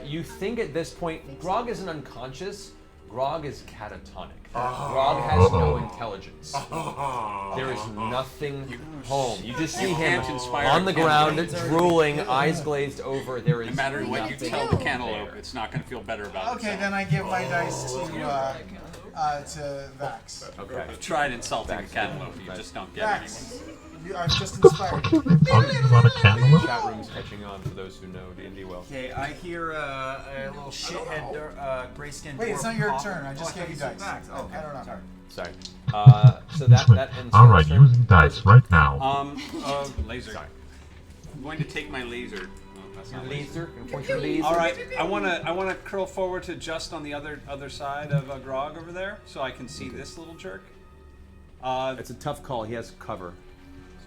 You think at this point, Grog isn't unconscious, Grog is catatonic. Grog has no intelligence. There is nothing home. You just see him on the ground, drooling, eyes glazed over. There is No matter what you nothing tell the there. cantaloupe, it's not going to feel better about Okay, itself. then I give my dice to Vax. Okay. I've tried insulting the cantaloupe, you just don't get it Vax, anymore. I've just inspired you. The chat room is catching on for those who know D&D well. Okay, I hear a little shithead grayskin. Wait, it's dwarf not your cough. turn. I just gave you dice. Oh, I don't know. Sorry. So that ends. Alright, your turn. using dice right now. Laser. I'm going to take my laser. Oh, that's not Laser, and point your laser. All right, I wanna curl forward to just on the other side of Grog over there, so I can see this little jerk. It's a tough call. He has cover.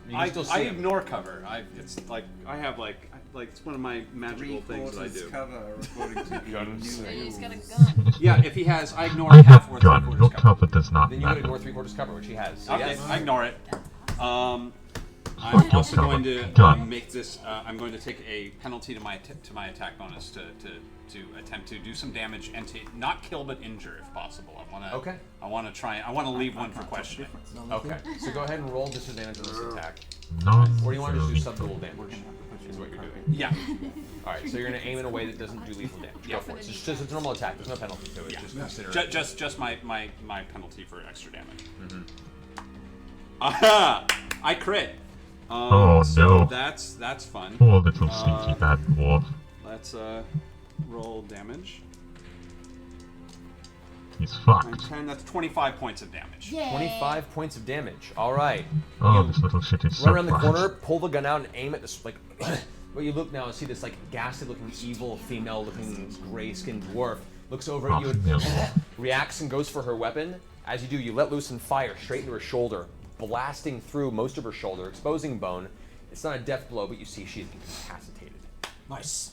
You can I still see him. ignore cover. It's like I have like it's one of my magical things that I do. Cover, according to He's got a gun. Yeah, if he has, I ignore I half have or gun. three-quarters Your cover. cover does not Then you would matter. ignore 3/4 cover, which he has. So Okay, yes. I ignore it. Fuck I'm your also cover. going to Gun. make this. I'm going to take a penalty to my attack bonus to attempt to do some damage and to not kill but injure if possible. Okay. I want to try. I want to leave one for questioning. Okay. So go ahead and roll disadvantage on this attack. Non Or do you want to just do subdual damage? Is what you're doing. Yeah. All right. So you're going to aim in a way that doesn't do lethal damage. Go for it. It's just a normal attack. There's no penalty to it. Yeah. Just consider it. Just my penalty for extra damage. Mm-hmm. Aha! I crit. Oh, so no. That's fun. Poor little sneaky bad dwarf. Let's roll damage. He's fucked. 10, that's 25 points of damage. 25 points of damage. All right. Oh, You this little shit is so run around the fast. corner, pull the gun out, and aim at this like. Where you look now and see this like ghastly-looking, evil, female-looking, gray-skinned dwarf looks over at you and reacts and goes for her weapon. As you do, you let loose and fire straight into her shoulder, blasting through most of her shoulder, exposing bone. It's not a death blow, but you see she's incapacitated. Nice.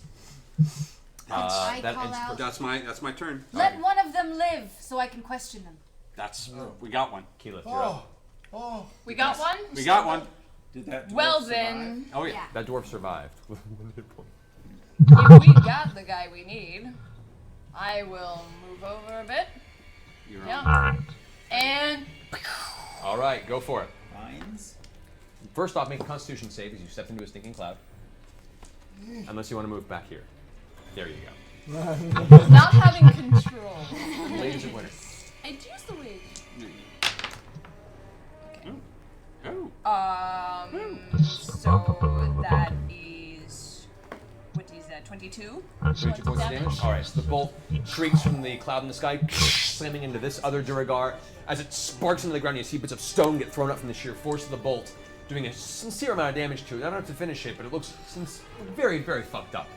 I that call ends out, That's my turn. let one of them live so I can question them. We got one. Keyleth, you're up. Oh. We got one? We got one. Did that dwarf Well survive? then, Oh yeah. That dwarf survived with 1 hit point. if we got the guy we need, I will move over a bit. You're Yeah. on. Alright. And All right, go for it. Vines? First off, make a Constitution save as you step into a stinking cloud. Unless you want to move back here. There you go. not having control. Ladies and winner. I choose the wig. That's So the that button. is, what is that, 22? That's 22 points of damage. Alright, so the bolt shrieks from the cloud in the sky, slamming into this other Duragar. As it sparks into the ground, you see bits of stone get thrown up from the sheer force of the bolt, doing a sincere amount of damage to it. I don't have to finish it, but it looks very, very fucked up.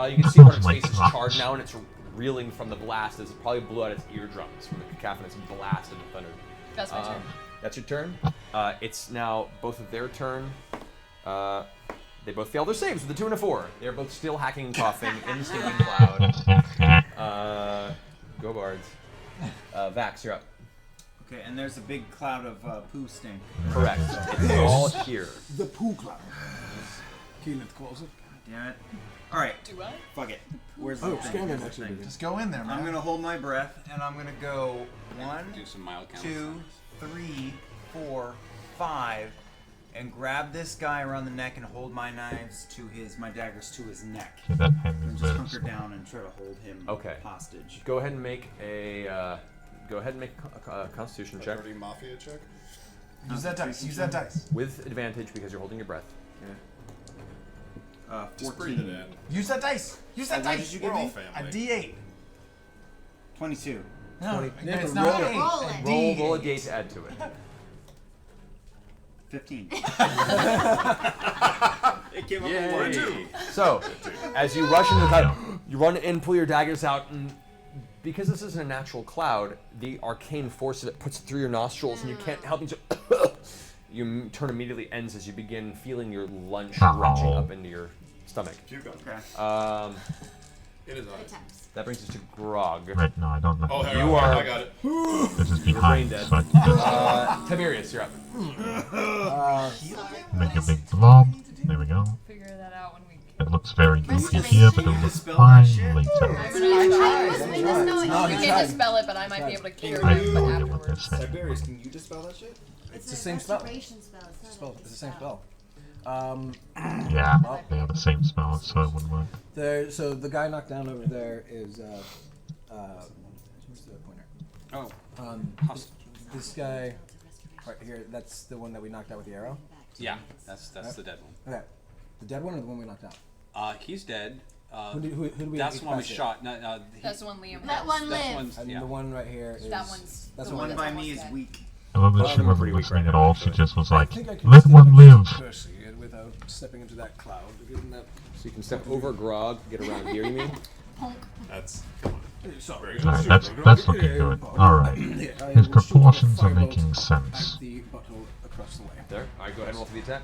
You can see part of its face is charred now, and it's reeling from the blast as it probably blew out its eardrums from the cacophonous blast of the thunder. That's my turn. That's your turn. It's now both of their turn. They both fail their saves with a 2 and a 4. They're both still hacking and coughing in the stinking cloud. Go Bards. Vax, you're up. Okay, and there's a big cloud of poo stink. Correct. It's all here. The poo cloud. Keyleth calls it. Damn it. Alright. Do I? Fuck it. Where's the Oh, thing? Scanlan Where's the actually thing? did it. Just go in there, man. I'm gonna hold my breath and I'm gonna go 1, Do some mild counts. 2, 3, 4, 5, and grab this guy around the neck and hold my daggers to his neck. Okay, that hand is And very just hunker down and try to hold him hostage. Go ahead and make a Constitution check. Dirty mafia check. Use that dice. Use that dice. With advantage because you're holding your breath. Yeah. Just breathe it in. Use that dice. Use that What dice. did you give We're all me? family. A D8. 22. No, 20. it's not an 8. Roll a D8 to add to it. 15. It came up with 42. So, as you rush into the cloud, you run in, pull your daggers out, and because this isn't a natural cloud, the arcane force of it puts it through your nostrils, and you can't help it. Your turn immediately ends as you begin feeling your lunch retching up into your stomach. Keep going. It is on. That brings us to Grog. Right, no, I don't know. Oh, you are. I got it. This is behind, dead. so I can just Tiberius, you're up. make a big blob. There we go. Figure that out when we. It looks very goofy here, but it'll look fine later. We can dispel it, but I might be able to cure I it have no idea what they're afterwards. saying. Tiberius, can you dispel that shit? It's the same spell. It's It's the same spell. Yeah, they have the same spell, so it wouldn't work. There. So the guy knocked down over there is who's the pointer? Oh, this guy right here. That's the one that we knocked out with the arrow. yeah, that's the dead one. Okay, the dead one or the one we knocked out? He's dead. Who did we? That's the one we incapacitate? shot. That's the one Liam. That one That's lived. one's, And yeah. the one right here is That one's that's the the One one. by that's me is almost weak. I love that she Well, wasn't pretty weak listening right at now, all. She just was like, I think I can let step one into live. Percy without stepping into that cloud. Isn't that So you can step over Grog, get around here, you mean? That's. sorry? Alright, that's looking good. Alright. His proportions are making sense. The butthole across the way. There. Alright, go ahead and roll for the attack.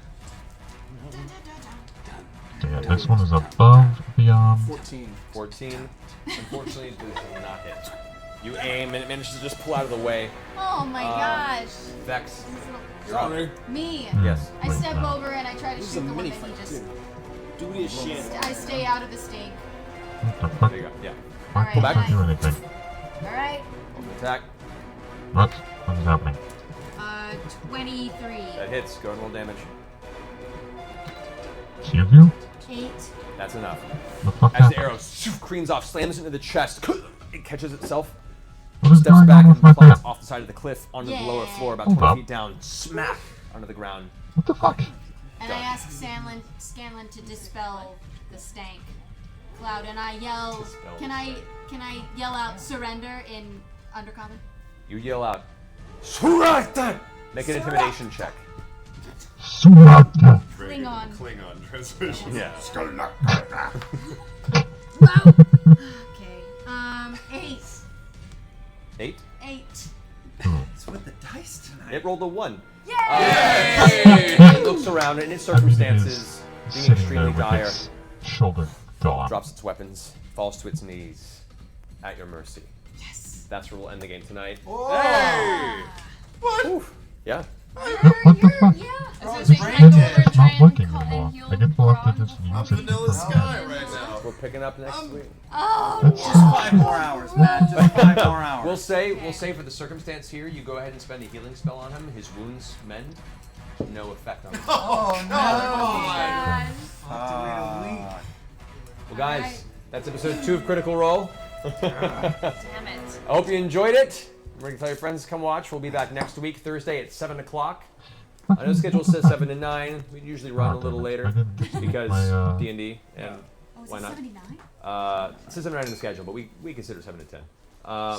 Yeah, this one is above the arm. 14. 14. Unfortunately, this does not hit. You aim and it manages to just pull out of the way. Oh my gosh. Vex, you're up. Me. Yes. I step over and I try to This is shoot a the one mini that he fight just. too. Duty is shit. I stay out of the stink. What the fuck? There you go. Yeah. I Alright, can't do fine. anything. Alright. Roll the attack. What? What is happening? 23. That hits. Go and roll damage. Two of you? 8. That's enough. The fuck As the happened? arrow creams off, slams into the chest, it catches itself, What is steps going back on and with my plummets pet? off the side of the cliff onto the lower Yeah. floor, about Hold 20 up. feet down, smack onto the ground. What the fuck? And I ask Scanlan to dispel the stank cloud, and I yell. Dispel Can I yell out surrender in Undercommon? You yell out, Surata! Make an intimidation check. Surata! Klingon. Klingon translation. Yeah. Okay. 8. 8? 8. It's with the dice tonight. It rolled a 1. Yay! It looks around and its circumstances being Sitting there extremely with dire, its shoulder gone. drops its weapons, falls to its knees, at your mercy. Yes. That's where we'll end the game tonight. Hey! Oof. Yeah. What the fuck? Yeah. I was gonna say, brain can I go dead. over and It's try not and working call- anymore. and heal I guess we'll have to Grog? just I'm use it. Vanilla Sky right now. We're picking up next week. Oh Just 5 more hours, Matt. Just 5 more hours. We'll say for the circumstance here, you go ahead and spend a healing spell on him. His wounds mend. No effect on him. Oh no! Well, guys, that's episode 2 of Critical Role. Damn it. I hope you enjoyed it. Remember to tell your friends to come watch. We'll be back next week, Thursday at 7 o'clock. I know the schedule says 7 to 9. We usually run a little later because D&D and why not? 79? It says 7 to 9 in the schedule, but we consider 7 to 10.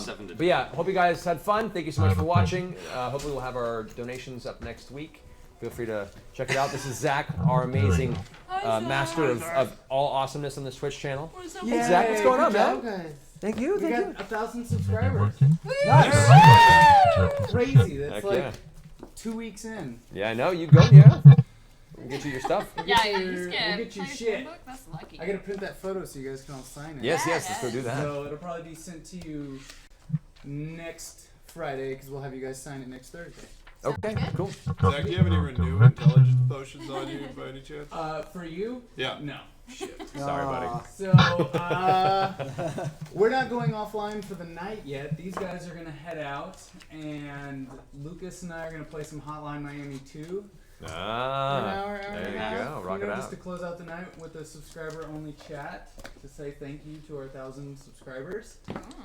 7 to But yeah, hope you guys had fun. Thank you so much for watching. Hopefully we'll have our donations up next week. Feel free to check it out. This is Zach, our amazing master of all awesomeness on this Twitch channel. Hey Zach, what's going on, man? Guys. Thank you, We thank got you. 1,000 subscribers. Nice. Crazy. That's Heck like yeah. 2 weeks in. Yeah, I know. You go, yeah. We'll get you your stuff. Yeah, your- you we'll skip. get your Play shit. Book? That's lucky. I gotta print that photo so you guys can all sign it. Yes, let's go do that. So it'll probably be sent to you next Friday because we'll have you guys sign it next Thursday. Okay, cool. Zach, do you have any renew intelligence potions on you by any chance? For you? Yeah. No. Shit. Sorry, buddy. So, we're not going offline for the night yet. These guys are gonna head out, and Lucas and I are gonna play some Hotline Miami 2. Ah, there you go. Rock it Just out. to close out the night with a subscriber-only chat to say thank you to our 1,000 subscribers.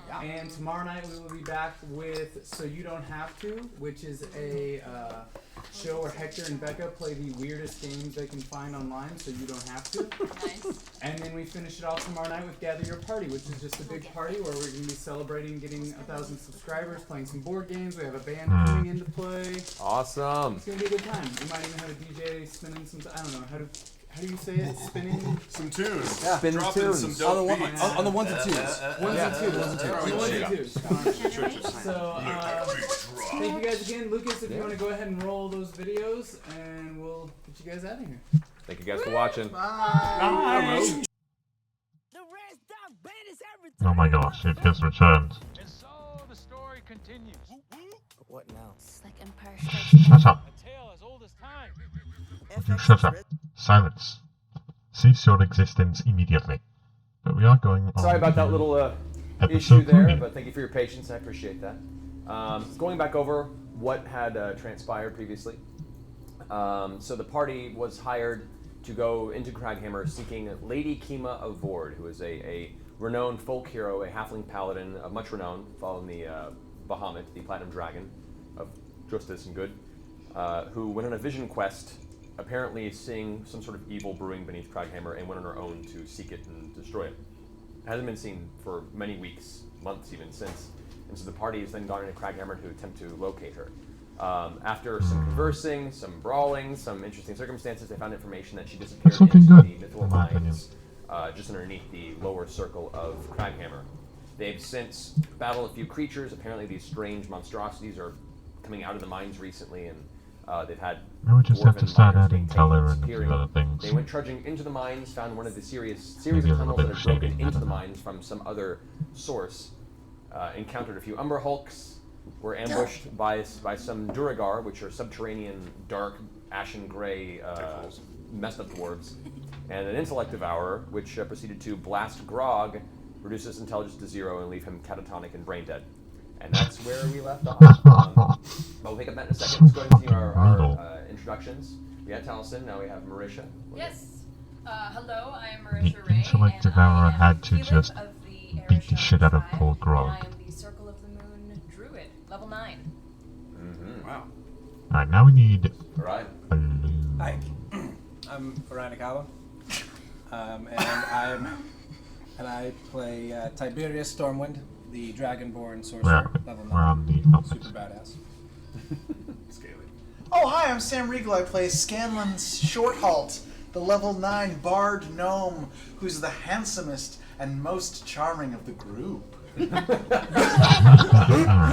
Yeah. And tomorrow night we will be back with So You Don't Have To, which is a show where Hector and Becca play the weirdest games they can find online, so you don't have to. Nice. And then we finish it off tomorrow night with Gather Your Party, which is just a big party where we're going to be celebrating getting 1,000 subscribers, playing some board games. We have a band coming in to play. Awesome. It's going to be a good time. We might even have a DJ spinning some, I don't know, how do you say it? Spinning? Some tunes. Yeah. Spin Dropping tunes. some dope beats. On the ones and twos. Ones and twos. So, thank you guys again. Lucas, if you want to go ahead and roll those videos, and we'll get you guys out of here. Thank you guys for watching. Bye. Oh my gosh, it has returned. And so the story continues. What now? It's like Empire Strikes Shut up. A tale as old as time. Would you shut up? Silence. Cease your existence immediately. But we are going on. Sorry about that to little issue episode there, 3. but thank you for your patience. I appreciate that. Going back over what had transpired previously. So the party was hired to go into Craghammer seeking Lady Kima of Vord, who is a renowned folk hero, a halfling paladin of much renown, following the Bahamut, the Platinum Dragon of justice and good, who went on a vision quest, apparently seeing some sort of evil brewing beneath Craghammer, and went on her own to seek it and destroy it. It hasn't been seen for many weeks, months even since, and so the party has then gone into Craghammer to attempt to locate her. After some conversing, some brawling, some interesting circumstances, they found information that she disappeared It's looking into good, the Mythril in my opinion. Mines, just underneath the lower circle of Craghammer. They've since battled a few creatures. Apparently these strange monstrosities are coming out of the mines recently, and they've had Now we just have to dwarven start miners adding being color taken, and a few disappearing. other things. They went trudging into the mines, found one of the series Maybe of a little tunnels bit that of had broken shading, I into don't the know. mines from some other source. Encountered a few Umber Hulks, were ambushed by some Duragar, which are subterranean, dark, ashen gray, messed up dwarves, and an Intellect Devourer, which proceeded to blast Grog, reduce his intelligence to 0, and leave him catatonic and brain dead. And that's where we left off. But we'll pick up that in a second. Let's go ahead and continue our introductions. We had Taliesin, now we have Marisha. Yes. Hello, I am The Marisha Ray, Intellect and Devourer I am had to Caleb just of the beat the Arisha shit out of tribe, poor Grog. And I am the Circle of the Moon Druid, level 9. Mm-hmm. Wow. Alright, now we need Alright. a loot. Hi, I'm Veronica and I play Tiberius Stormwind, the Dragonborn sorcerer, level 9. We're on the Super badass. Scaly. Oh, hi, I'm Sam Riegel. I play Scanlan's Shorthalt, the level 9 bard gnome, who's the handsomest and most charming of the group.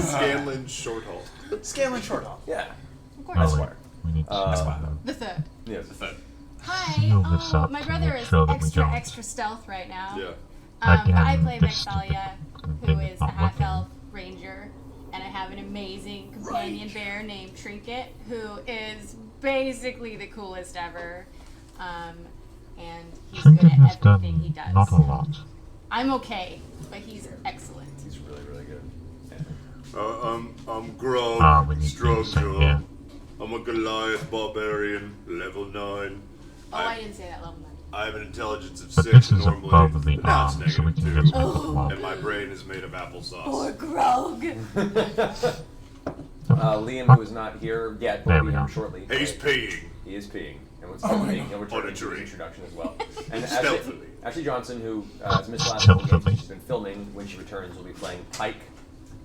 Scanlan Shorthalt. Scanlan Shorthalt. Yeah. Of course. Esquire. We need to The third. Yes, the third. Hi. seal this Oh, up my to brother make is sure that we extra, don't extra stealth right now. Yeah. But I Again, play this Vexalia, stupid who thing is is a not half-elf ranger, and I have an amazing companion bear named Trinket, who is basically the coolest ever. And he's Trinket good has at everything he done does. not a lot. I'm okay, but he's excellent. He's really, really good. I'm Grog, We need to Strongjaw. yeah. I'm a Goliath barbarian, level 9. Oh, I didn't say that level 9. I have an intelligence of But 6 this is normally. above the Now it's arm, so we can negative just 2. make it small. And my brain is made of applesauce. Poor Grog. Liam, who is not here yet, There will we be here go. shortly. He's peeing. He is peeing. And once he's peeing, he'll return to his Auditory. introduction as well. And Stealthily. Ashley Johnson, who has missed the last couple games, she's been filming. When she returns, will be playing Pike,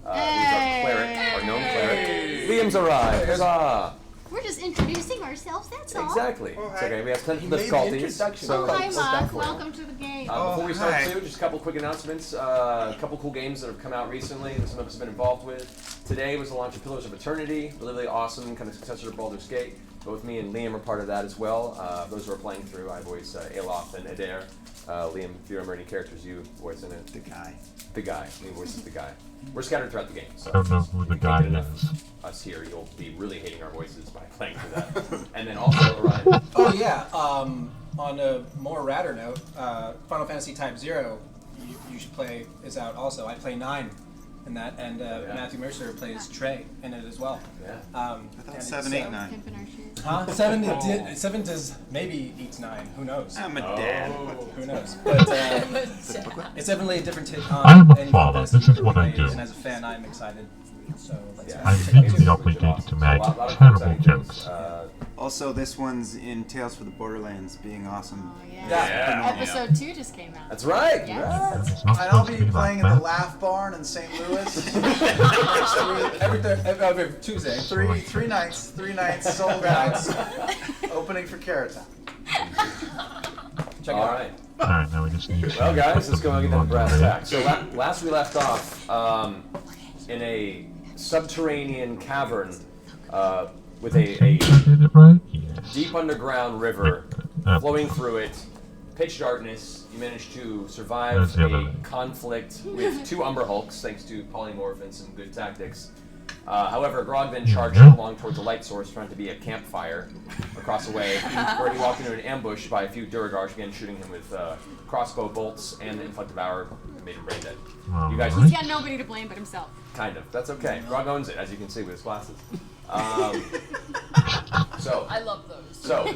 who's our cleric, our known cleric. Liam's arrived. Huzzah! We're just introducing ourselves, that's all. Exactly. Oh, It's hi. okay. We have technical He made the difficulties. introduction. So Hi, let's Moth. definitely- Welcome to the game. Before we start, hi. too, just a couple quick announcements. A couple cool games that have come out recently that some of us have been involved with. Today was the launch of Pillars of Eternity, really, really awesome, kind of successor to Baldur's Gate. Both me and Liam are part of that as well. Those who are playing through, I voice Aloth and Adair. Liam, if you remember any characters you voice in it? The guy. The guy. Liam voices the guy. We're scattered throughout the game, so I don't know who if the you can't guy get enough is. us here, you'll be really hating our voices by playing through that. And then also, Orion. Oh yeah. On a more radder note, Final Fantasy Type 0, you should play is out also. I play 9 in that, and Matthew Mercer plays Trey in it as well. Yeah. I thought 7, 8, 9. Huh? 7 does maybe eats 9. Who knows? I'm a dad. Who knows? But it's definitely a different take on. I am a any father. fantasy This is what I plays, do. And as a fan, I'm excited. So let's I'm legally obligated to make terrible jokes. Also, this one's in Tales for the Borderlands, being awesome. Yeah. Episode 2 just came out. That's right. Yes. And I'll be playing at the Laugh Barn in St. Louis. every Tuesday. Three nights, sold out. Opening for Carrot Top. Check it All out. right. Alright, now we just need to... Well, guys, let's go and get down to brass tacks. So last we left off in a subterranean cavern with a Did it right? Yes. deep underground river flowing through it. Pitch darkness. You managed to survive There's the other a one. conflict with 2 Umber Hulks thanks to polymorph and some good tactics. However, Grog then charged along towards a light source, trying to be a campfire across the way, where he walked into an ambush by a few Duragars, began shooting him with crossbow bolts and the inflective arrow, and made him brain dead. You guys, He's got nobody to blame but himself. kind of. That's okay. Grog owns it, as you can see with his glasses. So I love those. So,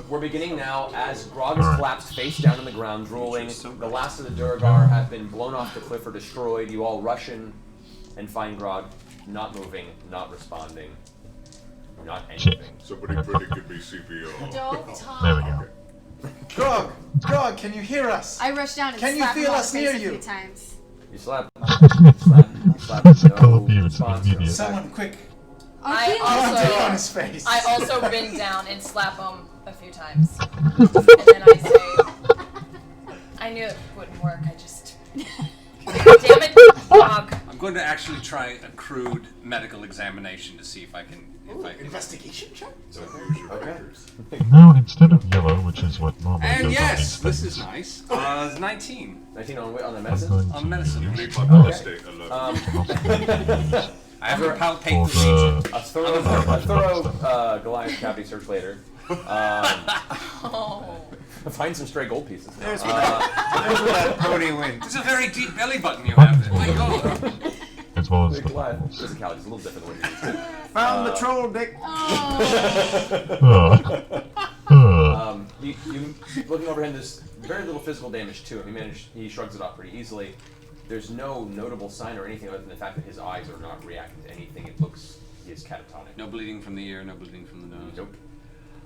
we're beginning now as Grog is collapsed face down on the ground, drooling. The last of the Duragar have been blown off the cliff or destroyed. You all rush in and find Grog not moving, not responding, not anything. Somebody pretty give me CPR. Don't talk. There we go. Grog, can you hear us? I rushed down and Can you slapped him feel on us the face near a few you? times. You slap. Physical abuse immediate. Someone quick. I Take on also, his face. I also bend down and slap him a few times. And then I say, I knew it wouldn't work, I just... Damn it, dog. I'm going to actually try a crude medical examination to see if I can. Investigation check? Okay. Now, instead of yellow, which is what normally And goes yes, on these this things, is nice. 19. 19 on the I'm medicine? going On to medicine. use Read my prostate, I love it. I have to for palpate the region. the... A thorough Goliath cavity search later. Find some stray gold pieces. There's where that pony went. It's a very deep belly button you have there. My God. As well as The the Goliath bubbles. physicality is a little different than what it is. Found the troll dick. You looking over him, there's very little physical damage to him. He shrugs it off pretty easily. There's no notable sign or anything other than the fact that his eyes are not reacting to anything. It looks he is catatonic. No bleeding from the ear, no bleeding from the nose. Nope.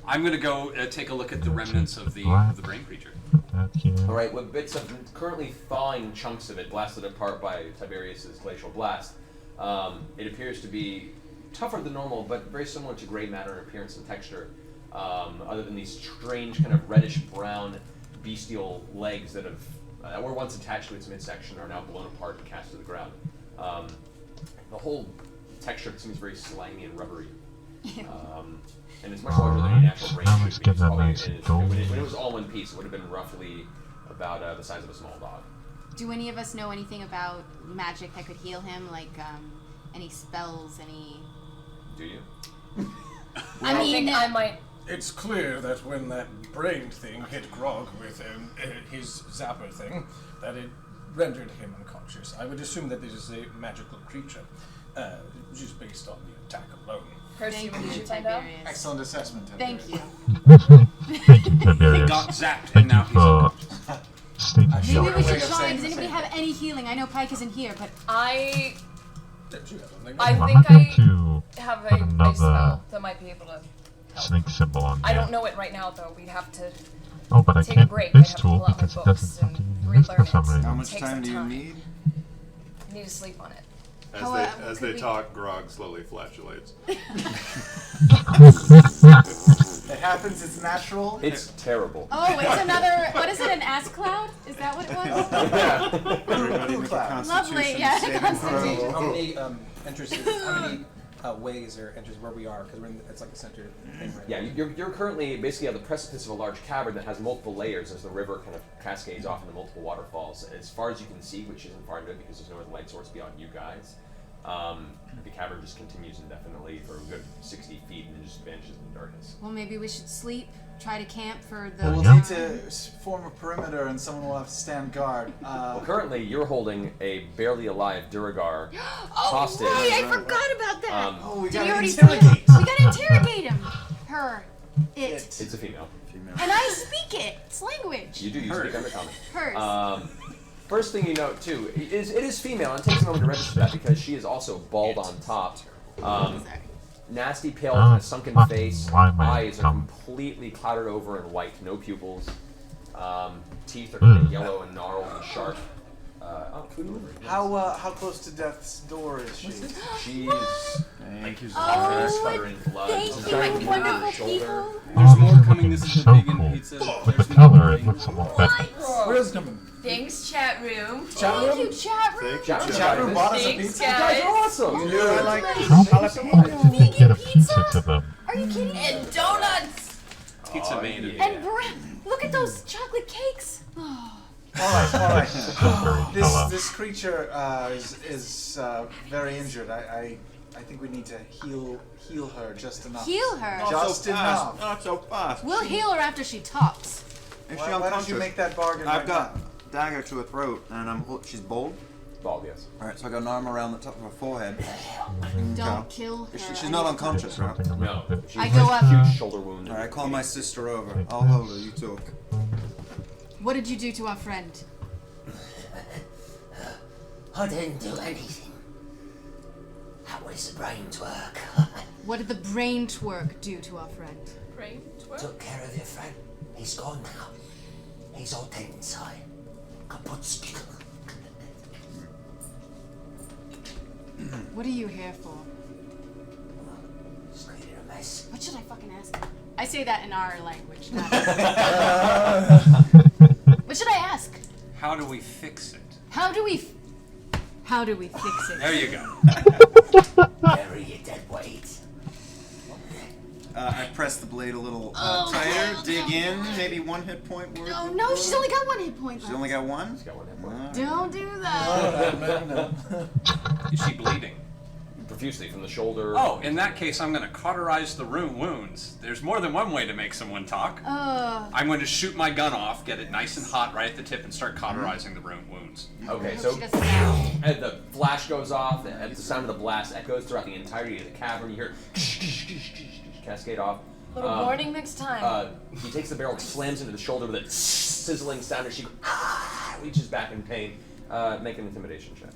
I'm going to go take a look at the remnants of the brain creature. That here. All right, with bits of currently thawing chunks of it blasted apart by Tiberius's glacial blast, it appears to be tougher than normal, but very similar to gray matter in appearance and texture. Other than these strange kind of reddish brown bestial legs that were once attached to its midsection are now blown apart and cast to the ground. The whole texture seems very slimy and rubbery. And it's much larger than a natural brain. Now let's get that nice when it was all one piece, it would have been roughly about the size of a small dog. Do any of us know anything about magic that could heal him? Like any spells, any... Do you? I think I might... It's clear that when that brain thing hit Grog with his zapper thing, that it rendered him unconscious. I would assume that this is a magical creature, just based on the attack alone. Percy, Thank what did you, you find out? Tiberius. Excellent assessment. Thank you. Thank you, He Tiberius. got zapped Thank and you now he's for unconscious. stating Maybe your we should way of try. saying Does the anybody same have any healing? I know Pike isn't here, but I I'm think not going to have put a another spell that might be able to help. snake symbol on I there. don't know it right now, though. We'd have to Oh, but I take a can't break. with this I'd have to tool pull out my because it books doesn't seem and to use this for relearn some it. reason. How much Takes time some do you time. need? I need to sleep on it. As they talk, Grog slowly flatulates. It happens, it's natural. It's terrible. oh, it's another. What is it? An ass cloud? Is that what it was? Everybody make a constitution Lovely, yeah, saving constitution. throw. How many entrances? How many ways or entrances where we are? Because it's like a center thing right Yeah, now. you're currently basically at the precipice of a large cavern that has multiple layers as the river kind of cascades off into multiple waterfalls. As far as you can see, which isn't far enough because there's no other light source beyond you guys, The cavern just continues indefinitely for a good 60 feet and just vanishes in the darkness. Well, maybe we should sleep. Try to camp for the. We'll need to form a perimeter, and someone will have to stand guard. Well, currently you're holding a barely alive Duragar hostage. Oh, right, I forgot about that. We Did gotta you already interrogate. We gotta interrogate him. Her. It. It's a female. And I speak it. It's language. You do. You speak Undercommon. Hers. First thing you note too, it is female, and it takes a moment to register that because she is also bald on top. Nasty, pale, kind of sunken face. Eyes are completely clouded over and white, no pupils. Teeth are kind of yellow and gnarled and sharp. Food delivery. How close to death's door is she? She's like sputtering blood. Thank you, my wonderful people. There's more coming. This is the vegan pizza. There's Tell her it looks a lot better. Wisdom. Thanks, chat room. Thank you, chat room. Chat room bought us a Thanks, pizza. You guys are awesome. You knew I like Vegan Get a pizza to them. Are you kidding me? And donuts. pizza made it. And look at those chocolate cakes. Oh. All right. Hello. This creature is very injured. I think we need to heal her just enough. Heal her? Just enough. Not so fast. We'll heal her after she talks. Why don't you make that bargain? I've got dagger to her throat, and she's bald. Bald, yes. All right, so I got an arm around the top of her forehead. Don't kill her. She's not unconscious, right? No. I go up. Huge shoulder wound. All right, call my sister over. I'll hold her. You talk. What did you do to our friend? I didn't do anything. That was the brains work. What did the brain twerk do to our friend? Brain twerk? Took care of your friend. He's gone now. He's all dead inside. Kaputski. What are you here for? Just cleared a mess. What should I fucking ask? I say that in our language. Not what should I ask? How do we fix it? How do we fix it? There you go. Bury your dead weight. I press the blade a little tighter, dig in, maybe 1 hit point worth. Oh no, she's only got 1 hit point left. She's only got one? She's got 1 hit point. Don't do that. No. Is she bleeding? Profusely from the shoulder. Oh, in that case, I'm going to cauterize the wounds. There's more than one way to make someone talk. I'm going to shoot my gun off, get it nice and hot right at the tip, and start cauterizing the wounds. Okay, so as the flash goes off, and the sound of the blast echoes throughout the entirety of the cavern. You hear cascade off. Little warning next time. He takes the barrel, slams into the shoulder with a sizzling sound as she reaches back in pain. Make an intimidation check.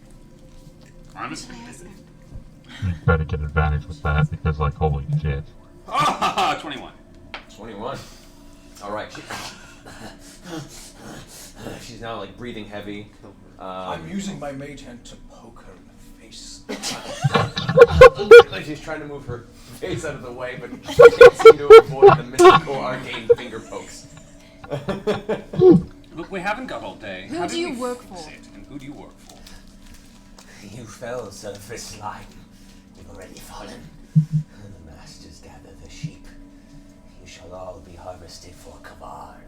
Honestly. You better get advantage with that because, like, holy shit. 21. 21. All right. She's now like breathing heavy. I'm using my mage hand to poke her in the face. She's trying to move her face out of the way, but she can't seem to avoid the mystical arcane finger pokes. Look, we haven't got all day. Who do you work for? And who do you work for? You fell, surface slime. You've already fallen. The masters gather the sheep. You shall all be harvested for Kavarn.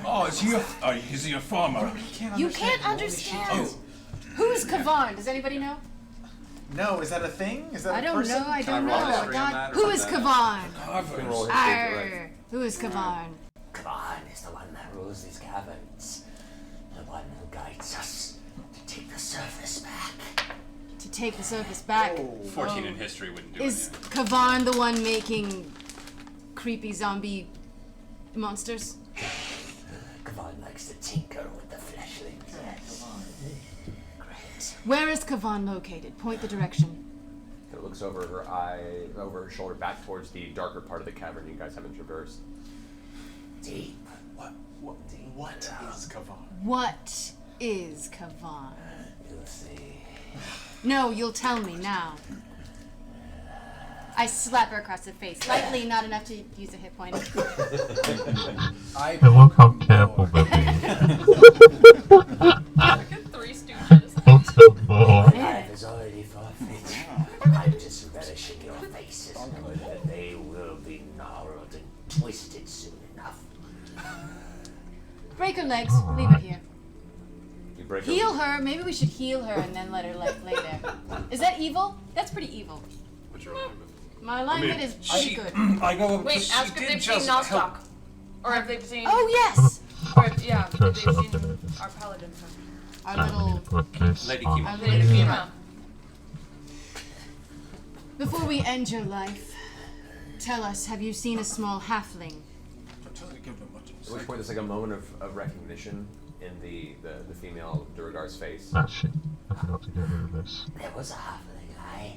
Oh, is he a farmer? You can't understand. Who's Kavarn? Does anybody know? No, is that a thing? Is that I a don't person? know. I don't know. God, who is Kavarn? Arr, who is Kavarn? Kavarn is the one that rules these caverns. The one who guides us to take the surface back. To take the surface back. 14 in history wouldn't do Is Kavarn the one making creepy zombie monsters? Kavarn likes to tinker with the fleshlings. Great. Where is Kavarn located? Point the direction. It looks over her over her shoulder, back towards the darker part of the cavern you guys haven't traversed. Deep. What is Kavarn? What is Kavarn? You'll see. No, you'll tell me now. I slap her across the face, lightly, not enough to use a hit point. Hey, look how careful they're being. Three Stooges. Life is already forfeit. I'm just relishing your faces, knowing that they will be gnarled and twisted soon enough. Break her legs. Leave it here. You break Heal her. Maybe we should heal her and then let her lay there. Is that evil? That's pretty evil. What's your alignment? My alignment is pretty good. I go. Wait, ask if they've seen Nostock. Or if they've seen. Oh, yes! Or if, yeah, if they've seen our paladin. Our little. Lady Our Kima. Lady Kima. Before we end your life, tell us, have you seen a small halfling? At which point there's like a moment of recognition in the female Durgar's face. Ah, shit. I forgot to get rid of this. There was a halfling, aye.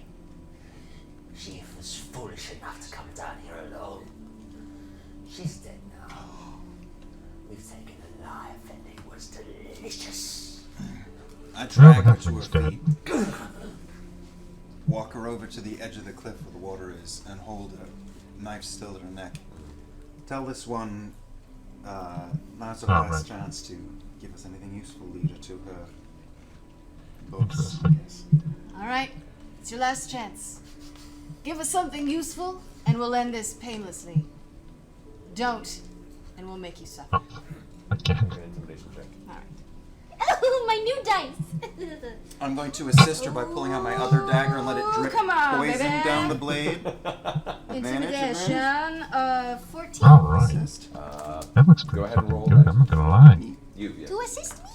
She was foolish enough to come down here alone. She's dead now. We've taken her life and it was delicious. I drag her to her dead. feet, walk her over to the edge of the cliff where the water is, and hold a knife still at her neck. Tell this one, now's our last chance to give us anything useful, lead her to her books, I guess. Alright, it's your last chance. Give us something useful, and we'll end this painlessly. Don't, and we'll make you suffer. Again. An intimidation check. Oh, my new dice! I'm going to assist her by pulling out my other dagger and let it drip come on, poison baby. down the blade. Intimidation, 14. Alright. That looks pretty fucking good, I'm not gonna lie. To assist me?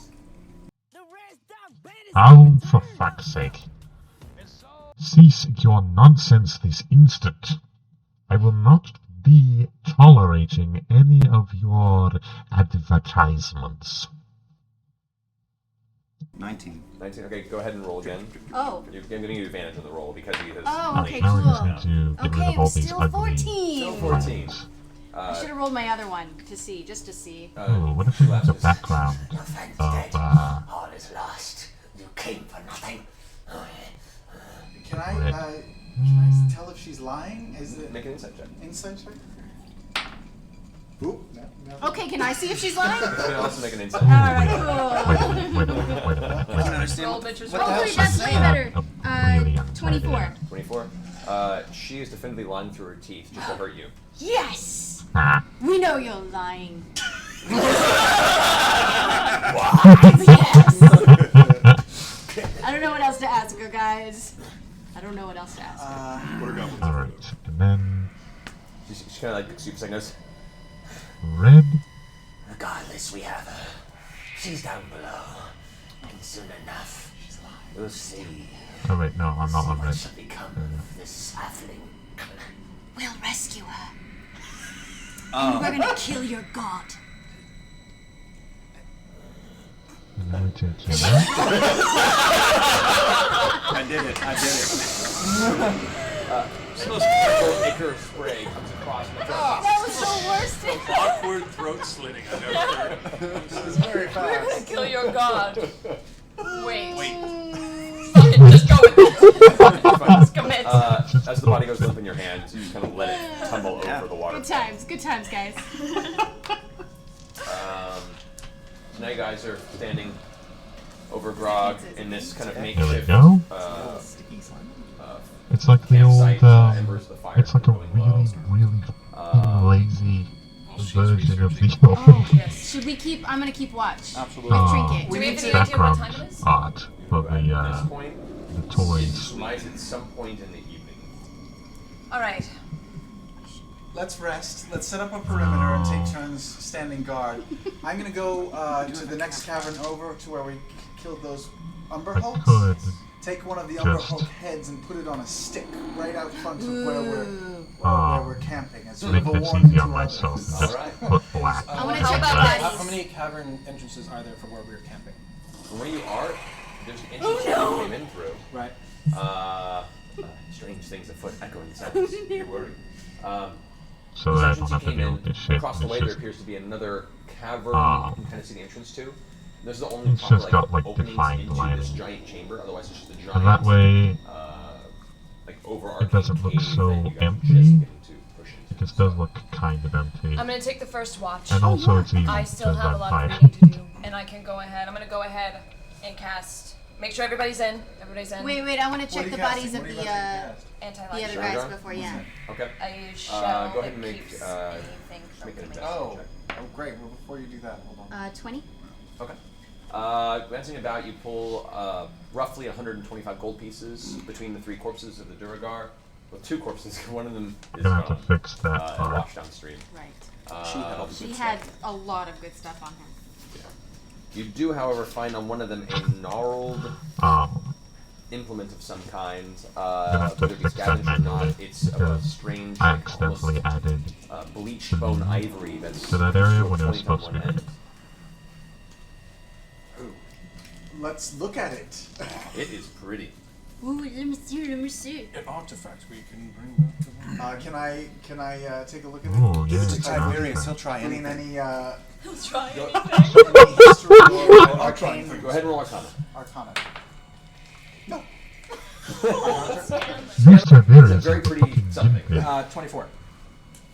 Oh, for fuck's sake. Cease your nonsense this instant. I will not be tolerating any of your advertisements. 19. 19. Okay, go ahead and roll again. Oh. I'm giving you advantage on the roll because he has. Oh, okay, now we just cool. need to get rid Okay, of all I'm these still ugly 14. Still 14. I should have rolled my other one to see, just to see. Oh, what if we use a background of, All is lost. You came for nothing. Can I tell if she's lying? Is it Make an insight check. insight check? Oop. Okay, can I see if she's lying? You can also make an insight. Alright, cool. wait a minute. I don't understand Roll, what bitches, the roll. hell Wait, she's that's way saying. better. Really 24. 24. She is definitively lying through her teeth just to hurt you. Yes! Ah. We know you're lying. I don't know what else to ask her, guys. I don't know what else to ask her. Alright, and then She's kind of like super psychos. red. Regardless, we have her. She's down below. And soon enough, we'll see. Oh wait, no, I'm not on What red. shall become of this halfling? We'll rescue her. And we're gonna kill your god. And then we take you. I did it. Most purple ichor spray comes across the front. That was the worst. Awkward throat slitting I've ever heard. This is very We're fast. gonna kill your god. Wait. Wait. Fuck it, just go with it. Just commit. As the body goes limp in your hands, you just kind of let it tumble over the water. Good times, guys. So now you guys are standing over Grog in this kind of There we makeshift. go. It's like the old, embers of the fire it's like a going low. really lazy version of the Oh, old yes. Should we keep? I'm gonna keep watch. Absolutely. With Trinket. Do we have any idea what background time it is? art for At this the point, toys. surmise at some point in the evening. Alright. Let's rest. Let's set up a perimeter and take turns standing guard. I'm gonna go to the next cavern over to where we killed those umber I hulks. could Take one of the umber just hulk heads and put it on a stick right out front of where we're camping. As sort make of a this warning easy to on others. myself and just put black. I wanna How check the about bodies. How many cavern entrances are there for where we're camping? From where you are, there's an entrance that you came in through. Right. Strange things afoot echoing sounds. You're worried. So This that I entrance don't have you to came deal in, with this shit. across the way It's there just, appears to be another cavern Ah. you can kind of see the entrance to. This is the only It's proper just got, like, openings defined into this lighting. giant chamber. Otherwise, it's just a giant. and that way like overarching it doesn't look cave so that you guys just empty. get into, push into. It just does look kind of empty. I'm gonna take the first watch. And also it's easy I to still have a lot of vampire. reading to do, and I can go ahead. I'm gonna go ahead and cast. Make sure everybody's in. Everybody's in. Wait, I want to What check are the you bodies casting? of What are the you about to cast? Anti-light. the other Sure. guys Sure. before. Yeah. Okay. I use shell go ahead and that make keeps make anything an from coming. investigation Oh, check. oh, great. Well, before you do that, hold on. 20. Okay. Glancing about, you pull roughly 125 gold pieces between the 3 corpses of the Duragar. Well, 2 corpses. One of them is Gonna have to gone, fix that and part. washed downstream. Right. She had a lot of good stuff on her. You do, however, find on one of them a gnarled implement of some kind. Gonna have to Whether it be fix that scavenged or not, manually it's of a because strange, I like, accidentally almost, added bleached bone ivory that's to that area short when it was point on supposed to one be. end. Let's look at it. It is pretty. Ooh, let me see. An artifact we can bring back to them. Can I take a look at it? Ooh, Give it yeah, to it's Tiberius, he'll try Glean anything. any He'll try any anything. history or arcane? Go ahead and roll Arcana. Arcana. No. These Tiberius It's a very are pretty fucking something. gimpy. 24.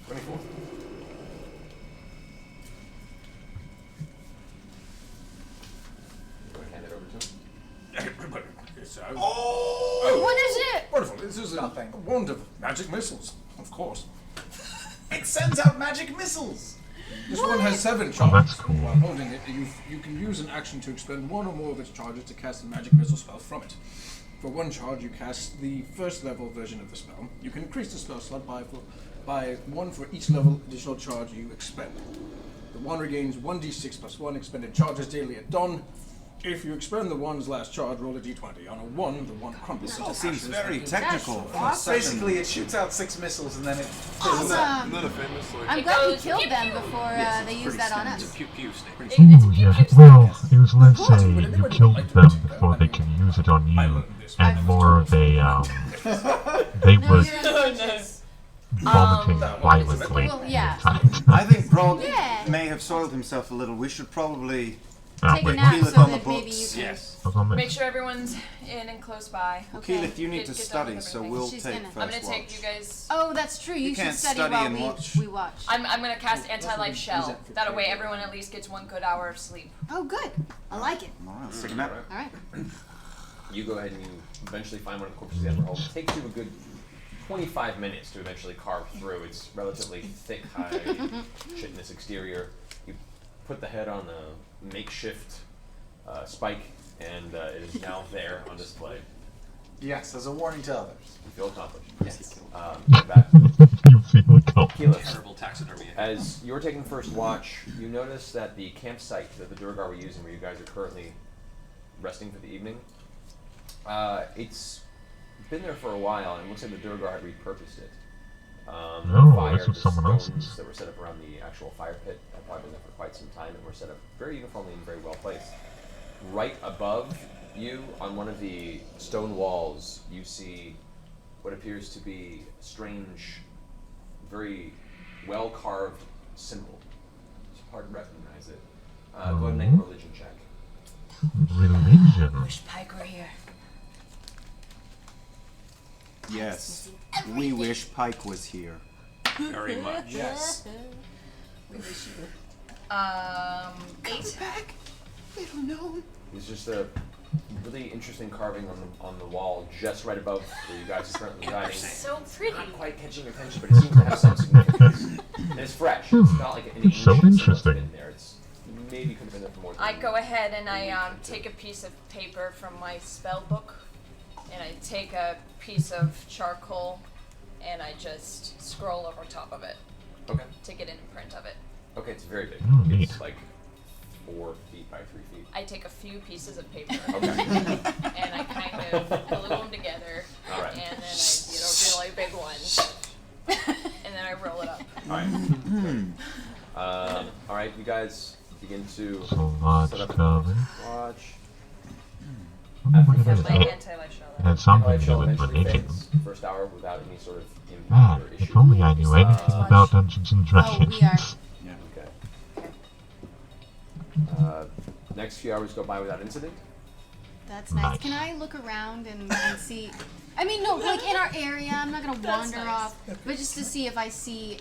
24. You want to hand it over to him? Oh! What is it? Wonderful. This is a wand of magic missiles, of course. It sends out magic missiles! This one has 7 Oh, charges. that's cool. While holding it, you can use an action to expend 1 or more of its charges to cast a magic missile spell from it. For 1 charge, you cast the first level version of the spell. You can increase the spell slot by 1 for each level additional charge you expend. The wand regains 1d6 plus 1 expended charges daily at dawn. If you expend the wand's last charge, roll a d20. On a 1, the wand crumbles. This all seems ashes very and- technical. Basically, it shoots out 6 missiles and then it. Isn't that a famous like? I'm glad we killed them before they used that on It's a us. pew pew stick. Ooh, yeah. Well, it was less say you killed them before they can use it on you, and more they were vomiting violently. Well, yeah. I think Brog Yeah. may have soiled himself a little. We should probably Take a put nap Keyleth so on the that maybe you books. can. Yes. Make sure everyone's in and close by. Okay. Keyleth, you need Get- to get done study, with so everything. we'll She's take gonna- first I'm gonna take watch. you guys. Oh, that's true. You should can't study study while and we watch. watch. I'm gonna cast anti-life shell. That way, everyone at least gets 1 good hour of sleep. Oh, good. I like it. All right, let's take a nap. All right. You go ahead and you eventually find one of the corpses of the Emperor Home. It takes you a good 25 minutes to eventually carve through. It's relatively thick, high, chitinous exterior. You put the head on a makeshift spike, and it is now there on display. Yes, as a warning to others. You feel accomplished. Yes. Get back. You feel accomplished. Terrible taxidermy. As you're taking first watch, you notice that the campsite that the Durgar were using, where you guys are currently resting for the evening, it's been there for a while, and it looks like the Durgar had repurposed it. This was someone stones else's. that were set up around the actual fire pit had probably been there for quite some time and were set up very uniformly and very well placed. Right above you, on one of the stone walls, you see what appears to be a strange, very well carved symbol. It's hard to recognize it. Go ahead and make a religion check. Religion. Wish Pike were here. Yes, we wish Pike was here. Very much. Yes. We wish you. 8. Back. Little gnome. It's just a really interesting carving on the wall just right above where you guys are currently residing. So pretty. Not quite catching your attention, but it seems to have some significance. And it's fresh. It's not like an It's so ancient symbol that's interesting. been there. It's maybe could have been there for more than I go ahead and I take a piece of paper from my spell book, and I take a piece of charcoal, and I just scroll over top of it. Okay. To get an imprint of it. Okay, it's very big. Oh, It's neat. like 4 feet by 3 feet. I take a few pieces of paper, Okay. and I kind of glue them together, All right. and then I get a really big one, and then I roll it up. All right, you guys begin to So much set up coming. watch. I wonder if Have it my had- anti-life shell. it had something to do Shell with eventually religion. fades first hour without any sort of impact Man, or issue. if only I knew anything about Dungeons and Dragons. we are. Okay. Next few hours go by without incident. That's nice. Can I look around and see? I mean, no, like in our area. I'm not gonna wander off, but just to see if I see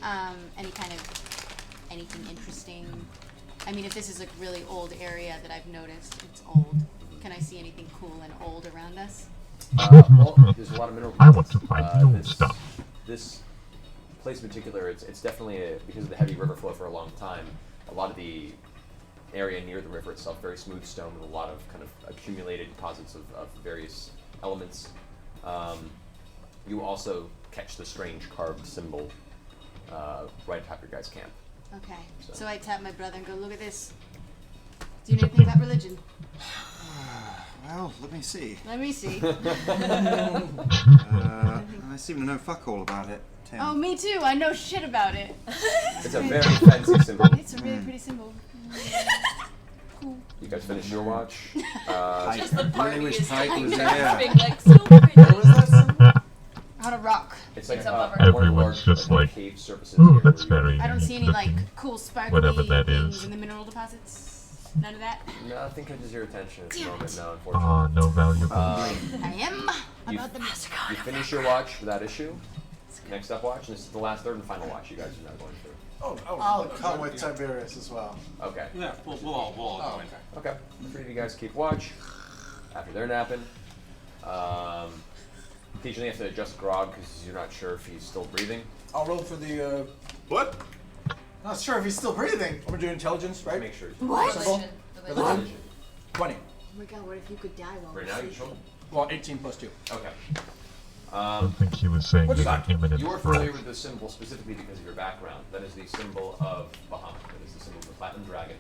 any kind of anything interesting. I mean, if this is a really old area that I've noticed, it's old. Can I see anything cool and old around us? Well, there's a lot of mineral. I want to find the old stuff. This place in particular, it's definitely because of the heavy river flow for a long time. A lot of the area near the river itself, very smooth stone with a lot of kind of accumulated deposits of various elements. You also catch the strange carved symbol right atop your guys' camp. Okay. So I tap my brother and go, look at this. Do you know anything about religion? Well, let me see. Let me see. I seem to know fuck all about it, Tim. Oh, me too. I know shit about it. It's a very fancy symbol. It's a really pretty symbol. Cool. You guys finish your watch. Just the party really wish is Pike taking was turns there. being like, so pretty. What was that symbol? On a rock. It's like above Everyone's just like, cave surfaces ooh, here that's where you- very I don't see any neat like looking. cool sparkly Whatever that things is. in the mineral deposits. None of that. Nothing catches your attention at the moment, no, Ah, unfortunately. no valuable. I am You, about the massacre. you finish your watch for that issue. Next up watch, and this is the last, third, and final watch you guys are now going through. I'll come with Tiberius as well. Okay. Yeah, we'll all go in. Okay. The three of you guys keep watch after they're napping. Occasionally you have to adjust Grog because you're not sure if he's still breathing. I'll roll for the, What? Not sure if he's still breathing. I'm gonna do intelligence, right? Make sure. What? Symbol? Religion? 20. Oh my god, what if you could die while Right we're now you sleeping? show. Well, 18 plus 2. Okay. I don't think he was saying What's there's that? an imminent You are familiar threat. with this symbol specifically because of your background. That is the symbol of Bahamut. That is the symbol of the Platinum Dragon.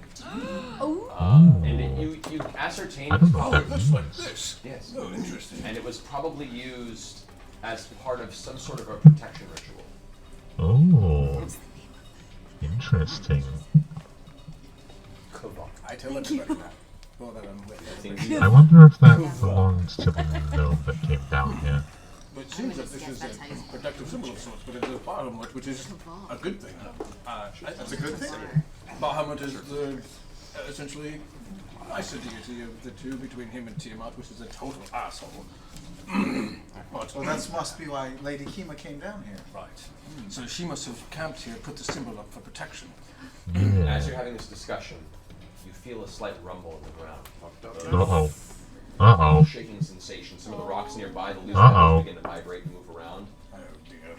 And you ascertained I don't know what Oh, that it looks means. like this. Yes. Oh, interesting. And it was probably used as part of some sort of a protection ritual. Oh, interesting. Kobach. I tell everybody that. Well, that I'm with. I wonder if that belongs to the gnome that came down here. But it seems that this is a protective symbol of sorts, but it is Bahamut, which is a good thing. That's a good thing. Bahamut is essentially a nicer deity of the two between him and Tiamat, which is a total asshole. But, Well, that must be why Lady Kima came down here. right. So she must have camped here, put the symbol up for protection. And Yeah. as you're having this discussion, you feel a slight rumble in the ground. Uh-oh. Uh-oh. Shaking sensation. Some of the rocks nearby, the loose Uh-oh. metals begin to vibrate and move around. Oh dear.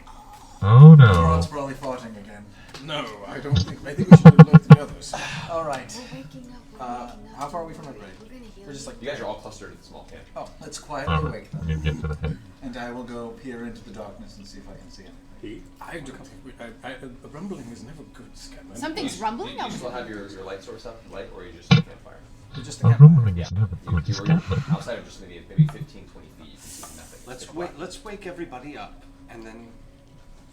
Oh no. Ron's probably farting again. No, I don't think. I think we should alert the others. All right. We're waking up. How far are we from everybody? We're gonna heal We're just like You guys are all clustered at the small camp. Oh, Let's quietly Alright, wait let me then. get to the head. And I will go peer into the darkness and see if I can see anything. I don't think a rumbling is never good, Scanlan. Something's rumbling. Do you still have your light source up, light, or are you just a campfire? Just A rumbling is never good, You were Scotland. outside of just maybe 15, 20 feet, you can see nothing. Let's wake everybody up, and then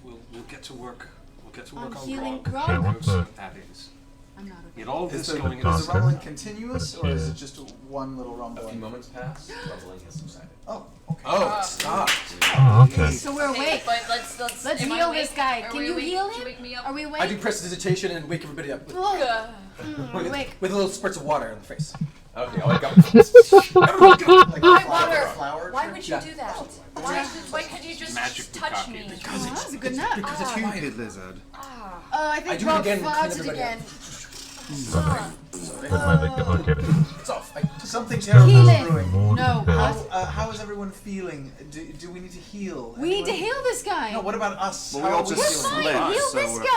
we'll get to work. We'll get to work I'm on healing Grog. Grog. Okay, what's the- What that is. I'm not okay. Get all of Is this the, going. Is is the Doctor? rumbling continuous, or is Yeah. it just one little A rumbling? few moments pass, rumbling has subsided. Oh, okay. Oh, it stopped. Oh, okay. So we're awake. But let's Let's am I heal awake? this guy. Are Can we you awake? heal Can you him? wake me up? Are we I awake? do prestidigitation and wake everybody up with, Ugh. We're with, awake. with little spurts of water in the face. Okay, I'll wake up. Like Why a water? flower. Why would you Yeah. do that? Why could you just Magic touch bukkake. me? Oh, that was a good nut. Because it's Stupid lizard. Oh, I I think do it Rob again and clean farted everybody again. Where do I go? Okay, It's off. Something terrible Heal is it. brewing. more No, than How is everyone feeling? Do we need to heal? We need to Anyone? heal this guy. No, what about us? Well, How we all are we just feeling? Fine, slept, heal so this we're guy.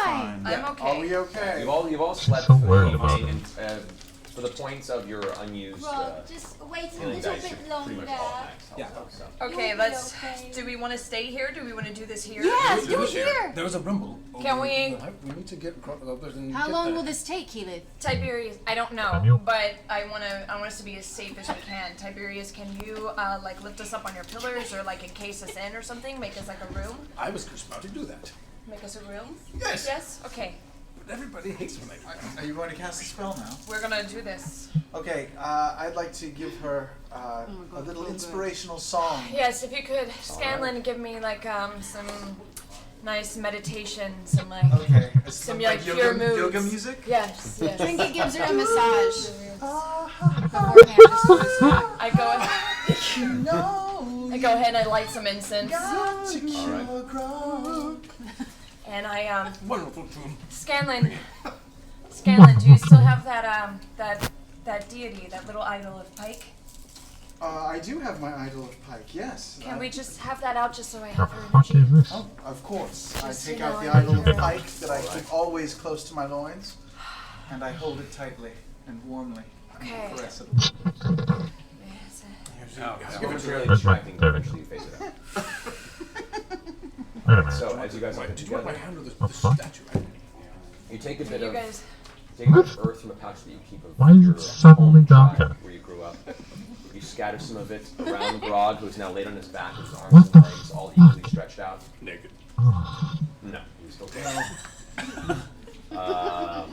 fine. I'm okay. Are we okay? You've all slept so for worried the about evening, and for the points of your unused Rob, just wait a healing little dice, bit you're pretty much all longer. max health. Yeah. So. Okay, You'll be let's. okay. Do we want to stay here? Do we want to do this here? Yes, do it here. There was a rumble. Can over we- the night. We need to get others and How get long there. will this take, Keyleth? Tiberius, I don't know, Daniel? but I want us to be as safe as we can. Tiberius, can you like lift us up on your pillars or like encase us in or something? Make us like a room? I was just about to do that. Make us a room? Yes. Yes. Okay, But everybody hates when I do that. Are you going to cast a spell now? we're gonna do this. Okay, I'd like to give her a little inspirational song. Yes, if you could, Scanlan, give me like some nice meditation, some like Okay. some Like like yoga- pure moods. yoga music? Yes. Yes. Trinket gives her a massage. Beforehand, just sort of- I go ahead. No. I go ahead and I light some incense. Got to cure Grog. And I Wonderful tune. Scanlan, do you still have that deity, that little idol of Pike? I do have my idol of Pike, yes. Can we just have that out just so I the have her fuck energy? is this? Oh, of course. I Just, take you out know, the idol of Okay. Pike that I keep always close to my loins, and I hold it tightly. and warmly. Okay. Caress it a little bit. Momentarily distracting, but eventually you face it out. So as you guys look together, you take a bit of earth from a pouch that you keep of Why is your it suddenly home tribe darker? where you grew up. You scatter some of it around Grog, who is now laid on his back with his arms and legs all equally stretched out. Naked. No, he's still dead. Don't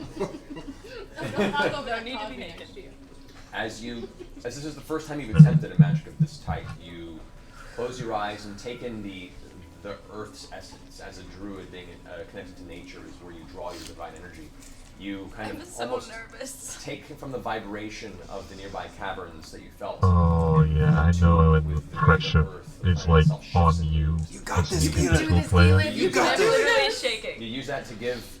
need to be naked. As this is the first time you've attempted a magic of this type, you close your eyes and take in the earth's essence. As a druid being connected to nature is where you draw your divine energy. You kind of almost take from the vibration of the nearby caverns that you felt. Oh yeah, I know when the pressure is like on you. You got as this, an individual player. You got this. Literally shaking. You use that to give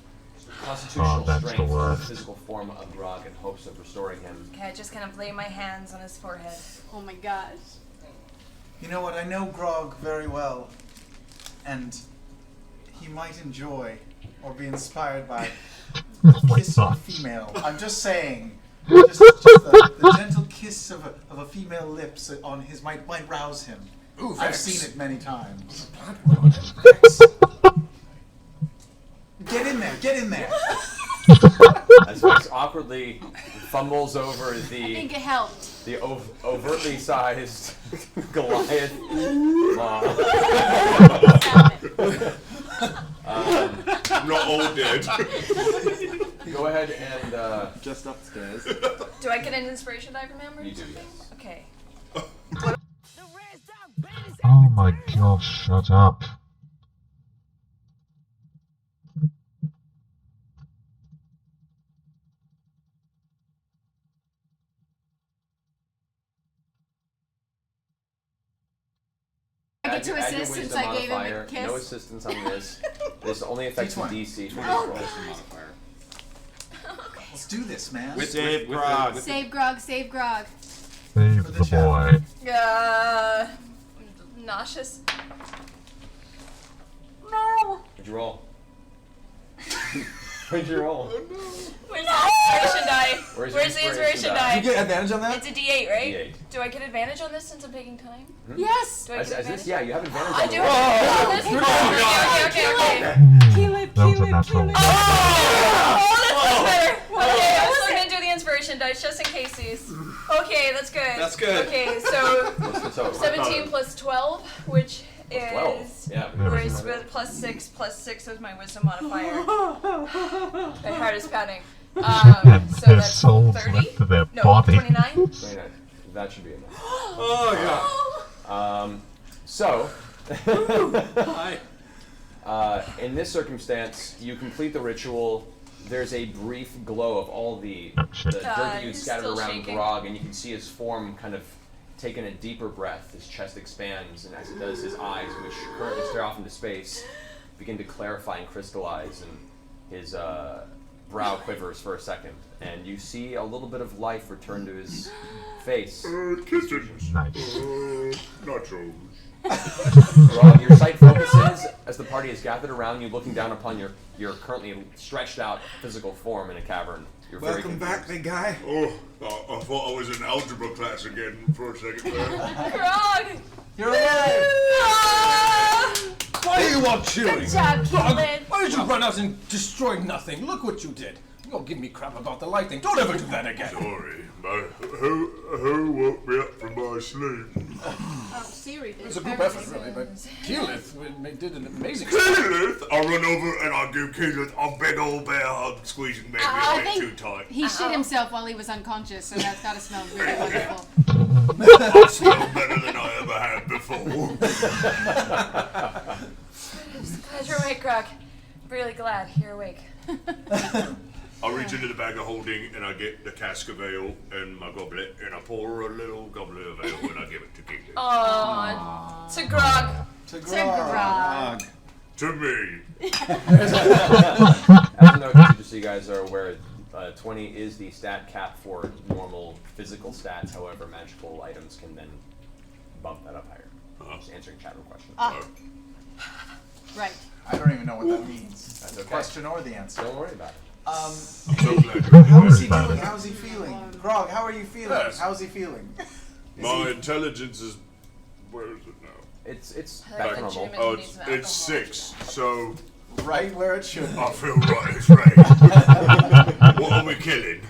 constitutional strength to the physical form of Grog in hopes of restoring him. Okay, I just kind of lay my hands on his forehead. Oh my gosh. You know what? I know Grog very well, and he might enjoy or be inspired by a kiss of a female. I'm just saying. Just the gentle kiss of a female lips on his might rouse him. Ooh, I've Vex. seen it many times. Vex. Get in there! Get in there! As Vex awkwardly fumbles over I think it helped. the overtly sized Goliath maw. Not all dead. Go ahead and just upstairs. Do I get an inspiration die from him or You do, something? yes. Okay. Oh my gosh, shut up. I get to Add your assist since wisdom I gave him a modifier. kiss. No assistance on this. This only affects the DC. Oh, Let's do this, man. Save Grog. Save Grog, save Grog. Save the boy. Nauseous. No. What'd you roll? What'd you roll? Where's the inspiration die? Where's the inspiration die? You get advantage on that? It's a D8, right? D8. Do I get advantage on this since I'm taking time? Yes. Do I As get this, advantage? yeah, you have advantage I on do the roll. have advantage. Okay. Kill it, That was a natural one. Oh, that's much better. Okay, I'm still gonna do the inspiration dice just in case these. Okay, that's good. That's good. Okay, so What's the total? 17 plus 12, which is 12. Yeah. whereas with plus 6 was my wisdom modifier. My heart is pounding. And So their that's souls 30? left to their No, body. 29. 29. That should be enough. Oh So, Hi. in this circumstance, you complete the ritual. There's a brief glow of all the dirt that you he's scattered still around shaking. Grog, and you can see his form kind of taking a deeper breath. His chest expands, and as it does, his eyes, which currently stare off into space, begin to clarify and crystallize, and his brow quivers for a second, and you see a little bit of life return to his face. Nice. Nachos. Grog, your sight focuses as the party is gathered around you, looking down upon your currently stretched out physical form in a cavern. You're very Welcome back, big guy. Oh, I thought I was in algebra class again for a second there. Grog! You're alive! Why are you all cheering? Good job, Grog, Cupid. why did you run out and destroy nothing? Look what you did. You don't give me crap about the lightning. Don't ever do that again. Sorry, who woke me up from my sleep? Oh, Siri did. It's a group effort, really, but Keyleth did an amazing Keyleth? I run over and I give Keyleth a big old bear hug, squeezing maybe I a bit think too tight. he shit himself while he was unconscious, so that's gotta smell really wonderful. I smell better than I ever had before. Glad you're awake, Grog. Really glad you're awake. I reach into the bag of holding and I get the cask of ale and my goblet and I pour a little goblet of ale and I give it to Keyleth. Aww. To Grog. To Grog. To me. As a note, just so you guys are aware, 20 is the stat cap for normal physical stats. However, magical items can then bump that up higher. Just answering chat room questions. Right. I don't even know what that means. That's okay. Question or the answer. Don't worry about it. I'm so glad you're How is he Very doing? bad. How's he feeling? Grog, how are you feeling? Yes. How's he feeling? My intelligence is. Where is it now? It's I back to like normal. Jim. Oh, Needs it's, some it's alcohol. 6. So Right where it should be. I feel right. It's right. What are we killing?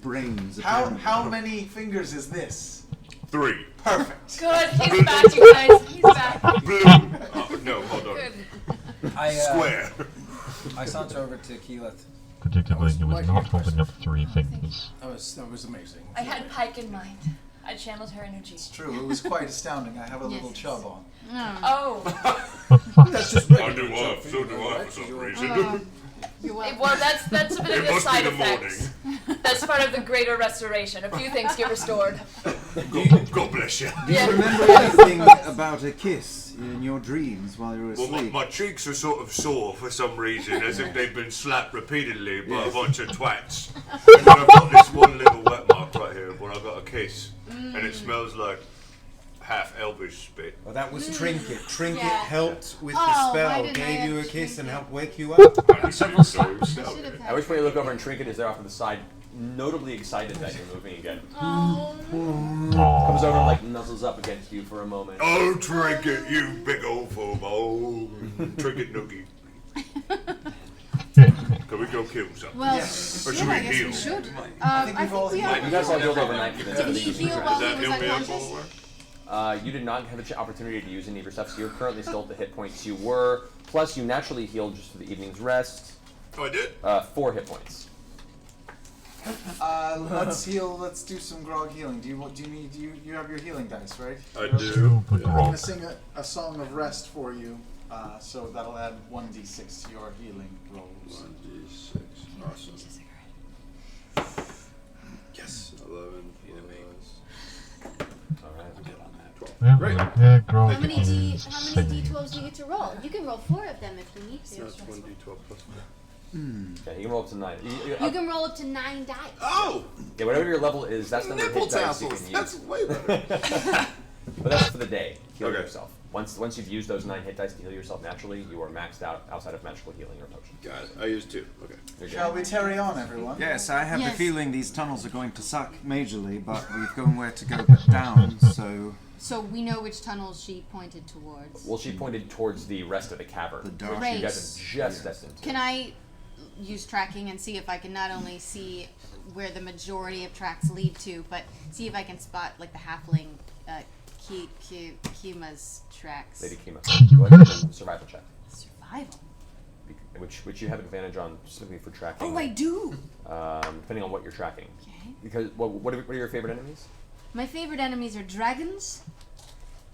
Brains. How many fingers is this? 3. Perfect. Good. He's back, you guys. He's back. Blue. Oh, no, hold on. Good. Square. I saunter over to Keyleth. Predictably, he was like not your holding up 3 fingers. That was amazing. I had Pike in mind. I channeled her energy. It's true. It was quite astounding. I have a little Yes. chub on. Oh. That's just I regular do chub have, for so you, do right? I for some Oh, reason. you're welcome. Well, that's a bit of It a must be side the effect. That's part of the greater restoration. A few things get restored. God bless you. Do you Yeah. remember anything about a kiss in your dreams while you were Well, asleep? my cheeks are sort of sore for some reason, as if they've been slapped repeatedly by a bunch of twats. And then I've got this one little wet mark right here where I got a kiss, and it smells like half Elvish spit. Well, that was Trinket. Trinket Yeah. helped with Oh, the why spell, didn't I gave have you a kiss, and Trinket? helped wake you up. I several slaps. I should have had At which point you look over and Trinket is there off to the side, notably excited that you're moving again. Oh. Comes over and like nuzzles up against you for a moment. Oh, Trinket, you big old fool. Oh, Trinket noogie. Can we go kill something? Well, Or should yeah, we I guess heal? we should. I think we've all we healed. are. You guys all healed overnight for the Did for the he evening heal rest. while Does that he was heal me up unconscious? all the way? You did not have an opportunity to use any of your stuff, so you're currently still at the hit points you were. Plus, you naturally healed just for the evening's rest. Oh, I did? 4 hit points. Let's heal. Let's do some grog healing. Do you need you have your healing dice, right? I You're- do. Super I'm grog. gonna sing a song of rest for you, so that'll add 1d6 to your healing rolls. 1d6. Awesome. Yes. 11. Alright. Get on that. 12. Yeah, Great. yeah, grog How many is d12s do you get to roll? You can roll 4 of them if you need to. That's 1d12 plus 4. Yeah, you can roll up to 9. You can roll up to 9 dice. Oh! Yeah, whatever your level is, that's the number of Nipple hit dice you tassels. can That's use. way better. But that's for the day. Heal Okay. yourself. Once you've used those 9 hit dice to heal yourself naturally, you are maxed out outside of magical healing or potion. Got it. I used 2. Okay. You're good. Shall we carry on, everyone? Yes, I have Yes. the feeling these tunnels are going to suck majorly, but we've gone where to go but down, so So we know which tunnels she pointed towards. Well, she pointed towards the rest of the cavern. The dark- which you guys Right. have just destined to. Can I use tracking and see if I can not only see where the majority of tracks lead to, but see if I can spot like the halfling Kima's tracks? Lady Kima. Go ahead and make a survival check. Survival. Which you have advantage on specifically for tracking. Oh, I do. Depending on what you're tracking. Okay. Because what are your favorite enemies? My favorite enemies are dragons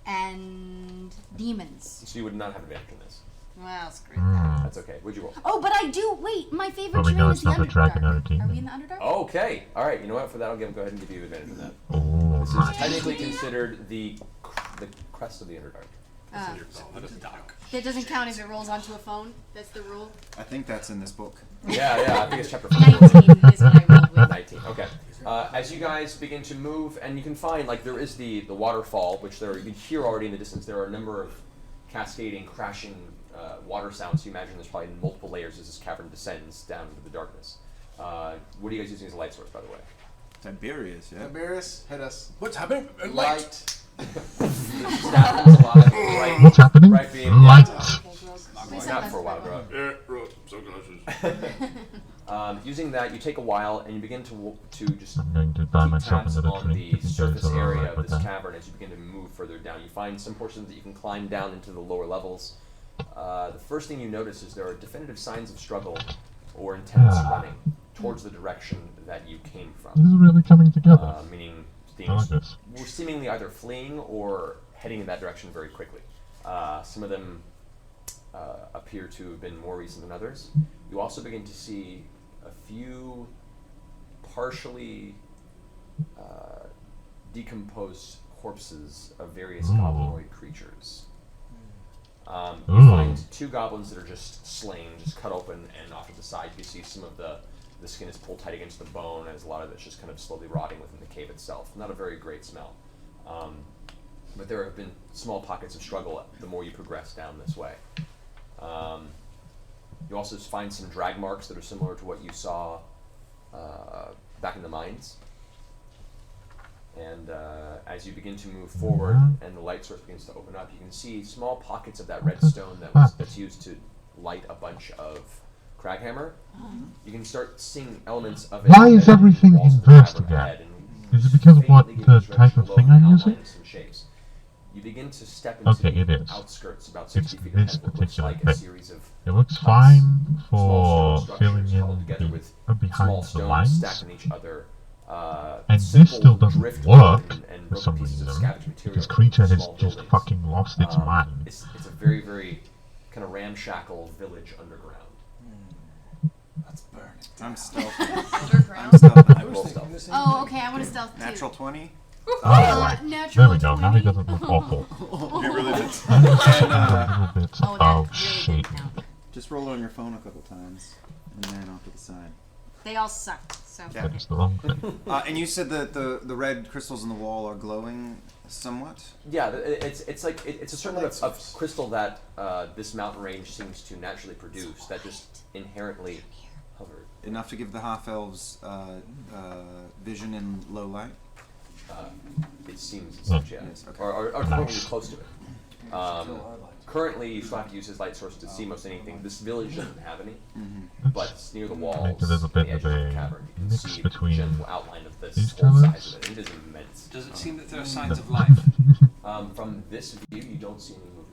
and demons. So you would not have advantage on this. Well, screw that. That's okay. Would you roll? Oh, but I do. Wait, my favorite Well, we terrain know is it's the not a dragon or a Underdark. Are demon. we in the Underdark? Okay. All right. You know what? For that, I'll go ahead and give you advantage on that. Oh, This is right. technically considered the crest of the Underdark. That is dark. That doesn't count if it rolls onto a phone. That's the rule. I think that's in this book. Yeah. I think it's chapter 4. 19 is what I rolled with. 19. Okay. As you guys begin to move, and you can find like there is the waterfall, which you can hear already in the distance. There are a number of cascading, crashing water sounds. So you imagine there's probably multiple layers as this cavern descends down into the darkness. What are you guys using as a light source, by the way? Tiberius, yeah. Tiberius, hit us. What's happening? Light. Staff comes alive. Right, What's happening? right beam. Light. Not for a while, bro. Yeah, right. Sunglasses. Using that, you take a while and you begin to just I'm going to buy keep myself tabs another on drink the because surface I'm area alright of with this that. cavern as you begin to move further down. You find some portions that you can climb down into the lower levels. The first thing you notice is there are definitive signs of struggle or intense running towards the direction that you came This from. is really coming together. Meaning I like this. were seemingly either fleeing or heading in that direction very quickly. Some of them appear to have been more recent than others. You also begin to see a few partially decomposed corpses of various Ooh. goblinoid creatures. You Ooh. find 2 goblins that are just slain, just cut open, and off to the side you see some of the skin is pulled tight against the bone, as a lot of it's just kind of slowly rotting within the cave itself. Not a very great smell. But there have been small pockets of struggle the more you progress down this way. You also find some drag marks that are similar to what you saw back in the mines. And as you begin to move forward and the light source begins to open up, you can see small pockets of that redstone that's used to light a bunch of Craghammer. You can start seeing elements of it. Why is everything inversed again? Is it because of what the type of thing I'm using? You begin to step into the outskirts about 60 feet ahead of what looks like a series of it looks fine for filling in behind the lines, and this still doesn't work for some reason, because Creature has just fucking lost its mind. It's a very, very kind of ramshackle village underground. Let's burn it. I'm stealthy. Underground? I'm stealthy. I was thinking oh, okay, I want to stealth too. Natural 20? There we go, now he doesn't look awful. He really did. A little bit of shade. Just roll on your phone a couple times, and then off to the side. They all suck, so. That is the wrong thing. And you said that the red crystals in the wall are glowing somewhat? Yeah, it's a certain amount of crystal that this mountain range seems to naturally produce that just inherently hover. Enough to give the half-elves vision in low light? It seems as such, yeah. Yes, okay. Or probably close to it. Currently, you still have to use his light source to see most anything. This village doesn't have any, but it's near the walls, There's a bit the edge of of the a cavern. You can mix see between the general outline of this these whole colors. size of it. It is immense. Does it seem that there are signs of life? From this view, you don't see any movement.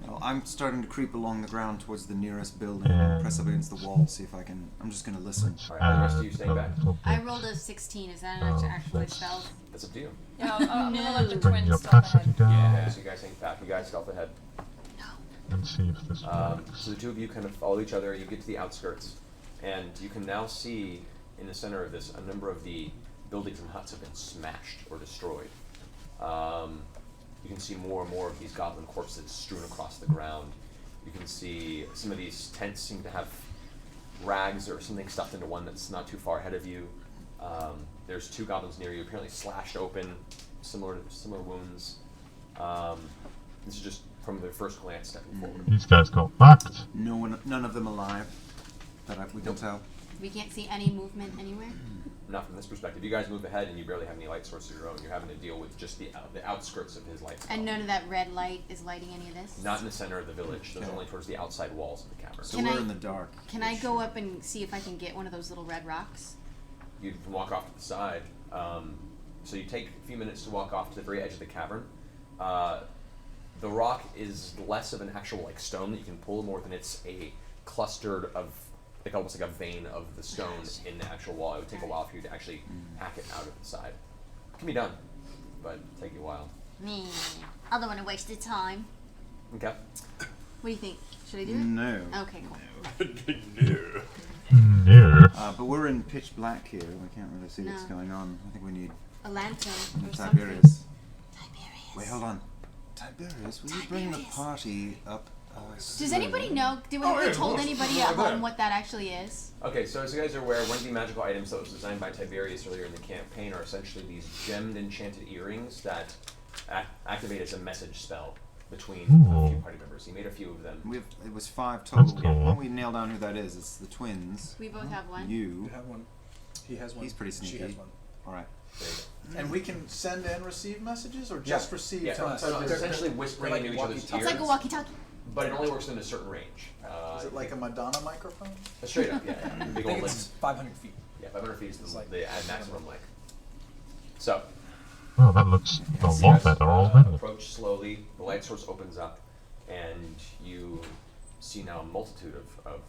Well, I'm starting to creep along the ground towards the nearest building and press up against the wall, see if I can. I'm just going to listen. Alright, the rest of you staying back? I rolled a 16. Is that an actual stealth? That's up to you. Yeah, I'm gonna let the Bring twins your stealth passive ahead. down. Yeah, so you guys hang back. You guys stealth ahead. And see if this works. So the two of you kind of follow each other. You get to the outskirts, and you can now see in the center of this a number of the buildings and huts have been smashed or destroyed. You can see more and more of these goblin corpses strewn across the ground. You can see some of these tents seem to have rags or something stuffed into one that's not too far ahead of you. There's two goblins near you, apparently slashed open, similar wounds. This is just from the first glance stepping forward. These guys got fucked. None of them alive that we can tell. We can't see any movement anywhere? Not from this perspective. You guys move ahead and you barely have any light source of your own. You're having to deal with just the outskirts of his light. And none of that red light is lighting any of this? Not in the center of the village. Those are only towards the outside walls of the cavern. So we're in the dark. Can I go up and see if I can get one of those little red rocks? You can walk off to the side. So you take a few minutes to walk off to the very edge of the cavern. The rock is less of an actual like stone that you can pull, more than it's a clustered of like almost like a vein of the stone in the actual wall. It would take a while for you to actually hack it out of the side. It can be done, but it'll take you a while. Me. I don't want to waste the time. Okay. What do you think? Should I do it? No. Okay, cool. No. But we're in pitch black here. We can't really see what's No. going on. I think we need A lantern or Tiberius. Tiberius. Wait, hold on. Tiberius, will you bring the party up? Does anybody know? Did we have told anybody at home what that actually is? Okay, so as you guys are aware, one of the magical items that was designed by Tiberius earlier in the campaign are essentially these gemmed enchanted earrings that activate as a message spell between a few party members. He made a few of them. It was 5 total. That's cool. Why don't we nail down who that is? It's the twins. We both have one. You. You have one. He has one. He's pretty sneaky. She has one. All right. And we can send and receive messages, or just receive Yeah, from so it's Tiberius? essentially whispering into each other's ears. It's like a walkie-talkie. But it only works in a certain range. Is it like a Madonna microphone? Straight up, yeah. Big I think old, it's 500 feet. Yeah, 500 feet is the maximum length. So. Oh, that looks a So you lot guys, better already. approach slowly. The light source opens up, and you see now a multitude of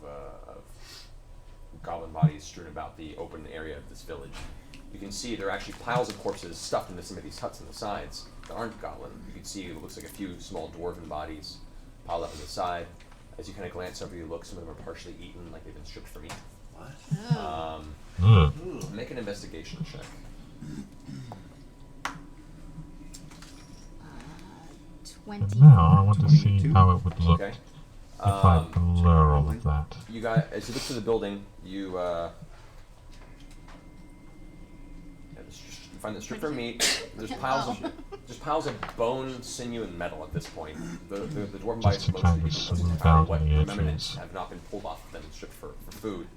goblin bodies strewn about the open area of this village. You can see there are actually piles of corpses stuffed into some of these huts on the sides that aren't goblin. You can see it looks like a few small dwarven bodies piled up on the side. As you kind of glance over, you look, some of them are partially eaten, like they've been stripped for meat. What? Make an investigation check. 20. Now I want to see how it would look Okay. if I blur all of that. You guys, as you look to the building, you find the strip for meat. There's just piles of bone, sinew, and metal at this point. The dwarven body is mostly decomposed. What remnants have not been pulled off of them, stripped for food.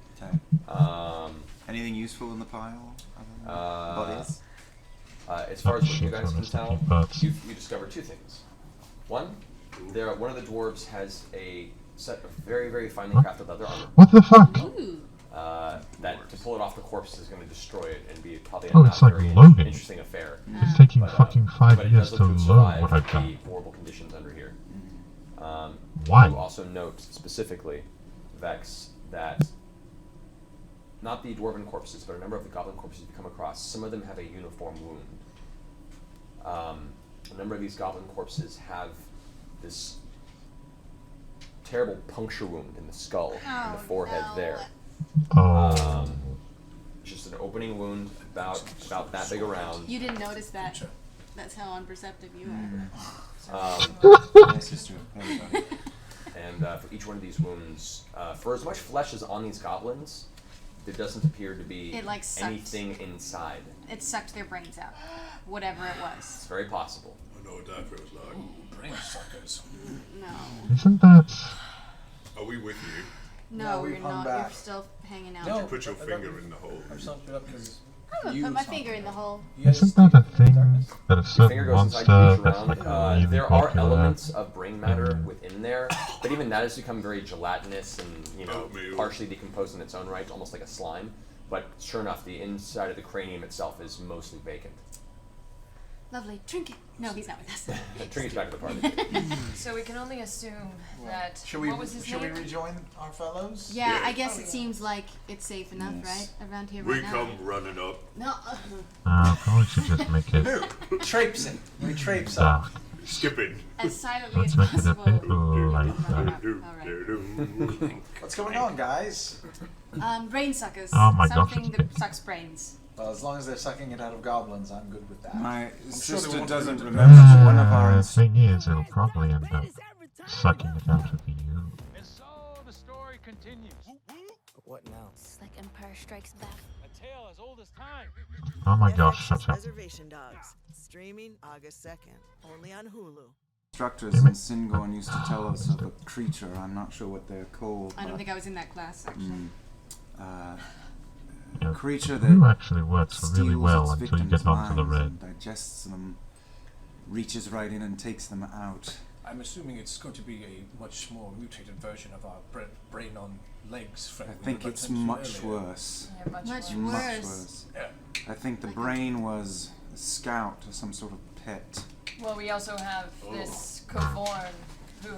Anything useful in the pile? Bodies? As far as what you guys can tell, you discover two things. One of the dwarves has a set of very, very finely crafted leather armor. What the fuck? That to pull it off the corpse is going to destroy it and be probably Oh, a it's like very loading. interesting affair. It's taking fucking 5 but it years does to look load what survive I've done. the horrible conditions under here. Why? You also note specifically, Vex, that not the dwarven corpses, but a number of the goblin corpses you come across, some of them have a uniform wound. A number of these goblin corpses have this terrible puncture wound in the skull and the forehead there. Just an opening wound about that big around. You didn't notice that. That's how unperceptive you are. Nice history. And for each one of these wounds, for as much flesh as on these goblins, there doesn't appear to be anything inside. It sucked their brains out, whatever it was. It's very possible. I know what that feels like. Brain suckers. No. Isn't that... Are we with you? No, we're not. You're still hanging out. No, put your finger in the hole. I'm just not up because I'm gonna put my finger in the hole. Isn't that a thing that a Your certain finger goes inside monster to reach that's around. like really There are popular elements of brain matter within there, but even that has become very gelatinous and partially decomposed in its own right, almost like a slime. But sure enough, the inside of the cranium itself is mostly vacant. Lovely. Trinket. No, he's not with us. Trinket's back at the party. So we can only assume that. Should we what was his name? rejoin our fellows? Yeah, I guess it seems like it's safe enough, right? Around here right now. We come running up. No. Probably should just make it Traipsing. We traipse up. dark. Skipping. As silently Let's as make it a possible. bit like that. What's going on, guys? Brain suckers. Oh my gosh, Something it's that sucks brains. Well, as long as they're sucking it out of goblins, I'm good with that. My sure sister they won't doesn't do it. remember one of our. The thing is, it'll probably end up sucking it out of you. And so the story continues. What now? It's like Empire Strikes Back. A tale as old as time. Oh my gosh, shut up. Reservation Dogs. Streaming August 2nd. Only on Hulu. Instructors in Singorn used to tell us of a creature. I'm not sure what they're called. I don't think I was in that class, actually. A creature Blue that actually works really steals well its until you victims' get onto the minds red. and digests them, reaches right in and takes them out. I'm assuming it's going to be a much more mutated version of our brain on legs friend. I think it's much worse. Yeah, much Much worse. worse. Yeah. I think the brain was a scout or some sort of pet. Well, we also have this Kavorn who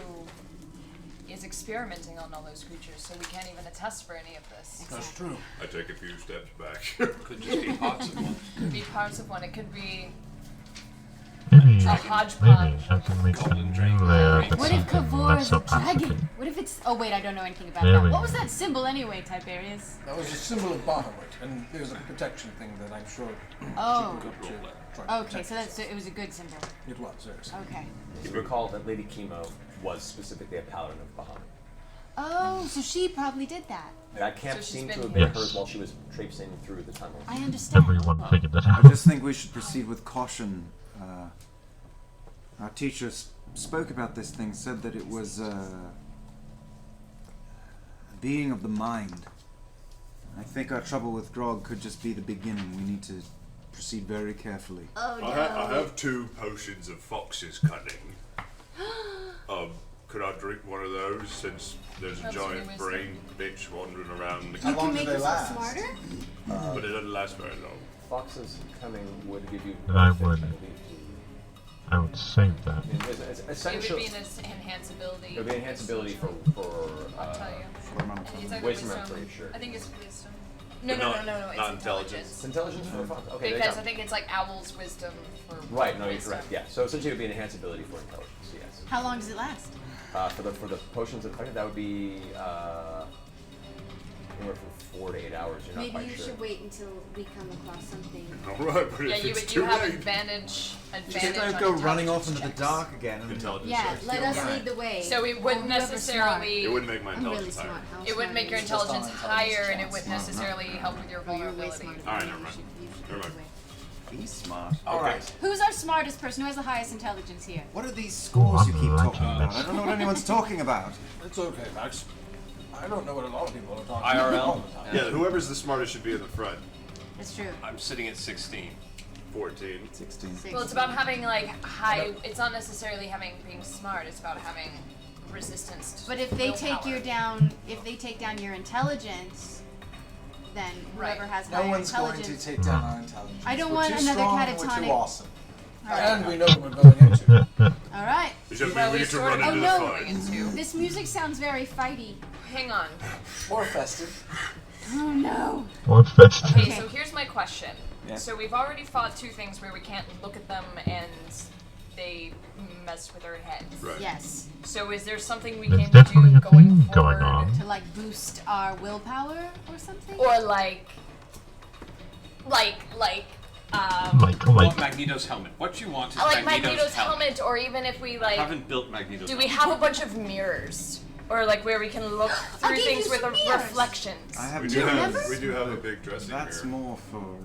is experimenting on all those creatures, so we can't even attest for any of this. That's true. I take a few steps back. Could just be parts of one. Could be parts of one. It could be Maybe, a maybe hodgepodge. I can make a new layer that's What if something Kavor that's is so a dragon? pacific. What if it's... Oh, wait, I don't know anything about There that. we What was go. that symbol anyway, Tiberius? That was a symbol of Bahamut, and there's a protection thing that I'm sure Oh. should be good to try to Okay, protect so us. it was a good symbol. It was, yes. Okay. You recall that Lady Chemo was specifically a paladin of Bahamut. Oh, so she probably did that. That camp So she's seemed to been have been here. hers while she was traipsing through the tunnel. I understand. Everyone figured that I out. just think we should proceed with caution. Our teacher spoke about this thing, said that it was a being of the mind. I think our trouble with Grog could just be the beginning. We need to proceed very carefully. Oh, no. I have 2 potions of fox's cunning. Could I drink one of those since there's a That's giant really brain bitch wandering around the How You long can do make they yourself last? smarter? but it doesn't last very long. Fox's cunning would give you. Then I benefit, would- believe. I would save that. I mean, it's It would essentially. be an enhance ability. It would be enhance ability for I'll tell you. Short amount of I think it's time. either Wisdom, I'm pretty sure. I think it's wisdom. No, But no, not- no, no, no. It's not intelligence. It's intelligence for a fox. Okay, there you Because go. I think it's like owl's wisdom for Right, no, you're wisdom. correct. Yeah, so essentially it would be an enhanced ability for intelligence. Yes. How long does it last? For the potions of cunning, that would be anywhere from 4 to 8 hours. You're not Maybe quite you sure. should wait until we come across something. Alright, but Yeah, if you it's would. too You have late. advantage. Just don't on go running off intelligence into the checks. dark again. Intelligence Yeah, checks. let us lead the way. So it Or wouldn't whoever's necessarily. It wouldn't make my I'm really intelligence smart. higher. How It smart wouldn't are make your you? intelligence Just on higher, and it intelligence wouldn't checks. necessarily help with your Oh, you're way vulnerability. smarter than Alright, me. never mind. You should Never lead mind. the way. He's smart. All right. Who's our smartest person? Who has the highest intelligence here? What are these scores you keep liking talking about? this. I don't know what anyone's talking about. It's okay, Max. I don't know what a lot of people are talking IRL? about all the time. Yeah, whoever's the smartest should be in the front. That's true. I'm sitting at 16. 14. 16. Well, it's about having like high. It's not necessarily being smart. It's about having resistance. To But if they willpower. take down your intelligence, then whoever has No higher one's going intelligence. to take down our intelligence. I don't We're want too another strong, catatonic. We're too awesome. And we know what we're going into. All right. Except Well, we we need to sort run of into know the what fight. we're into. This music sounds very fighty. Hang on. More festive. Oh no. What festive? Okay, so here's my question. Yeah. So we've already fought two things where we can't look at them and they mess with our heads. Right. Yes. So is there something we There's can definitely do a going theme forward? going on. To like boost our willpower or something. Or like Like, Want Magneto's helmet. What you want is like Magneto's, Magneto's helmet, or even if we I like, haven't built Magneto's do we helmet. have a bunch of mirrors, or like where we can look through give things you with some a mirrors. reflections? I have We two do mirrors, have, we do have a big dressing That's mirror. more for.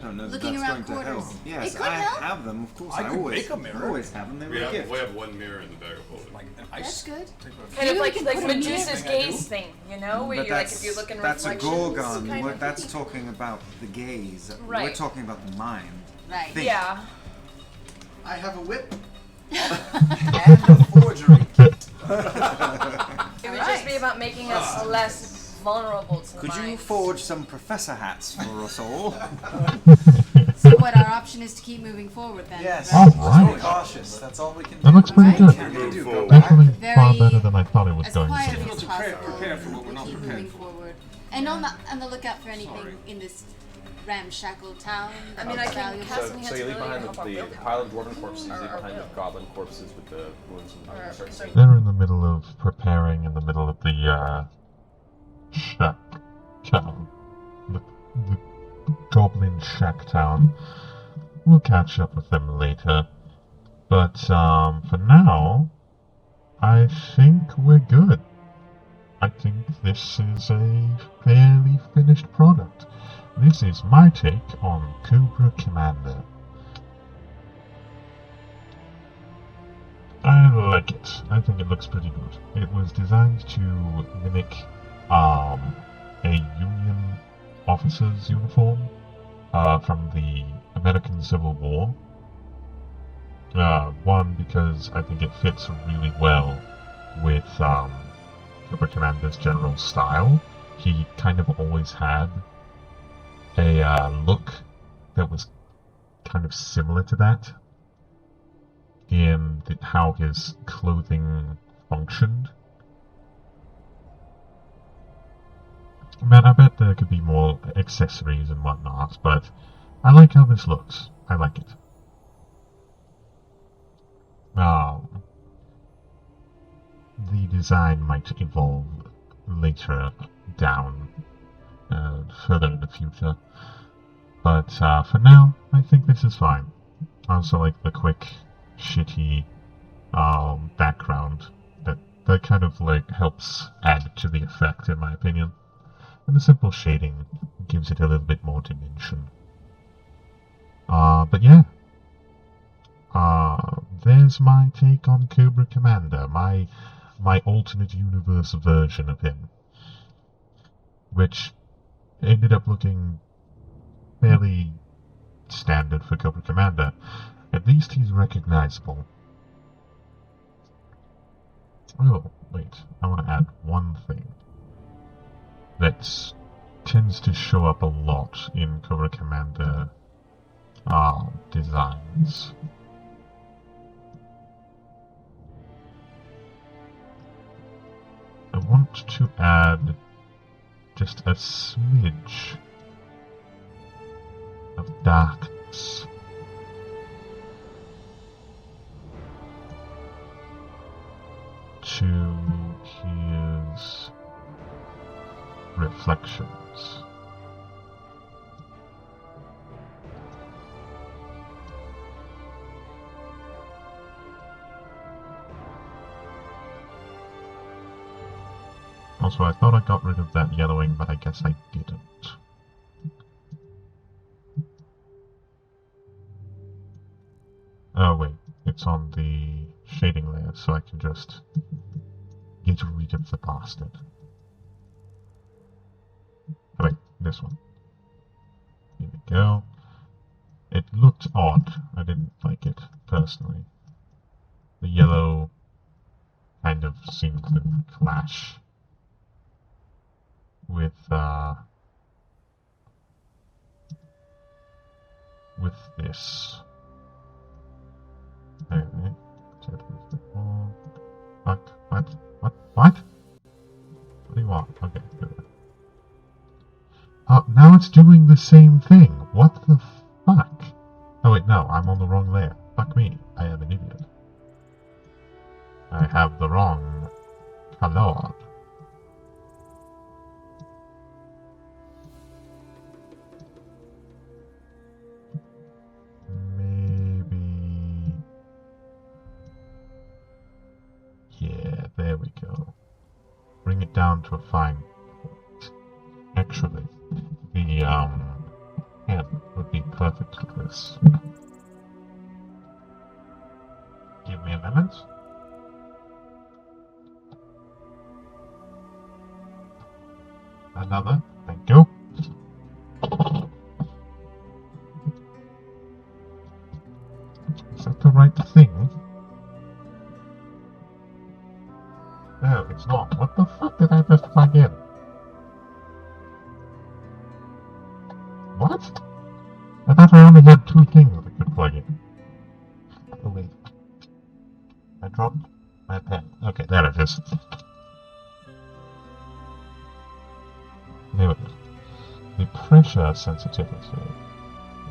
I don't know if Looking that's around going to help. quarters. Yes, It could I help. have them. Of course, I could always make a mirror. always have them. They were a gift. We have one mirror in the bag of holding. Like an That's ice. good. type of- Kind of Maybe we like can like put a mirror Medusa's thing I do. gaze thing, you know, where But you like if you look in that's a reflections. Gorgon. kind of- That's talking about the gaze. We're Right. talking about the mind. Right. Think. Yeah. I have a whip. And a forgery kit. It would just be about making us less vulnerable to the Could you mind. forge some professor hats for us all? So what? Our option is to keep moving forward then. Yes. Right? Alright. Be cautious. That's all we can do. That looks pretty Right. good. What are you gonna do? Go Move back? Definitely far Very- better than I thought it was As going quietly to be. as Difficult to possible. prepare for what we're not keep prepared moving for. forward. And on the lookout for anything in this ramshackle town. I mean, I can valuable. cast So, enhance so you leave ability behind to help our the willpower. pile of dwarven corpses, you Or leave our behind the will. goblin corpses with the wounds and Or- you start seeing. They're in the middle of preparing in the middle of the shack town. The goblin shack town. We'll catch up with them later. But for now, I think we're good. I think this is a fairly finished product. This is my take on Cobra Commander. I like it. I think it looks pretty good. It was designed to mimic a Union officer's uniform from the American Civil War. One, because I think it fits really well with Cobra Commander's general style. He kind of always had a look that was kind of similar to that in how his clothing functioned. Man, I bet there could be more accessories and whatnot, but I like how this looks. I like it. The design might evolve later down, further in the future. But for now, I think this is fine. I also like the quick, shitty background that kind of like helps add to the effect, in my opinion. And the simple shading gives it a little bit more dimension. But yeah. There's my take on Cobra Commander, my alternate universe version of him. Which ended up looking fairly standard for Cobra Commander. At least he's recognizable. Oh, wait, I want to add one thing that tends to show up a lot in Cobra Commander designs. I want to add just a smidge of darkness. To his reflections. Also, I thought I got rid of that yellowing, but I guess I didn't. it's on the shading layer, so I can just get rid of the bastard. Oh, wait, this one. Here we go. It looked odd. I didn't like it, personally. The yellow kind of seemed to clash with this. Anyway, what? What do you want? Okay, good. Now it's doing the same thing. What the fuck? Oh wait, no, I'm on the wrong layer. Fuck me, I am an idiot. I have the wrong color. Maybe... Yeah, there we go. Bring it down to a fine point. Actually, the pen would be perfect for this. Give me a moment. Another, thank you. Is that the right thing? No, it's not. What the fuck did I just plug in? What? I thought I only had 2 things I could plug in. Oh wait. I dropped my pen. Okay, there it is. There we go. The pressure sensitivity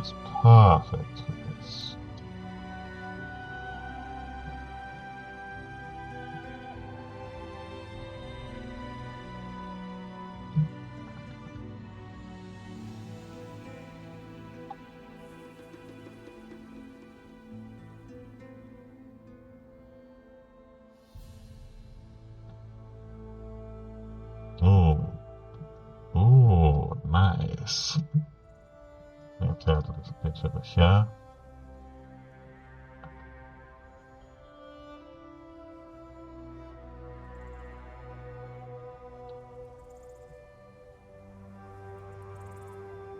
is perfect for this. Oh, nice. I'll tell you this bit over here.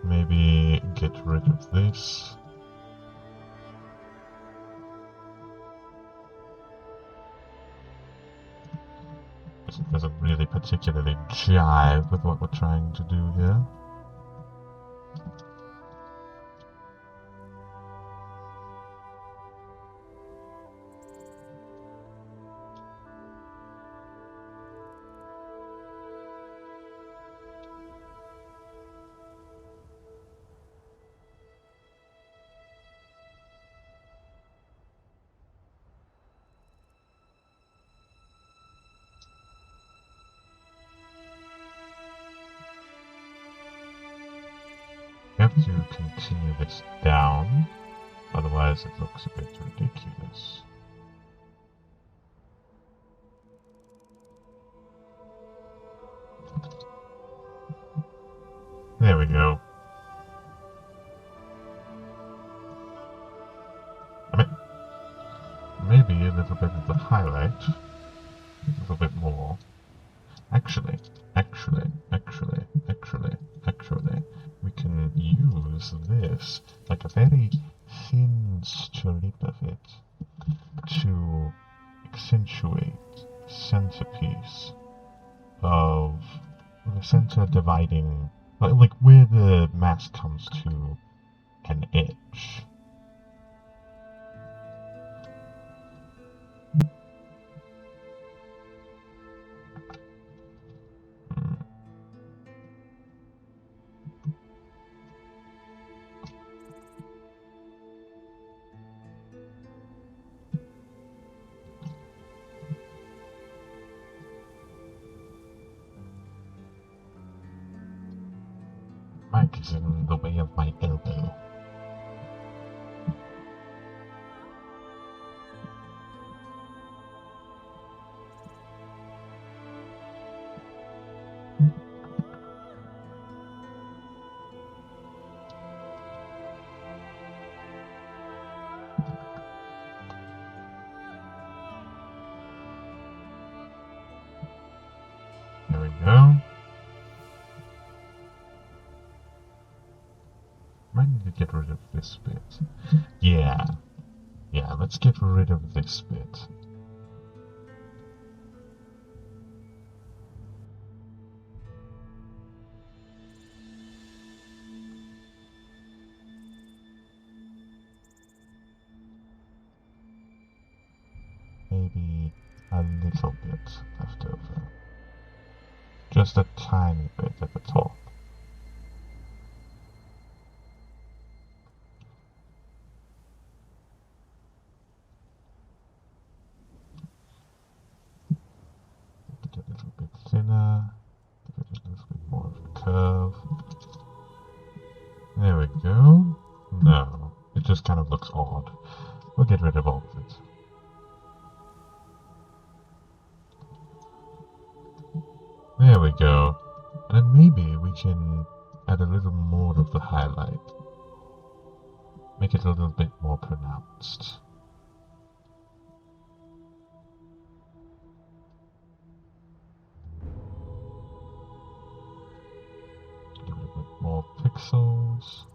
Maybe get rid of this. It doesn't really particularly jive with what we're trying to do here. We have to continue this down, otherwise it looks a bit ridiculous. There we go. I mean, maybe a little bit of the highlight, a little bit more. Actually, we can use this, like a very thin strip of it, to accentuate the centerpiece of the center dividing, like where the mass comes to an edge. Mike is in the way of my elbow. Might need to get rid of this bit. Yeah. Yeah, let's get rid of this bit. Maybe a little bit left over. Just a tiny bit at the top. Make it a little bit thinner. Give it a little bit more of a curve. There we go. No, it just kind of looks odd. We'll get rid of all of it. There we go. And then maybe we can add a little more of the highlight. Make it a little bit more pronounced. Give it a bit more pixels.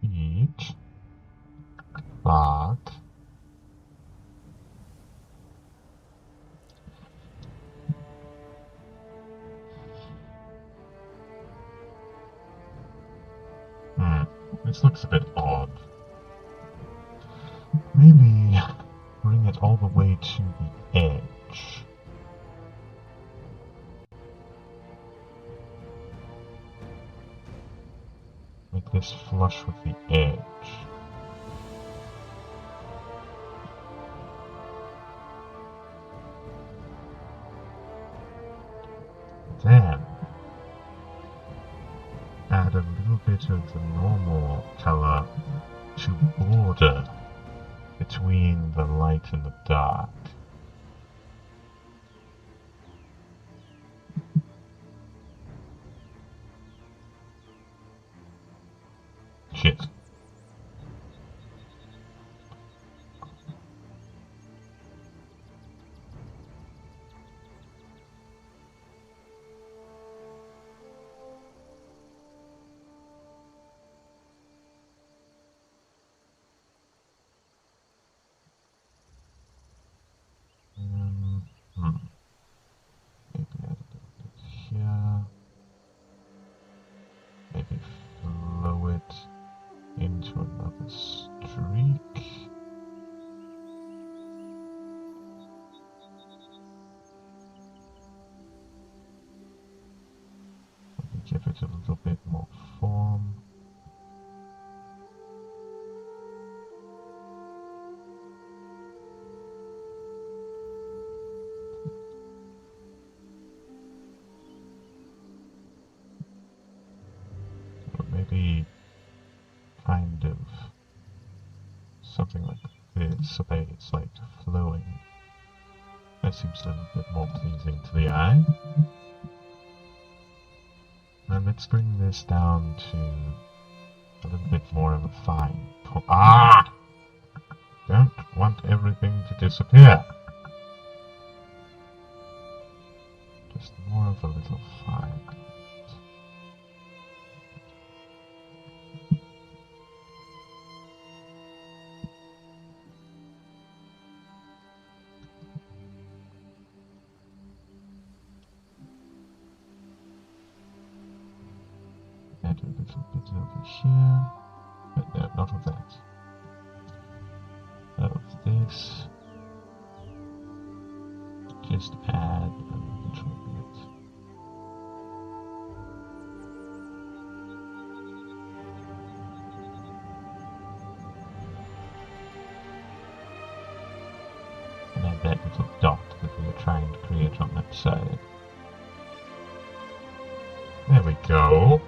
Each but this looks a bit odd. Maybe bring it all the way to the edge. Make this flush with the edge. Then add a little bit of the normal color to border between the light and the dark. Shit. Maybe add a little bit here. Maybe flow it into another streak. Maybe give it a little bit more form. Or maybe kind of something like this, so that it's like flowing. That seems a little bit more pleasing to the eye. Now let's bring this down to a little bit more of a fine point. Ah! Don't want everything to disappear. Just more of a little fine. Add a little bit over here. But no, not of that. Of this. Just add a little bit. And and that little dot that we were trying to create on that side. There we go.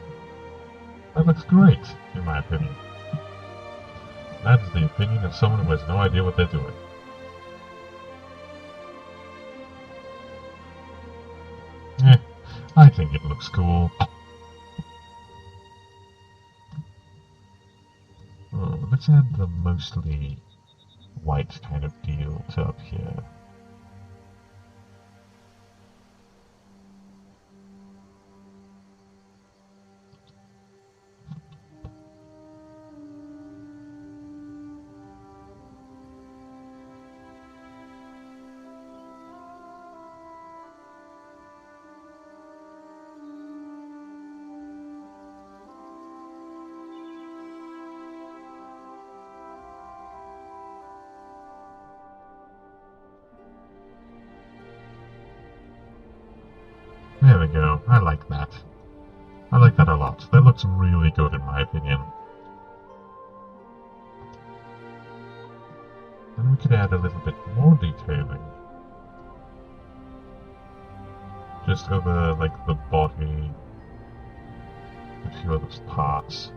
That looks great, in my opinion. That is the opinion of someone who has no idea what they're doing. I think it looks cool. Oh, let's add the mostly white kind of deal to up here. There we go. I like that. I like that a lot. That looks really good in my opinion. Then we could add a little bit more detailing. Just over, like, the body, a few other parts.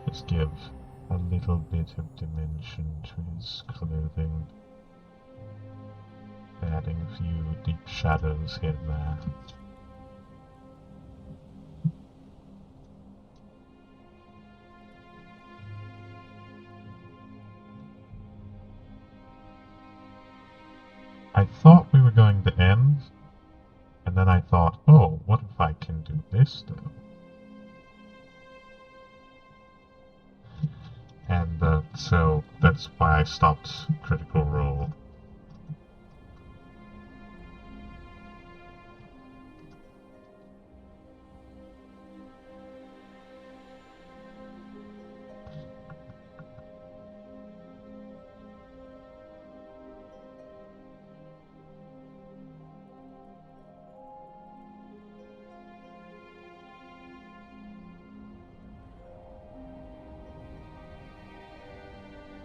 Just give a little bit of dimension to his clothing, adding a few deep shadows here and there. I thought we were going to end, and then I thought, oh, what if I can do this though? And so that's why I stopped Critical Role.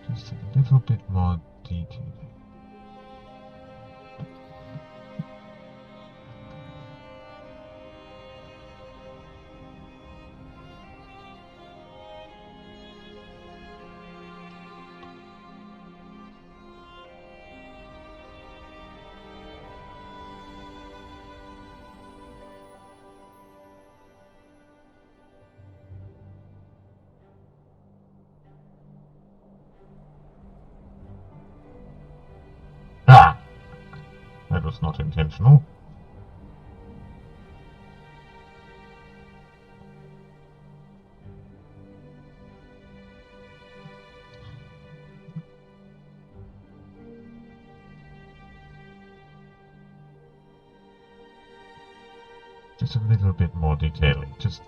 Just a little bit more detailing. Ah! That was not intentional. Just a little bit more detailing, just...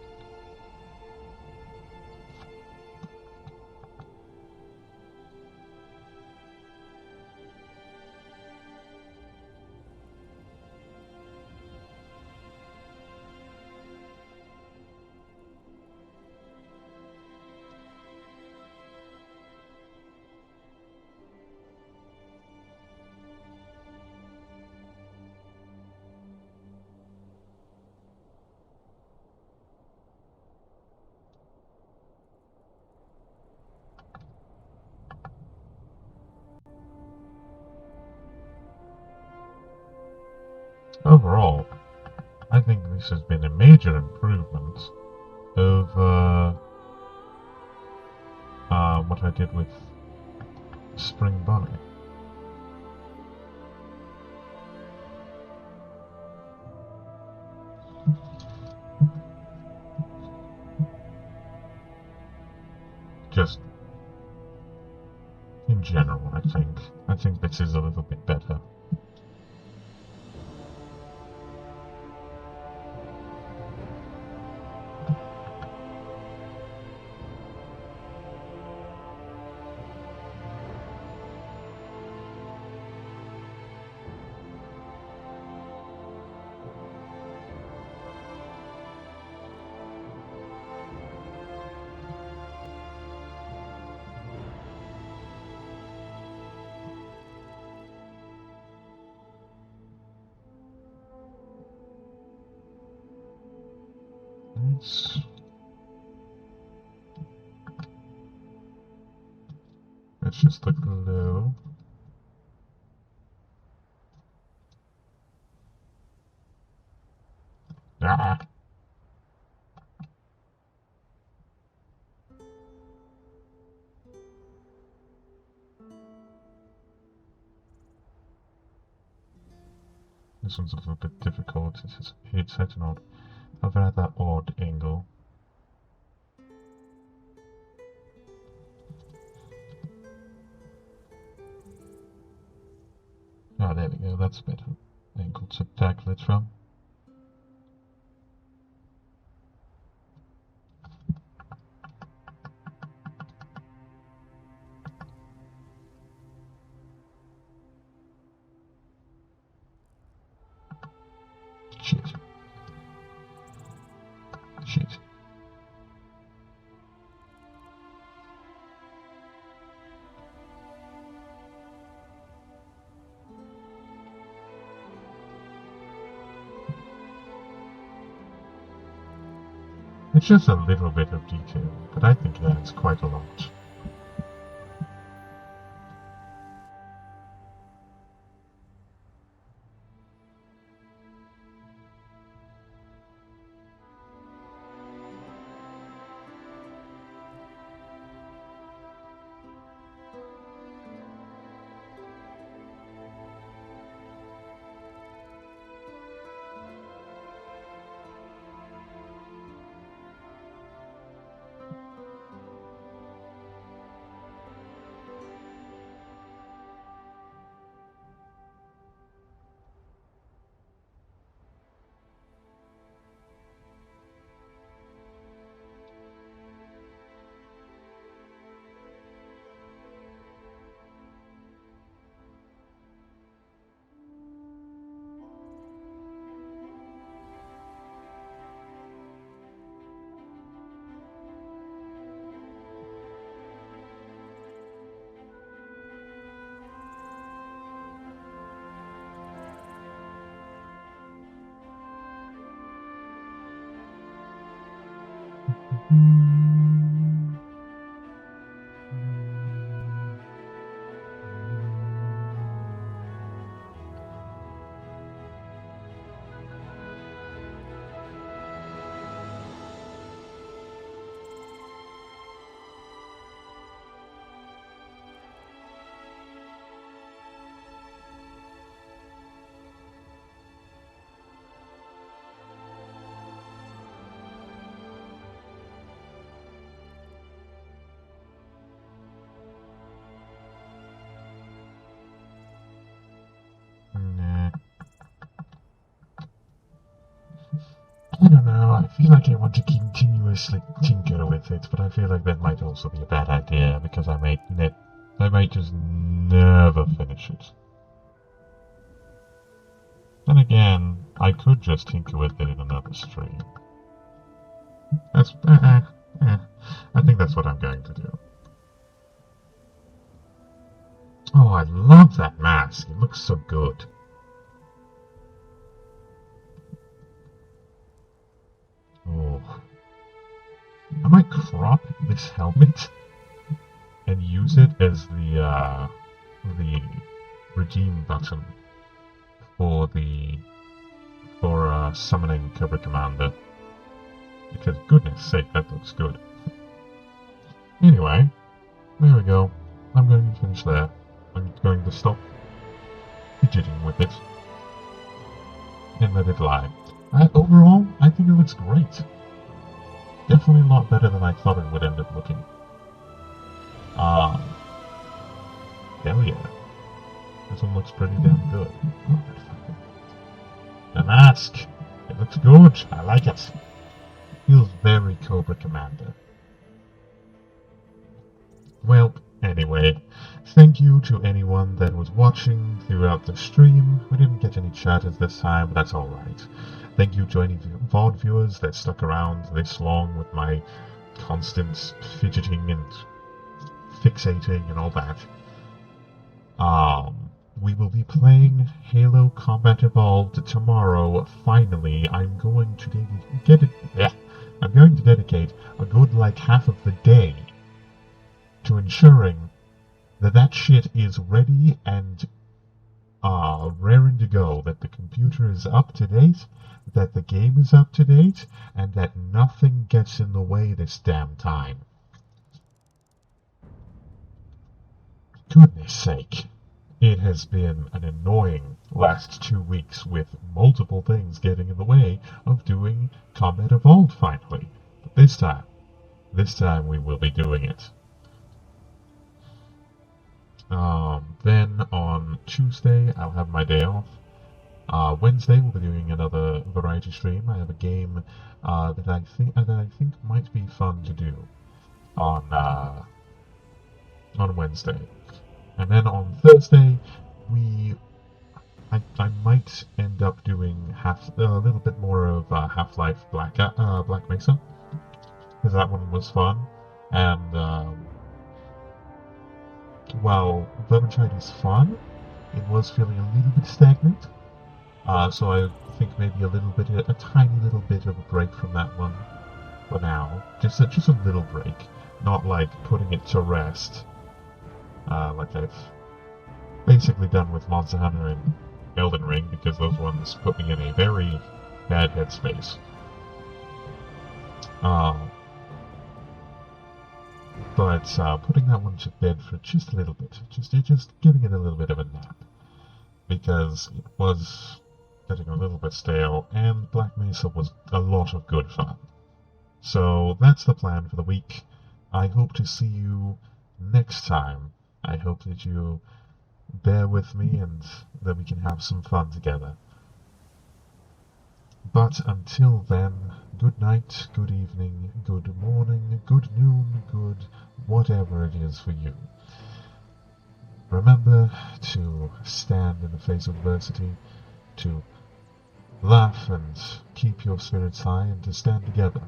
Overall, I think this has been a major improvement over what I did with Spring Bonnie. Just in general, I think this is a little bit better. points. That's just the glue. Ah. This one's a little bit difficult. It's set an odd, over at that odd angle. Ah, there we go. That's a better angle to tackle it from. Shit. Shit. It's just a little bit of detail, but I think that's quite a lot. I don't know, I feel like I want to continuously tinker with it, but I feel like that might also be a bad idea, because I might just never finish it. Then again, I could just tinker with it in another stream. That's, I think that's what I'm going to do. Oh, I love that mask, it looks so good. Oh. I might crop this helmet and use it as the redeem button for summoning Cobra Commander. Because goodness sake, that looks good. Anyway, there we go. I'm going to finish there. I'm going to stop fidgeting with it and let it lie. Overall, I think it looks great. Definitely a lot better than I thought it would end up looking. Hell yeah. This one looks pretty damn good. Oh, the mask! It looks good, I like it. Feels very Cobra Commander. Well, anyway, thank you to anyone that was watching throughout the stream. We didn't get any chatters this time, but that's alright. Thank you to any VOD viewers that stuck around this long with my constant fidgeting and fixating and all that. We will be playing Halo Combat Evolved tomorrow. Finally, I'm going to get it. Yeah, I'm going to dedicate a good, like, half of the day to ensuring that that shit is ready and raring to go, that the computer is up to date, that the game is up to date, and that nothing gets in the way this damn time. Goodness sake. It has been an annoying last 2 weeks with multiple things getting in the way of doing Combat Evolved finally. But this time we will be doing it. Then on Tuesday I'll have my day off. Wednesday we'll be doing another variety stream. I have a game that I think might be fun to do on Wednesday. And then on Thursday, I might end up doing a little bit more of Half-Life Black Mesa, because that one was fun. And while Vermintide is fun, it was feeling a little bit stagnant. So I think maybe a tiny little bit of a break from that one for now. Just a little break, not like putting it to rest. Like I've basically done with Monster Hunter and Elden Ring, because those ones put me in a very bad headspace. But putting that one to bed for just a little bit, just giving it a little bit of a nap, because it was getting a little bit stale, and Black Mesa was a lot of good fun. So that's the plan for the week. I hope to see you next time. I hope that you bear with me and that we can have some fun together. But until then, good night, good evening, good morning, good noon, good whatever it is for you. Remember to stand in the face of adversity, to laugh and keep your spirits high, and to stand together.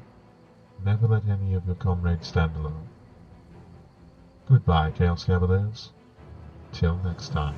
Never let any of your comrades stand alone. Goodbye, Chaos Cavaliers. Till next time.